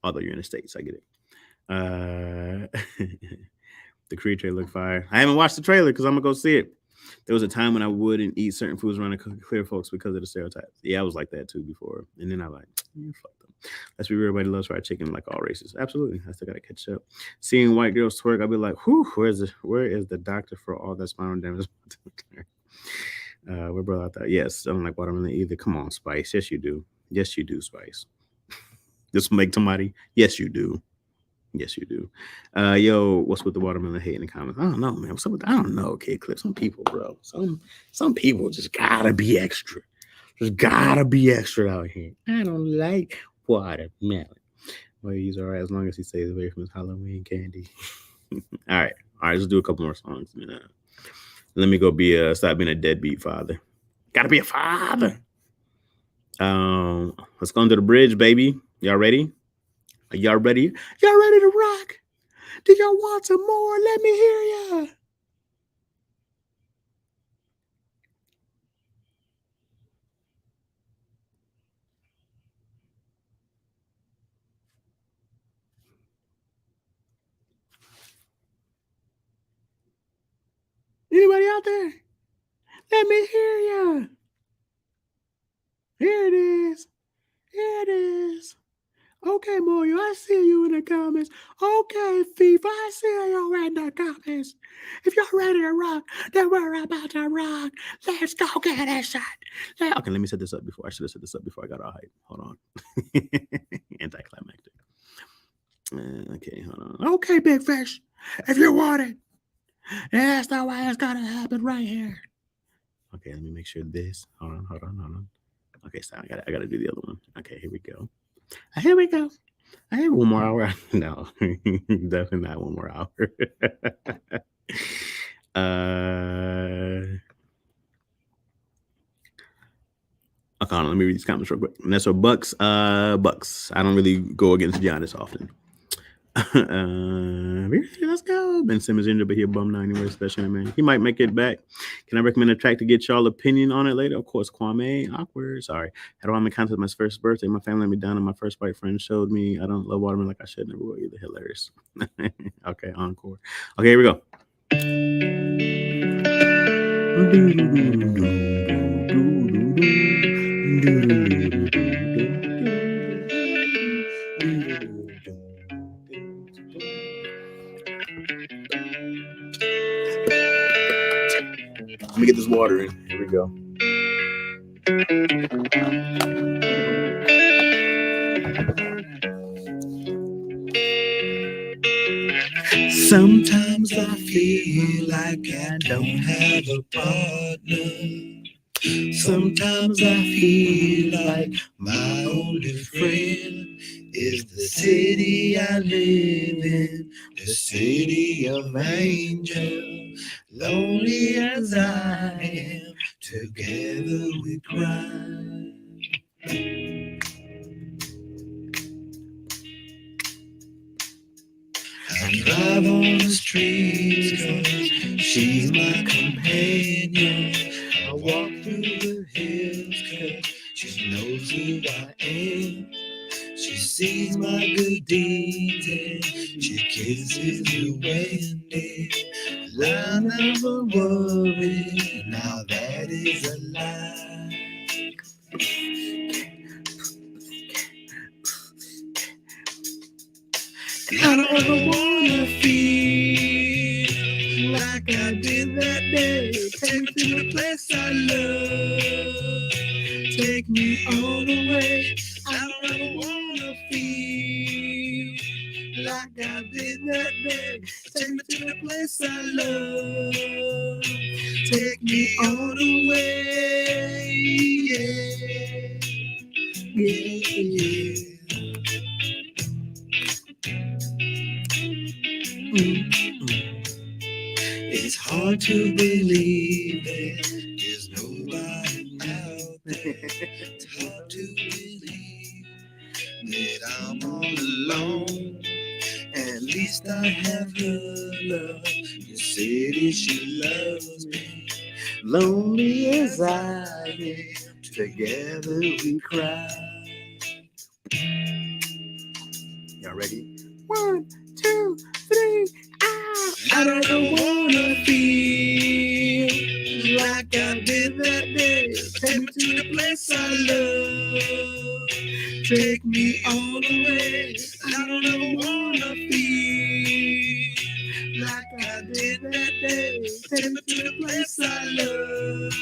[SPEAKER 1] Although you're in the States, I get it. The Creed trailer looked fire. I haven't watched the trailer because I'm going to go see it. There was a time when I wouldn't eat certain foods around the clear folks because of the stereotypes. Yeah, I was like that too before. And then I like, fuck them. Let's be real, everybody loves fried chicken like all races. Absolutely. I still got to catch up. Seeing white girls twerk, I'll be like, whew, where is the doctor for all that spinal damage? We're brother out there. Yes, I don't like watermelon either. Come on, Spice. Yes, you do. Yes, you do, Spice. This will make somebody. Yes, you do. Yes, you do. Yo, what's with the watermelon hate in the comments? I don't know, man. What's up with, I don't know, Kid Clip. Some people, bro. Some people just gotta be extra. Just gotta be extra out here. I don't like watermelon. Well, he's all right as long as he stays away from his Halloween candy. All right, let's do a couple more songs. Let me go stop being a deadbeat father. Gotta be a father. Let's go under the bridge, baby. Y'all ready? Are y'all ready? Y'all ready to rock? Do y'all want some more? Let me hear ya. Anybody out there? Let me hear ya. Here it is. Here it is. Okay, Moyo, I see you in the comments. Okay, Thief, I see you in the comments. If y'all ready to rock, then we're about to rock. Let's go get a shot. Okay, let me set this up before. I should have set this up before I got all hype. Hold on. Anticlimactic. Okay, hold on. Okay, Big Fish, if you want it, that's the way it's gonna happen right here. Okay, let me make sure this. Hold on. Okay, so I gotta do the other one. Okay, here we go. Here we go. I have 1 more hour. No, definitely not 1 more hour. Okay, let me read these comments real quick. And that's for Bucks. Bucks. I don't really go against Giannis often. Let's go. Ben Simmons injured, but he'll bum 9 anyway, especially, man. He might make it back. Can I recommend a track to get y'all opinion on it later? Of course, Kwame. Awkward. Sorry. How do I make contact with my first birthday? My family let me down, and my first white friend showed me I don't love watermelon like I should. Never will either. Hilarious. Okay, encore. Okay, here we go. Let me get this water in. Here we go.
[SPEAKER 2] Sometimes I feel like I don't have a partner. Sometimes I feel like my only friend is the city I live in, the city of angels. Lonely as I am, together we cry. I drive on the streets 'cause she's my companion. I walk through the hills 'cause She knows who I am. She sees my good deeds and she kisses away and then I never worry. Now that is a lie. I don't ever wanna feel like I did that day. Take me to the place I love. Take me all the way. I don't ever wanna feel like I did that day. Take me to the place I love. Take me all the way. Yeah, yeah, yeah. It's hard to believe there's nobody out there. It's hard to believe that I'm all alone. At least I have her love. You said that she loves me. Lonely as I am, together we cry. Y'all ready? 1, 2, 3. I don't wanna feel like I did that day. Take me to the place I love. Take me all the way. I don't ever wanna feel like I did that day. Take me to the place I love.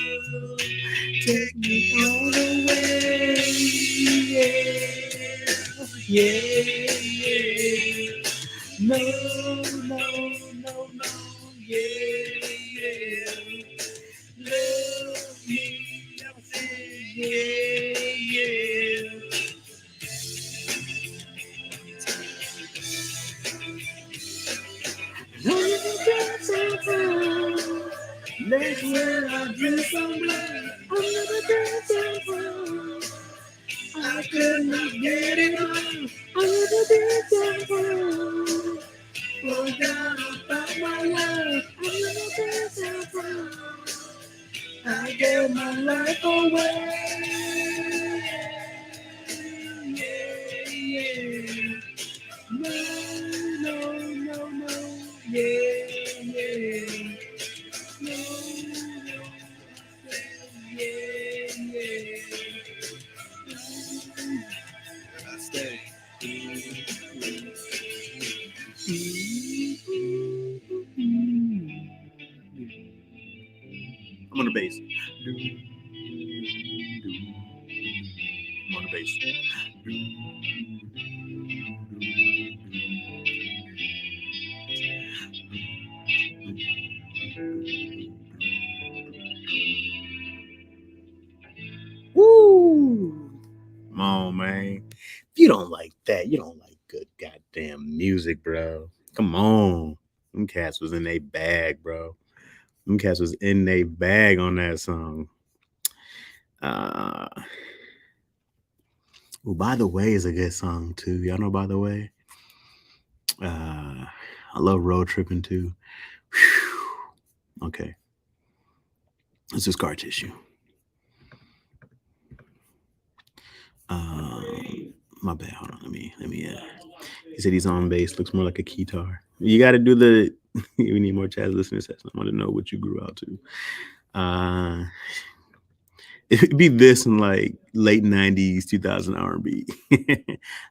[SPEAKER 2] Take me all the way. Yeah, yeah. No, no, no, no, yeah. Love me, never say yeah. That's where I dress on black. Under the dress I could not get it on. Under the dress oh God, about my life. Under the dress I gave my life away. Yeah. No, no, no, no. Yeah. No, yeah. I stay. I'm on the bass. I'm on the bass. Woo! Come on, man. If you don't like that, you don't like good goddamn music, bro. Come on. Them cats was in their bag, bro. Them cats was in their bag on that song. Well, By the Way is a good song too. Y'all know By the Way? I love Road Tripping too. Whew. Okay. This is Scar Tissue. My bad. Hold on. Let me. He said he's on bass. Looks more like a guitar. You got to do the. We need more Chaz listeners. I want to know what you grew out to. It'd be this in like late 90s, 2000 R&B.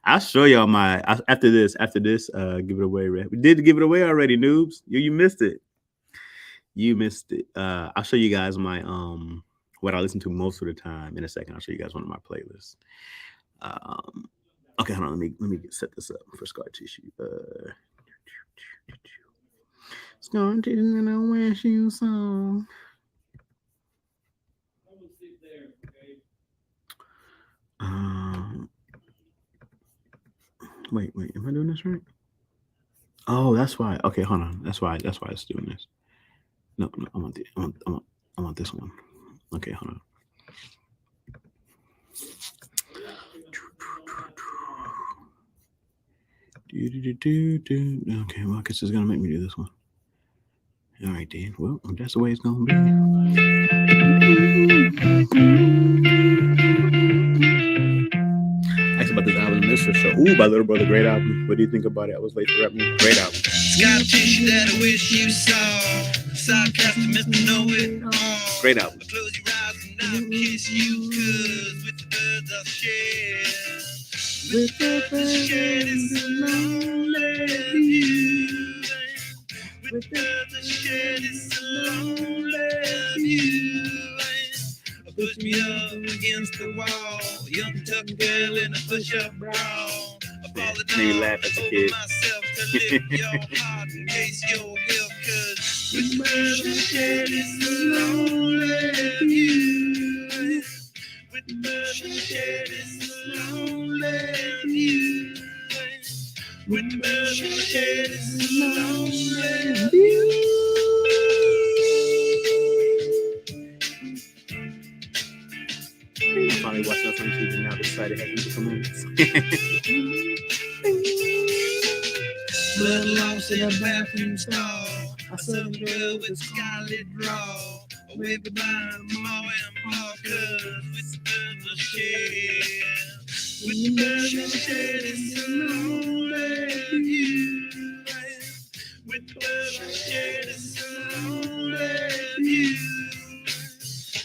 [SPEAKER 2] I'll show y'all after this, give it away. We did give it away already, noobs. You missed it. I'll show you guys my what I listen to most of the time in a second. I'll show you guys one of my playlists. Okay, hold on. Let me set this up for Scar Tissue. Scar Tissue and I wish you song. Wait, am I doing this right? Oh, that's why. Okay, hold on. That's why it's doing this. No, I want this one. Okay, hold on. Okay, well, I guess it's gonna make me do this one. All right, Dan. Well, that's the way it's gonna be.
[SPEAKER 1] Mr. Show. Ooh, by Little Brother, great album. What do you think about it? I was late for rap music. Great album.
[SPEAKER 2] Sky tissue that I wish you saw. Sarcastic, Mr. Know It All.
[SPEAKER 1] Great album.
[SPEAKER 2] Close your eyes and I'll kiss you, cause with the birds I'll share. With the birds I'll share this lonely view. With the birds I'll share this lonely view. Push me up against the wall. Young tough girl in a push-up bra.
[SPEAKER 1] And you laugh as a kid.
[SPEAKER 2] Myself to lift your heart in case your health, cause with the birds I share this lonely view. With the birds I share this lonely view. With the birds I share this lonely view.
[SPEAKER 1] Finally watching us on TV now. Decided to have people come in.
[SPEAKER 2] Blood lost in a bathroom stall. A southern girl with scarlet draw. A wavy by Ma and Pa, cause with the birds of share. With the birds of share, it's a lonely view. With the birds of share, it's a lonely view.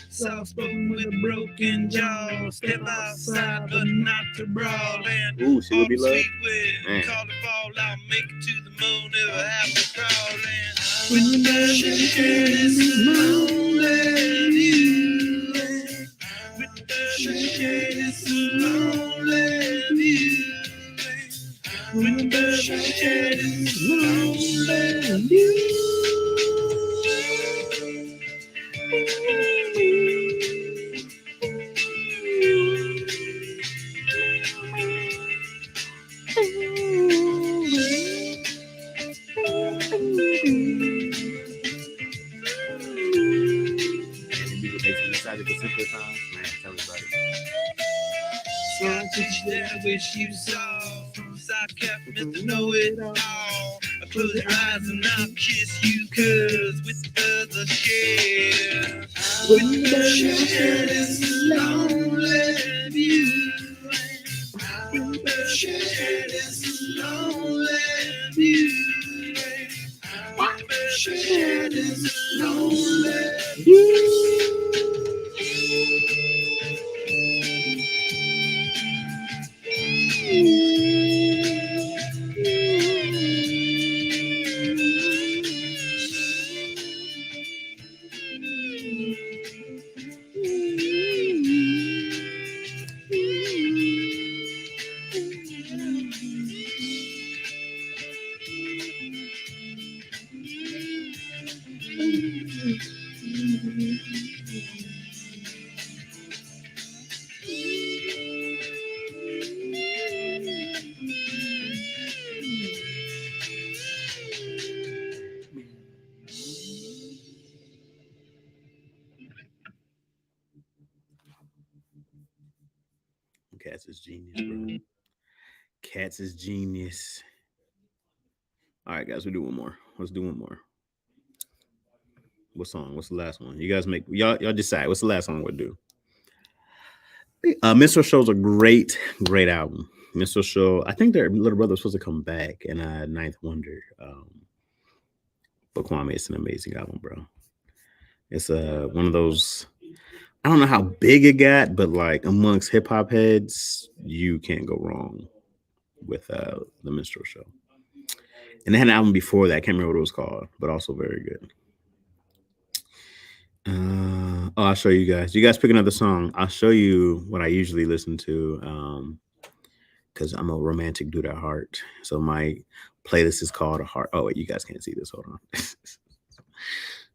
[SPEAKER 2] Soft spoken with a broken jaw. Step outside, but not to brawl. And
[SPEAKER 1] Ooh, she would be loved.
[SPEAKER 2] sweet wind,
[SPEAKER 1] Man.
[SPEAKER 2] call the fall. I'll make it to the moon if I have to crawl. And when the birds of share this lonely view. With the birds of share this lonely view. With the birds of share this lonely view. That I wish you saw. Sarcastic, Mr. Know It All. I close your eyes and I'll kiss you, cause with the birds I share. With the birds I share this lonely view. With the birds I share this lonely view. With the birds I share this lonely view.
[SPEAKER 1] Cats is genius, bro. Cats is genius. All right, guys, we'll do one more. Let's do one more. What song? What's the last one? You guys make y'all decide. What's the last song we'll do? Minstrel Show's a great album. Minstrel Show. I think their little brother was supposed to come back in Ninth Wonder. But Kwame, it's an amazing album, bro. It's one of those. I don't know how big it got, but like amongst hip hop heads, you can't go wrong with the Minstrel Show. And they had an album before that. I can't remember what it was called, but also very good. I'll show you guys. You guys pick another song. I'll show you what I usually listen to because I'm a romantic dude at heart. So my playlist is called A Heart. Oh, wait, you guys can't see this. Hold on.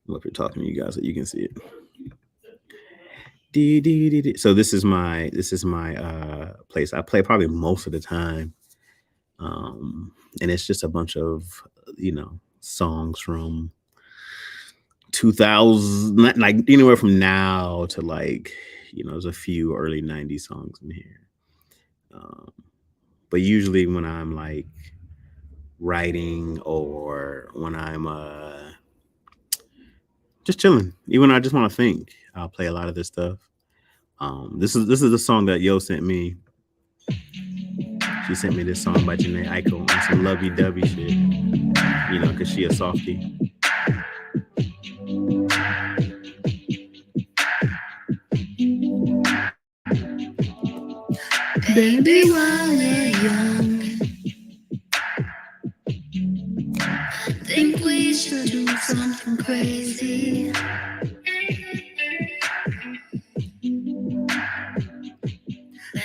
[SPEAKER 1] I'm up here talking to you guys so you can see it. So this is my place. I play probably most of the time. And it's just a bunch of, songs from 2000, like anywhere from now to like, there's a few early 90s songs in here. But usually when I'm like writing or when I'm just chilling, even when I just want to think, I'll play a lot of this stuff. This is the song that Yo sent me. She sent me this song by Janae Aiko on some lovey-dovey shit. You know, cause she a softie.
[SPEAKER 4] Baby, while we're young, think we should do something crazy.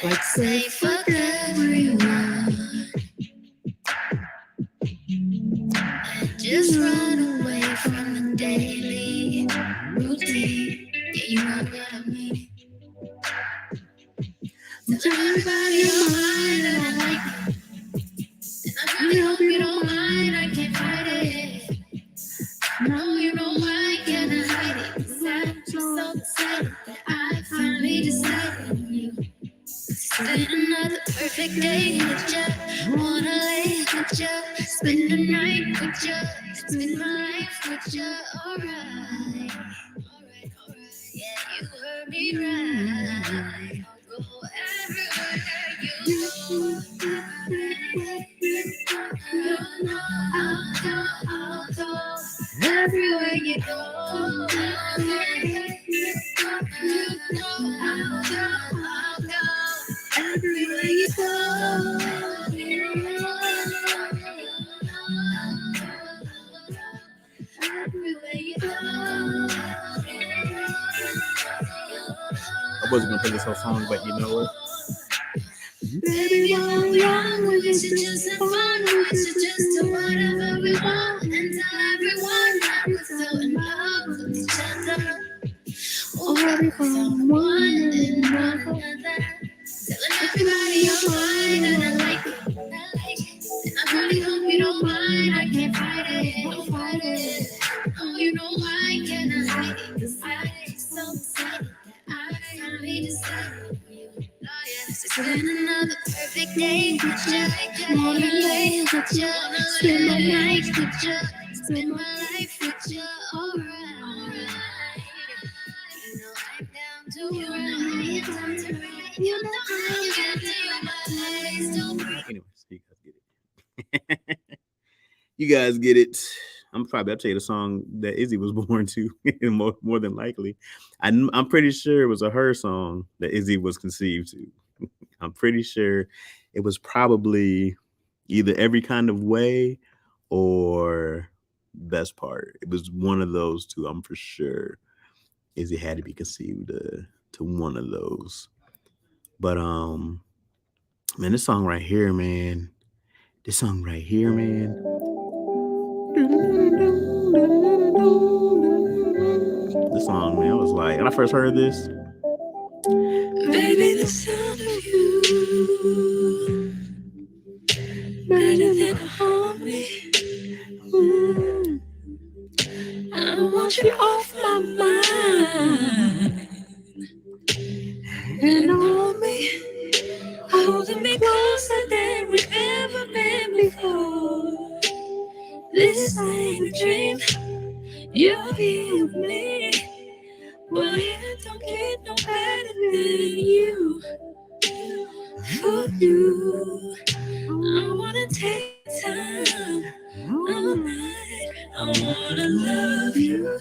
[SPEAKER 4] Like say fuck everyone and just run away from the daily routine. Yeah, you know what I mean. Tell everybody you're mine and I like it. And I really hope you don't mind, I can't fight it. No, you know why can't I hide it? 'Cause I'm so excited that I finally decided on you. Spend another perfect day with you. Wanna lay with you. Spend the night with you. Spend my life with you. Alright. Yeah, you heard me right. I'll go everywhere you go. I'll go everywhere you go. I'll go everywhere you go. Everywhere you go.
[SPEAKER 1] I wasn't gonna play this whole song, but you know what?
[SPEAKER 4] Baby, all young, we used to just have fun. We used to just do whatever we want and tell everyone that we're so in love with each other. Or we found one and one another. Telling everybody you're mine and I like it. And I really hope you don't mind. I can't fight it. Don't fight it. Oh, you know why can't I hide it? 'Cause I'm so excited that I finally decided on you. Oh, yeah. So spend another perfect day with you. Wanna lay with you. Spend my night with you. Spend my life with you. Alright. You know I'm down to ride. You know I'm down to my place. Don't break.
[SPEAKER 1] Anyway, so you guys get it. You guys get it. I'll tell you the song that Izzy was born to, more than likely. I'm pretty sure it was a her song that Izzy was conceived to. I'm pretty sure it was probably either Every Kind of Way or Best Part. It was one of those two. I'm for sure Izzy had to be conceived to one of those. But man, this song right here, man. This song right here, man. This song, man, I was like, when I first heard this,
[SPEAKER 4] Baby, the sound of you better than a homie. I want you off my mind. And hold me, holding me closer than we've ever been before. This ain't a dream, you're here with me. Well, it don't get no better than you. For you, I wanna take time all night. I wanna love you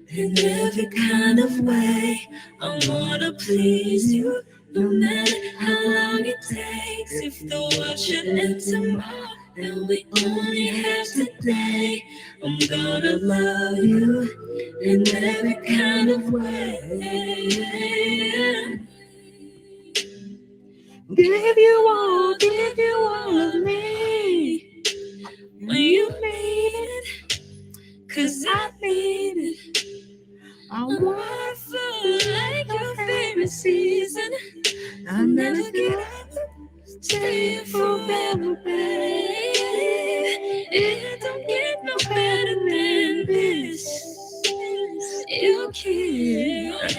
[SPEAKER 4] in every kind of way. I wanna please you, no matter how long it takes. If the world should end tomorrow and we only have today, I'm gonna love you in every kind of way. Give you all of me when you need it, 'cause I need it. I wanna feel like your favorite season. I'll never get up, stay forever, babe. It don't get no better than this. You can't.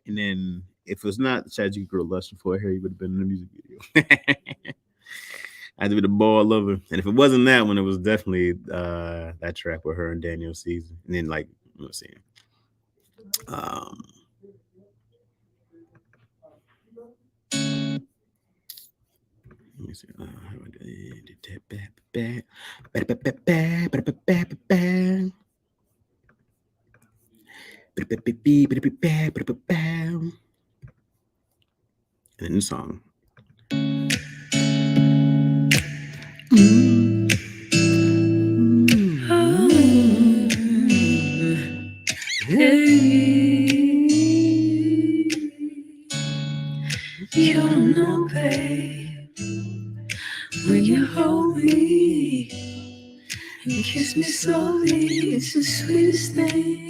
[SPEAKER 1] and then if it was not Chad you girl lusting for her, he would have been in the music video. I had to be the ball lover. And if it wasn't that one, it was definitely that track with her and Daniel Caesar. And then like, let's see. Let me see. How do I do and then the song.
[SPEAKER 5] You don't know, babe, when you hold me and kiss me slowly, it's the sweetest thing.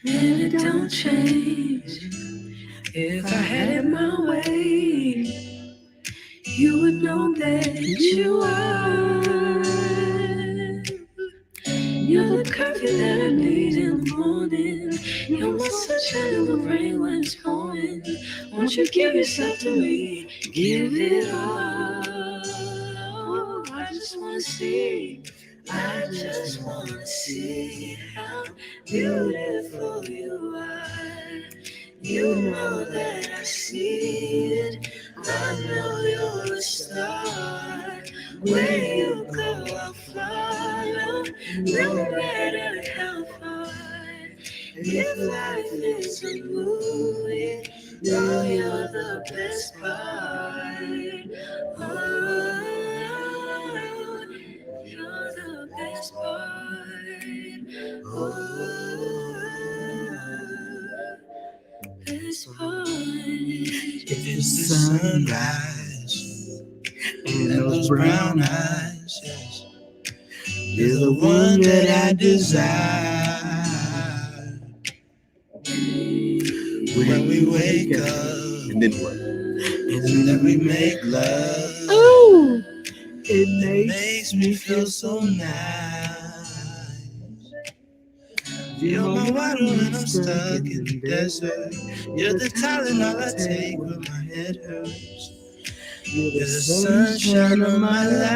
[SPEAKER 5] And it don't change. If I had it my way, you would know that you are. You're the coffee that I need in the morning. You're my sunshine in the rain when it's pouring. Won't you give yourself to me? Give it all. I just wanna see. I just wanna see how beautiful you are. You know that I see it. I know you're a star. Where you go, I'll follow. No matter how far. If life is a movie, no, you're the best part. Oh, you're the best part. Oh, best part.
[SPEAKER 2] It's the sunrise and those brown eyes, yes. You're the one that I desire. When we wake up
[SPEAKER 1] And then what?
[SPEAKER 2] and then we make love,
[SPEAKER 1] Oh,
[SPEAKER 2] it makes me feel so nice. Feel my water when I'm stuck in the desert. You're the Tylenol I take when my head hurts. You're the sunshine of my life.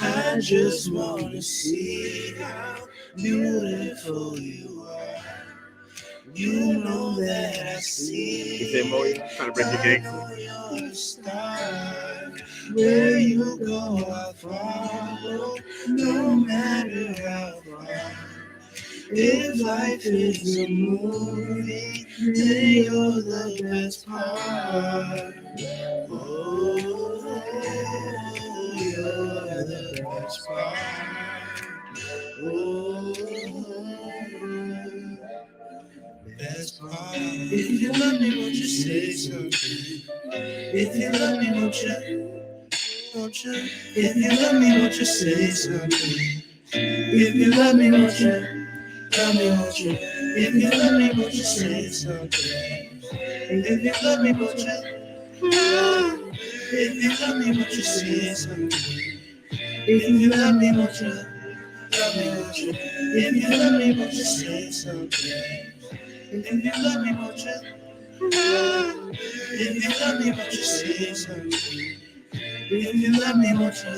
[SPEAKER 2] I just wanna see how beautiful you are. You know that I see.
[SPEAKER 1] he said, Mo, trying to break the game.
[SPEAKER 2] You're a star. Where you go, I'll follow. No matter how far. If life is a movie, then you're the best part. Oh, you're the best part. Oh, best part. If you love me, won't you say something? If you love me, won't you? Won't you? If you love me, won't you say something? If you love me, won't you? Love me, won't you? If you love me, won't you say something? If you love me, won't you? If you love me, won't you say something? If you love me, won't you? Love me, won't you? If you love me, won't you say something? If you love me, won't you? If you love me, won't you say something? If you love me, won't you?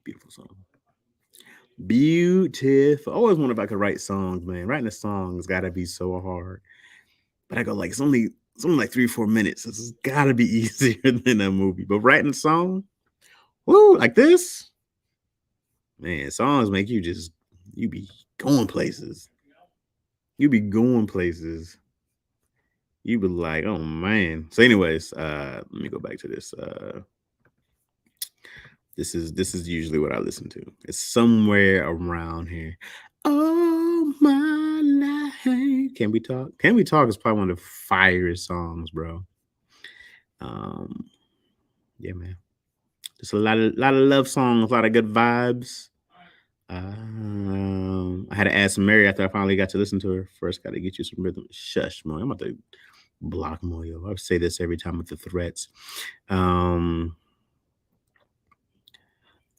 [SPEAKER 1] Beautiful song. Beautiful. I always wonder if I could write songs, man. Writing a song has got to be so hard. But I go like it's only like 3 or 4 minutes. So it's got to be easier than a movie. But writing a song, woo, like this, man. Songs make you be going places. You be going places. You be like, oh man. So, anyways, let me go back to this. This is usually what I listen to. It's somewhere around here. Oh my life. Can We Talk? Can We Talk is probably one of the fierest songs, bro. Yeah, man. Just a lot of love songs, a lot of good vibes. I had to ask Mary after I finally got to listen to her. First, got to get you some rhythm. Shush, Mo. I'm about to block Moyo. I say this every time with the threats.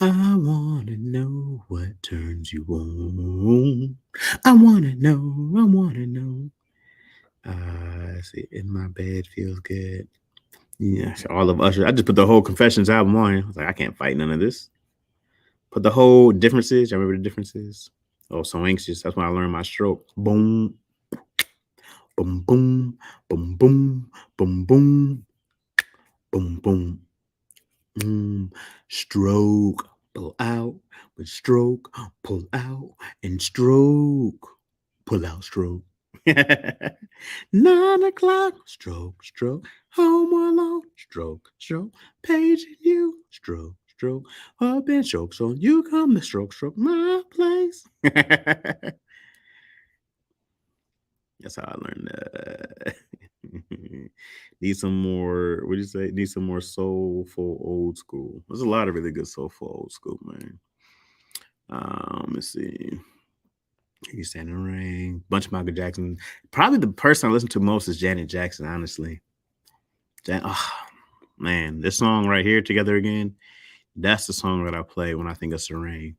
[SPEAKER 1] I wanna know what turns you on. I wanna know. See, in my bed feels good. Yeah, all of Usher. I just put the whole Confessions album on. I was like, I can't fight none of this. Put the whole Differences. Y'all remember the Differences? Oh, so anxious. That's when I learned my stroke. Boom, boom, boom, boom, boom, boom, boom, boom, boom. Stroke, pull out, but stroke, pull out, and stroke, pull out, stroke. 9 o'clock, stroke, stroke, home alone, stroke, stroke, paging you, stroke, stroke, up and stroke, so you come to stroke, stroke my place. That's how I learned that. Need some more, what do you say? Need some more soulful old school. There's a lot of really good soulful old school, man. Let's see. You Stand in the Rain, bunch of Michael Jackson. Probably the person I listen to most is Janet Jackson, honestly. Man, this song right here, Together Again, that's the song that I play when I think of Serene.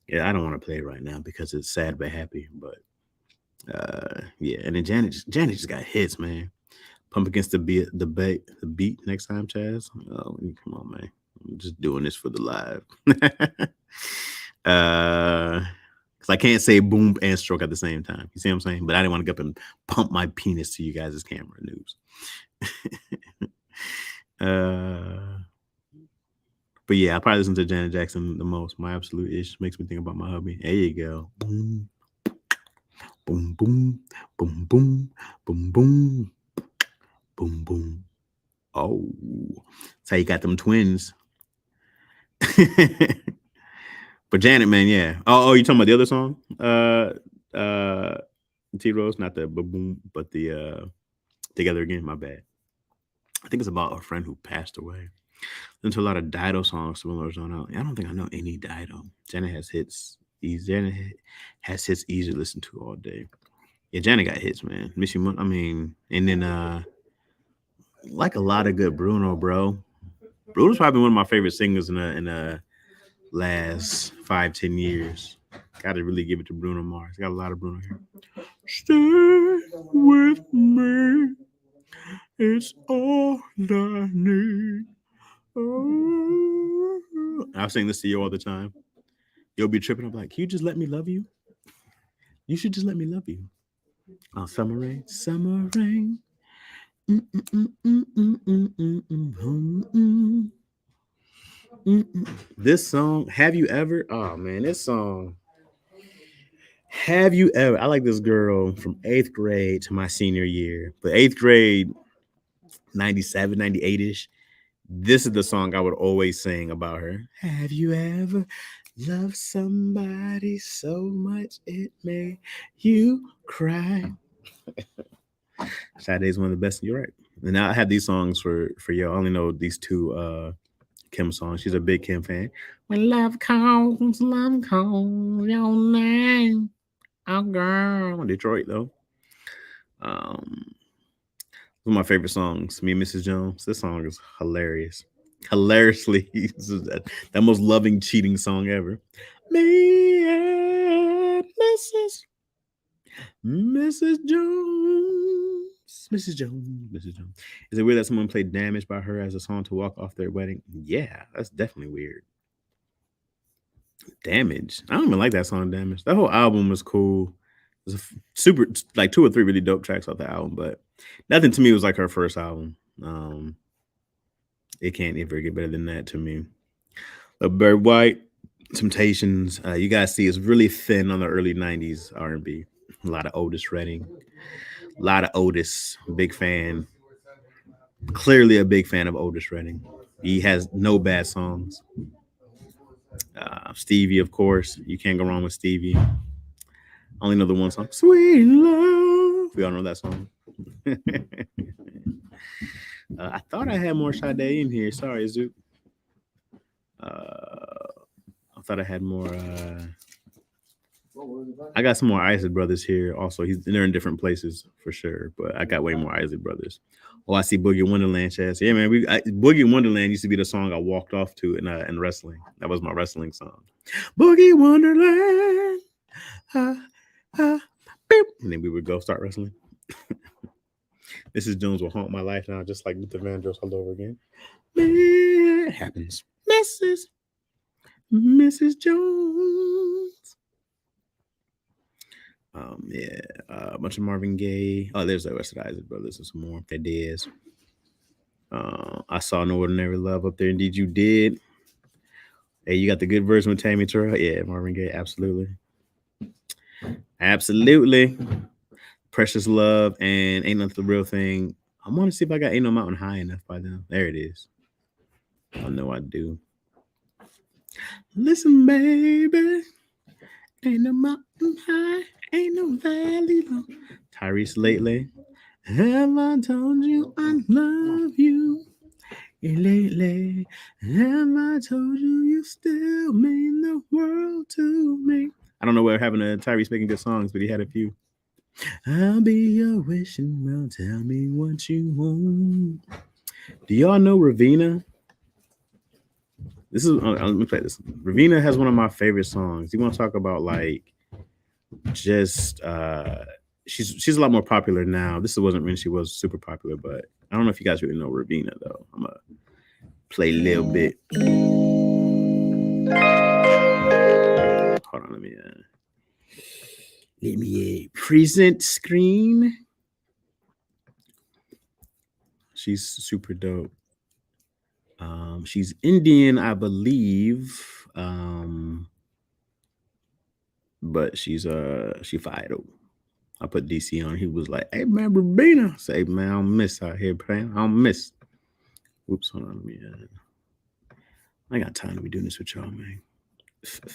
[SPEAKER 1] Yeah, I don't want to play it right now because it's sad but happy, but yeah, and then Janet just got hits, man. Pump Against the beat next time, Chaz. Oh, come on, man. I'm just doing this for the live. Because I can't say boom and stroke at the same time. You see what I'm saying? But I didn't want to get up and pump my penis to you guys' camera news. But yeah, I probably listen to Janet Jackson the most. My Absolute Ish makes me think about my hubby. There you go. Boom, boom, boom, boom, boom, boom, boom, boom, boom. Oh, that's how you got them twins. But Janet, man, yeah. Oh, you talking about the other song? T Rose, not the boom, but the Together Again. My bad. I think it's about a friend who passed away. Listen to a lot of Dido songs similar to I don't think I know any Dido. Janet has hits. Janet has hits easy to listen to all day. Yeah, Janet got hits, man. Miss You. I mean, and then like a lot of good Bruno, bro. Bruno's probably one of my favorite singers in the last 5-10 years. Gotta really give it to Bruno Mars. Got a lot of Bruno here. Stay with me. It's all I need. Oh. I sing this to you all the time. You'll be tripping. I'm like, can you just let me love you? You should just let me love you. Oh, summer rain, summer rain. This song, Have You Ever? Oh man, this song. Have you ever? I like this girl from 8th grade to my senior year, but 8th grade, 97, 98-ish. This is the song I would always sing about her. Have you ever loved somebody so much it made you cry? Sade is one of the best. You're right. And now I have these songs for you. I only know these two Kim songs. She's a big Kim fan. When love calls your name. Oh girl. Detroit though. One of my favorite songs, Me and Mrs. Jones. This song is hilarious. Hilariously, this is that most loving cheating song ever. Me and Mrs. Jones. Mrs. Jones. Is it weird that someone played Damaged by her as a song to walk off their wedding? Yeah, that's definitely weird. Damage. I don't even like that song, Damage. That whole album was cool. It was super, like 2 or 3 really dope tracks off the album, but nothing to me was like her first album. It can't ever get better than that to me. Bird White, Temptations. You guys see, it's really thin on the early 90s R&B. A lot of Otis Redding. A lot of Otis. Big fan. Clearly a big fan of Otis Redding. He has no bad songs. Stevie, of course. You can't go wrong with Stevie. Only know the one song. Sweet Love. We all know that song. I thought I had more Sade in here. Sorry, Zoot. I thought I had more. I got some more Isaac Brothers here. Also, they're in different places for sure, but I got way more Isaac Brothers. Oh, I see Boogie Wonderland, Chaz. Yeah, man. Boogie Wonderland used to be the song I walked off to in wrestling. That was my wrestling song. Boogie Wonderland. And then we would go start wrestling. Mrs. Jones will haunt my life now, just like Luther Vandross all over again. It happens. Mrs. Jones. Yeah, a bunch of Marvin Gaye. Oh, there's the West Side Isaac Brothers and some more. That is. I saw No Ordinary Love up there. Indeed, you did. Hey, you got the good version with Tammy Terrell. Yeah, Marvin Gaye, absolutely, absolutely. Precious Love and Ain't Nothing the Real Thing. I want to see if I got Ain't No Mountain High enough by them. There it is. I know I do. Listen, baby, ain't no mountain high, ain't no valley low. Tyrese lately. Have I told you I love you? Lately, have I told you you still mean the world to me? I don't know what happened to Tyrese making good songs, but he had a few. I'll be your wishing well. Tell me what you want. Do y'all know Ravina? This is let me play this. Ravina has one of my favorite songs. You want to talk about like just she's a lot more popular now. This wasn't when she was super popular, but I don't know if you guys really know Ravina though. I'm gonna play a little bit. Hold on, let me present screen. She's super dope. She's Indian, I believe. But she fired up. I put DC on. He was like, "Hey man, Ravina." I say, "Man, I don't miss out here, man. I don't miss." Oops, hold on, let me. I ain't got time to be doing this with y'all, man. But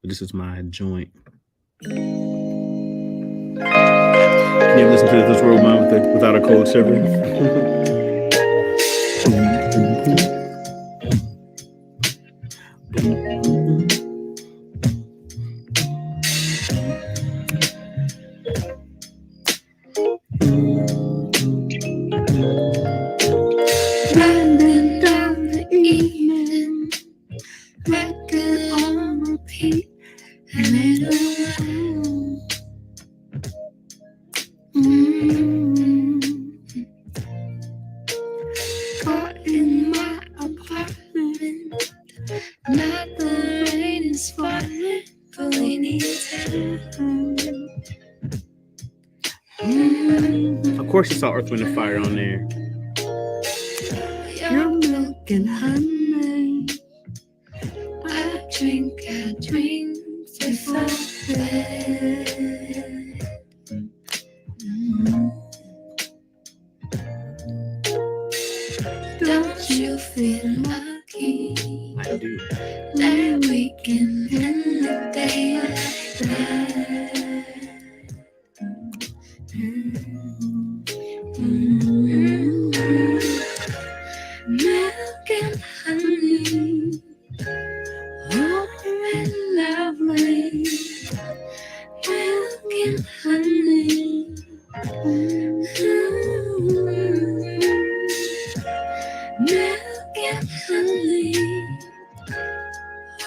[SPEAKER 1] this is my joint. Can you listen to this world man without a cold shiver?
[SPEAKER 4] Running down the evening, record on repeat, and it around. Caught in my apartment, not the rain is falling, but we need time.
[SPEAKER 1] Of course, you saw Earth, Wind, and Fire on there.
[SPEAKER 4] Your milk and honey, I drink before bed. Don't you feel lucky
[SPEAKER 1] I do.
[SPEAKER 4] that we can end the day like that? Milk and honey, warm and lovely. Milk and honey. Milk and honey,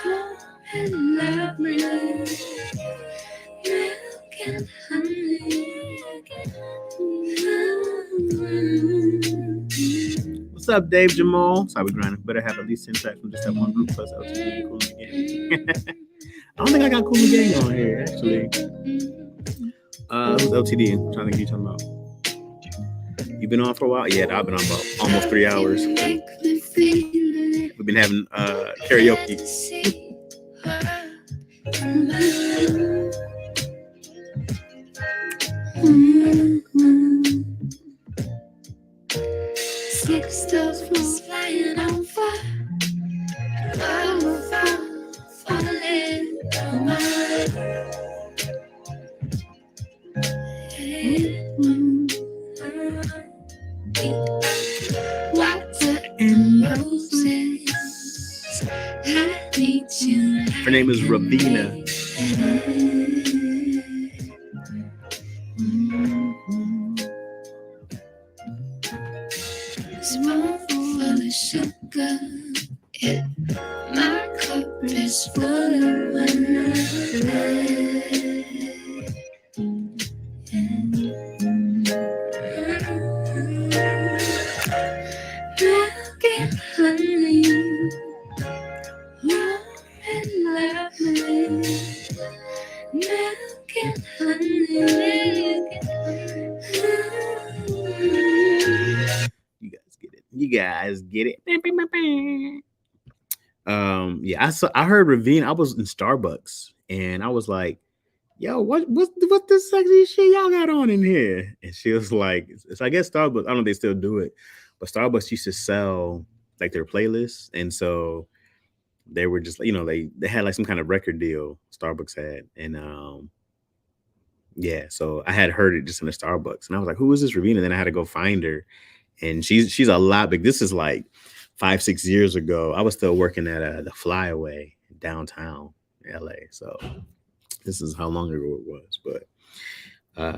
[SPEAKER 4] warm and lovely. Milk and honey.
[SPEAKER 1] What's up, Dave Jamal? Sorry, we grinding. Better have at least 10 tracks from just that one group plus LTD and Cool and Gang. I don't think I got Cool and Gang on here, actually. Who's LTD? I'm trying to think who you're talking about. You been on for a while? Yeah, I've been on about almost 3 hours. We've been having karaoke.
[SPEAKER 4] Six stuff was flying on fire. Falling on my water and roses. I need you.
[SPEAKER 1] Her name is Ravina.
[SPEAKER 4] Spoonful of sugar, yeah. My cup is full of wine. Milk and honey, warm and lovely. Milk
[SPEAKER 1] You guys get it. Yeah, I heard Ravine. I was in Starbucks and I was like, yo, what this sexy shit y'all got on in here? And she was like, it's I guess Starbucks, I don't know if they still do it, but Starbucks used to sell like their playlists. And so they were just, they had like some kind of record deal Starbucks had. And yeah, so I had heard it just in the Starbucks. And I was like, who is this Ravine? And then I had to go find her. And she's a lot big. This is like 5-6 years ago. I was still working at the Flyaway downtown LA. So this is how long ago it was. But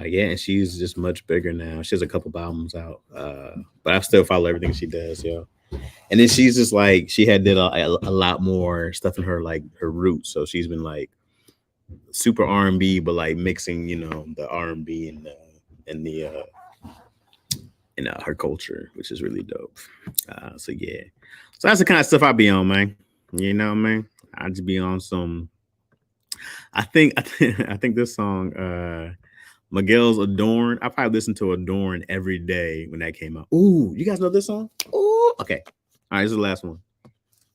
[SPEAKER 1] yeah, and she's just much bigger now. She has a couple of albums out. But I still follow everything she does, yo. And then she's just like, she had did a lot more stuff in her, like her roots. So she's been like super R&B, but like mixing, the R&B and her culture, which is really dope. So yeah, so that's the kind of stuff I be on, man. Man, I just be on some. I think this song, Miguel's Adorn. I probably listened to Adorn every day when that came out. Ooh, you guys know this song? Ooh, okay. All right, this is the last one.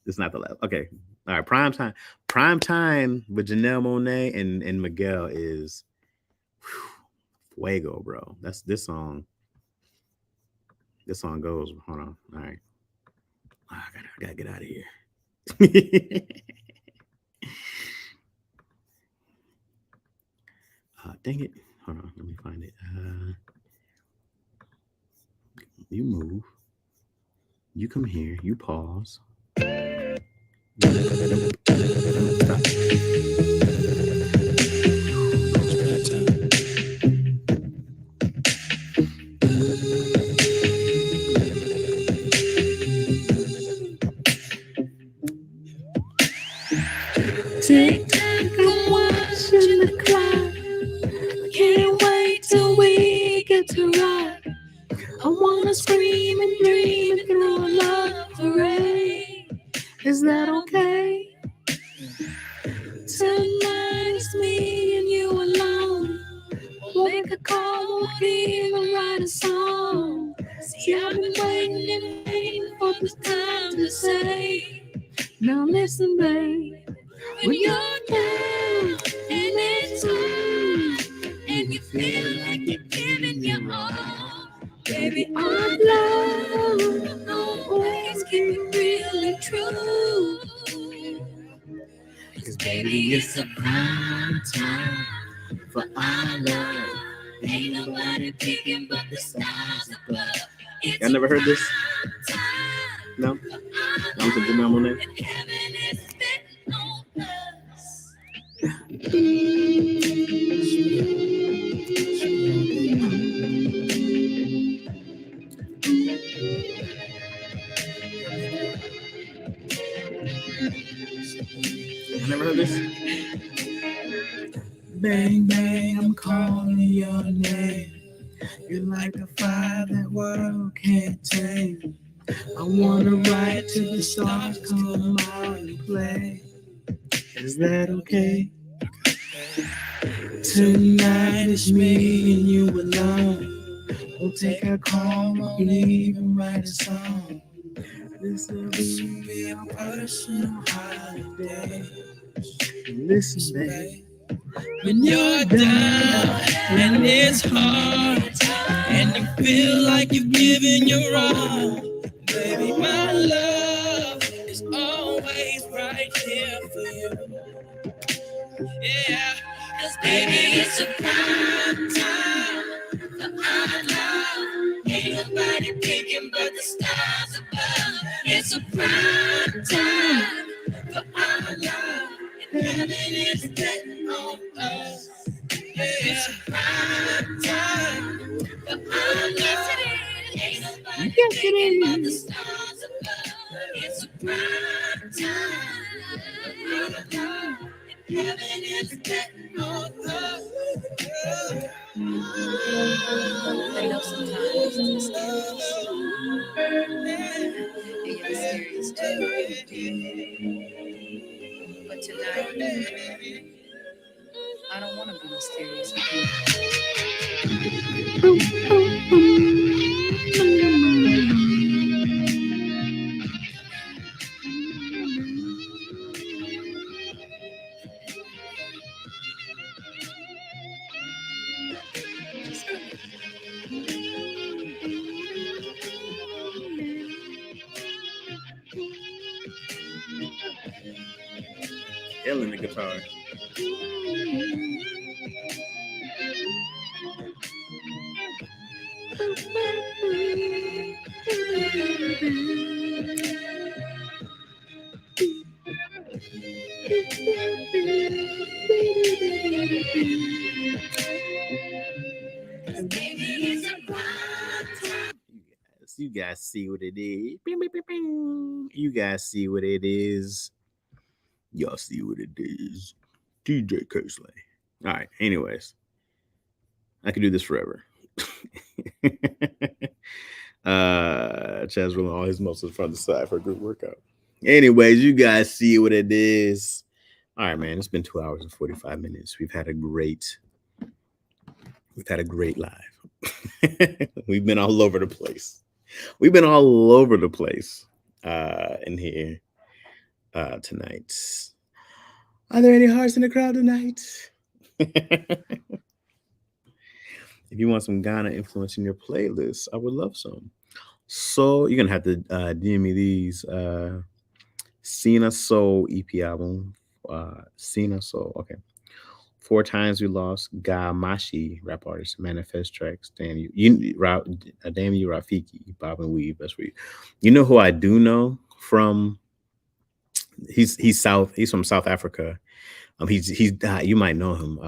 [SPEAKER 1] This is not the last. Okay. All right, Prime Time with Janelle Monáe and Miguel is fuego, bro. That's this song. This song goes. Hold on. All right. I gotta get out of here. Dang it. Hold on. Let me find it. You move. You come here. You pause. Stop.
[SPEAKER 5] Take time, come watch in the cloud. Can't wait till we get to rock. I wanna scream and dream through a love parade. Is that okay? Tonight it's me and you alone. We'll make a call, we'll even write a song. See, I've been waiting for this time to say. Now listen, babe. When you're down and it's hard and you feel like you're giving your all, baby, our love always keep it really true. Cause baby, it's a prime time for our love. Ain't nobody picking but the stars above.
[SPEAKER 1] Y'all never heard this? No? That was a Janelle Monáe. I never heard this.
[SPEAKER 2] Bang, bang, I'm calling your name. You're like a fire that world can't tame. I wanna ride till the stars come out and play. Is that okay? Tonight it's me and you alone. We'll take a call, won't even write a song. This will be our personal holiday. Listen, babe. When you're down and it's hard and you feel like you've given your all, baby, my love is always right here for you. Yeah, 'cause baby, it's a prime time for our love. Ain't nobody picking but the stars above. It's a prime time for our love. Heaven is betting on us. Yeah, it's a prime time for our love. Ain't nobody picking but the stars above. It's a prime time for our love. Heaven is betting on us.
[SPEAKER 5] I know sometimes I'm mysterious. And you're mysterious too. But tonight, I don't want to be mysterious with you.
[SPEAKER 1] killing the guitar. You guys see what it is. Bing, bing, bing, bing. You guys see what it is. Y'all see what it is. DJ Kersley. All right. Anyways, I could do this forever. Chaz rolling all his muscles from the side for a good workout. Anyways, you guys see what it is. All right, man. It's been 2 hours and 45 minutes. We've had a great live. We've been all over the place. In here tonight. Are there any hearts in the crowd tonight? If you want some Ghana influence in your playlist, I would love some. So you're gonna have to DM me these Sina Soul EP album. Sina Soul. Okay. 4 Times We Lost, Gamashi, rap artist, Manifest Tracks, Damn You, Rafiki, Bob and Weave, Best Weave. You know who I do know from? He's from South Africa. He's died. You might know him,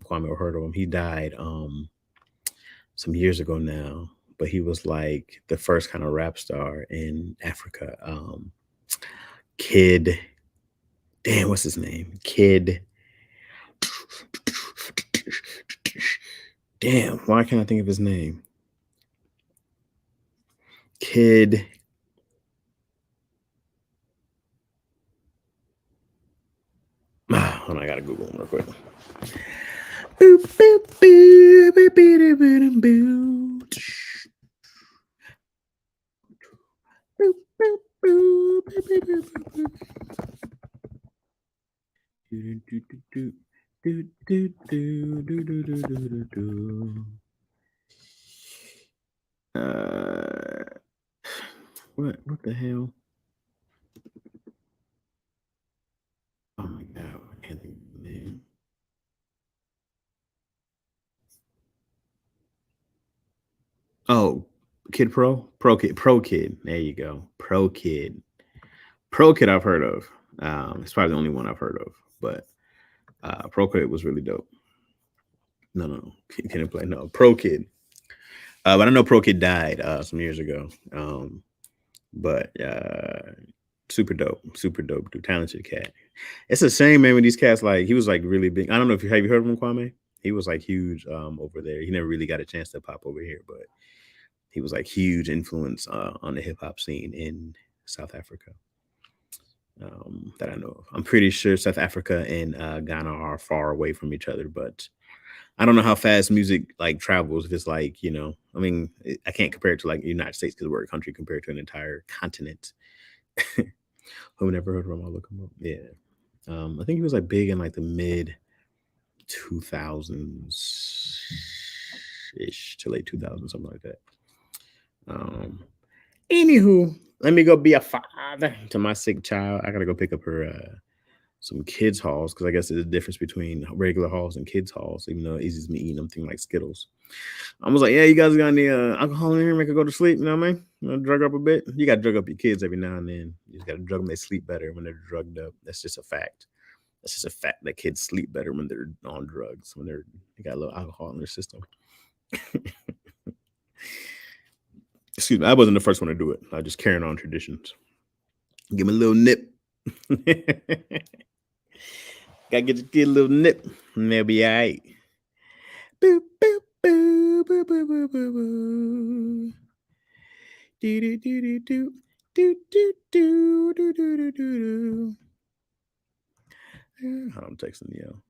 [SPEAKER 1] Kwame, or heard of him. He died some years ago now, but he was like the first kind of rap star in Africa. Kid, damn, what's his name? Kid. Damn, why can't I think of his name? Kid. Hold on, I gotta Google him real quick. Boop, boop, boop, boop, boop, boop, boop. Boop, boop, boop, boop, boop, boop. Do, do, do, do. Do, do, do, do, do, do, do, do. What the hell? Oh my god, I can't think of the name. Oh, Kid Pro? Pro Kid. There you go. Pro Kid I've heard of. It's probably the only one I've heard of, but Pro Kid was really dope. No. Kid play. No, Pro Kid. But I know Pro Kid died some years ago. But super dope, dude. Talented cat. It's a shame, man, when these cats, like, he was like really big. I don't know if have you heard of him, Kwame? He was like huge over there. He never really got a chance to pop over here, but he was like huge influence on the hip hop scene in South Africa. That I know of. I'm pretty sure South Africa and Ghana are far away from each other, but I don't know how fast music like travels. If it's like, you know, I mean, I can't compare it to like the United States because we're a country compared to an entire continent. Who never heard of him? I'll look him up. Yeah. I think he was like big in like the mid 2000s ish to late 2000s, something like that. Anywho, let me go be a father to my sick child. I gotta go pick up her some kids' halls because I guess there's a difference between regular halls and kids' halls, even though it eases me eating something like Skittles. I was like, yeah, you guys got any alcohol in here, make her go to sleep, you know what I mean? You know, drug up a bit. You got to drug up your kids every now and then. You just got to drug them, they sleep better when they're drugged up. That's just a fact. That's just a fact that kids sleep better when they're on drugs, when they got a little alcohol in their system. Excuse me, I wasn't the first one to do it. I was just carrying on traditions. Give me a little nip. Gotta get your kid a little nip, and they'll be all right. Boop, boop, boop, boop, boop, boop, boop, boop. Do, do, do, do, do. Do, do, do, do, do, do, do. I'm texting you.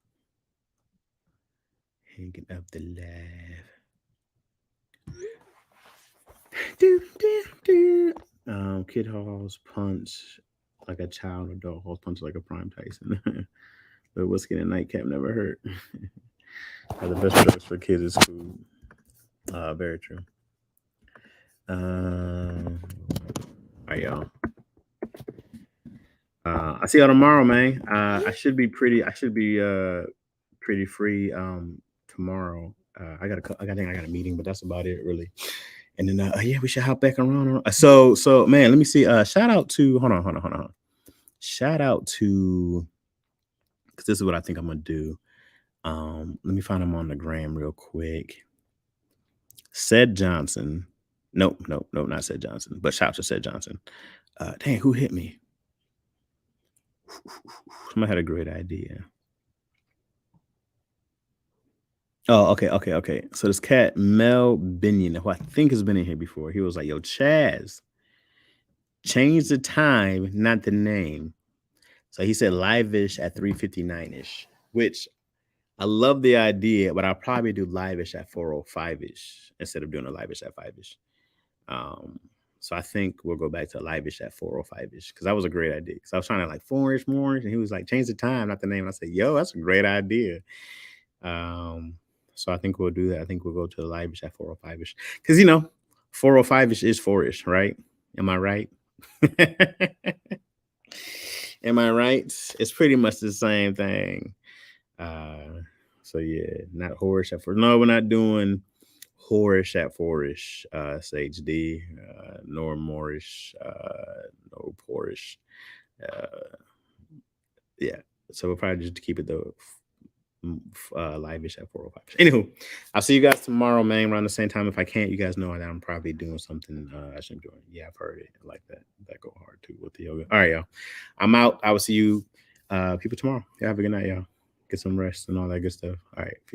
[SPEAKER 1] Hanging up the live. Do, do, do. Kid Halls punch like a child, adult Halls punch like a Prime Tyson. But whiskey and nightcap never hurt. The best choice for kids is food. Very true. All right, y'all. I I'll see y'all tomorrow, man. I should be pretty free tomorrow. I think I got a meeting, but that's about it really. And then yeah, we should hop back around. So man, let me see. Shout out to hold on. Shout out to, because this is what I think I'm gonna do. Let me find him on the gram real quick. Said Johnson. Nope, not Said Johnson, but shout out to Said Johnson. Dang, who hit me? Somebody had a great idea. Oh, okay. So this cat, Mel Binion, who I think has been in here before, he was like, yo, Chaz, change the time, not the name. So he said live-ish at 3:59-ish, which I love the idea, but I'll probably do live-ish at 4:05-ish instead of doing a live-ish at 5-ish. So I think we'll go back to live-ish at 4:05-ish, because that was a great idea. Because I was trying to like 4-ish more, and he was like, change the time, not the name. And I said, yo, that's a great idea. So I think we'll do that. I think we'll go to the live-ish at 4:05-ish. Because, 4:05-ish is 4-ish, right? Am I right? Am I right? It's pretty much the same thing. So yeah, not whorish at 4. No, we're not doing whorish at 4-ish. Sage D, nor Moorish, no poorish. Yeah. So we'll probably just keep it though. Live-ish at 4:05. Anywho, I'll see you guys tomorrow, man, around the same time. If I can't, you guys know that I'm probably doing something I should enjoy. Yeah, I've heard it. I like that. That go hard too with the yoga. All right, y'all. I'm out. I will see you people tomorrow. Yeah, have a good night, y'all. Get some rest and all that good stuff. All right.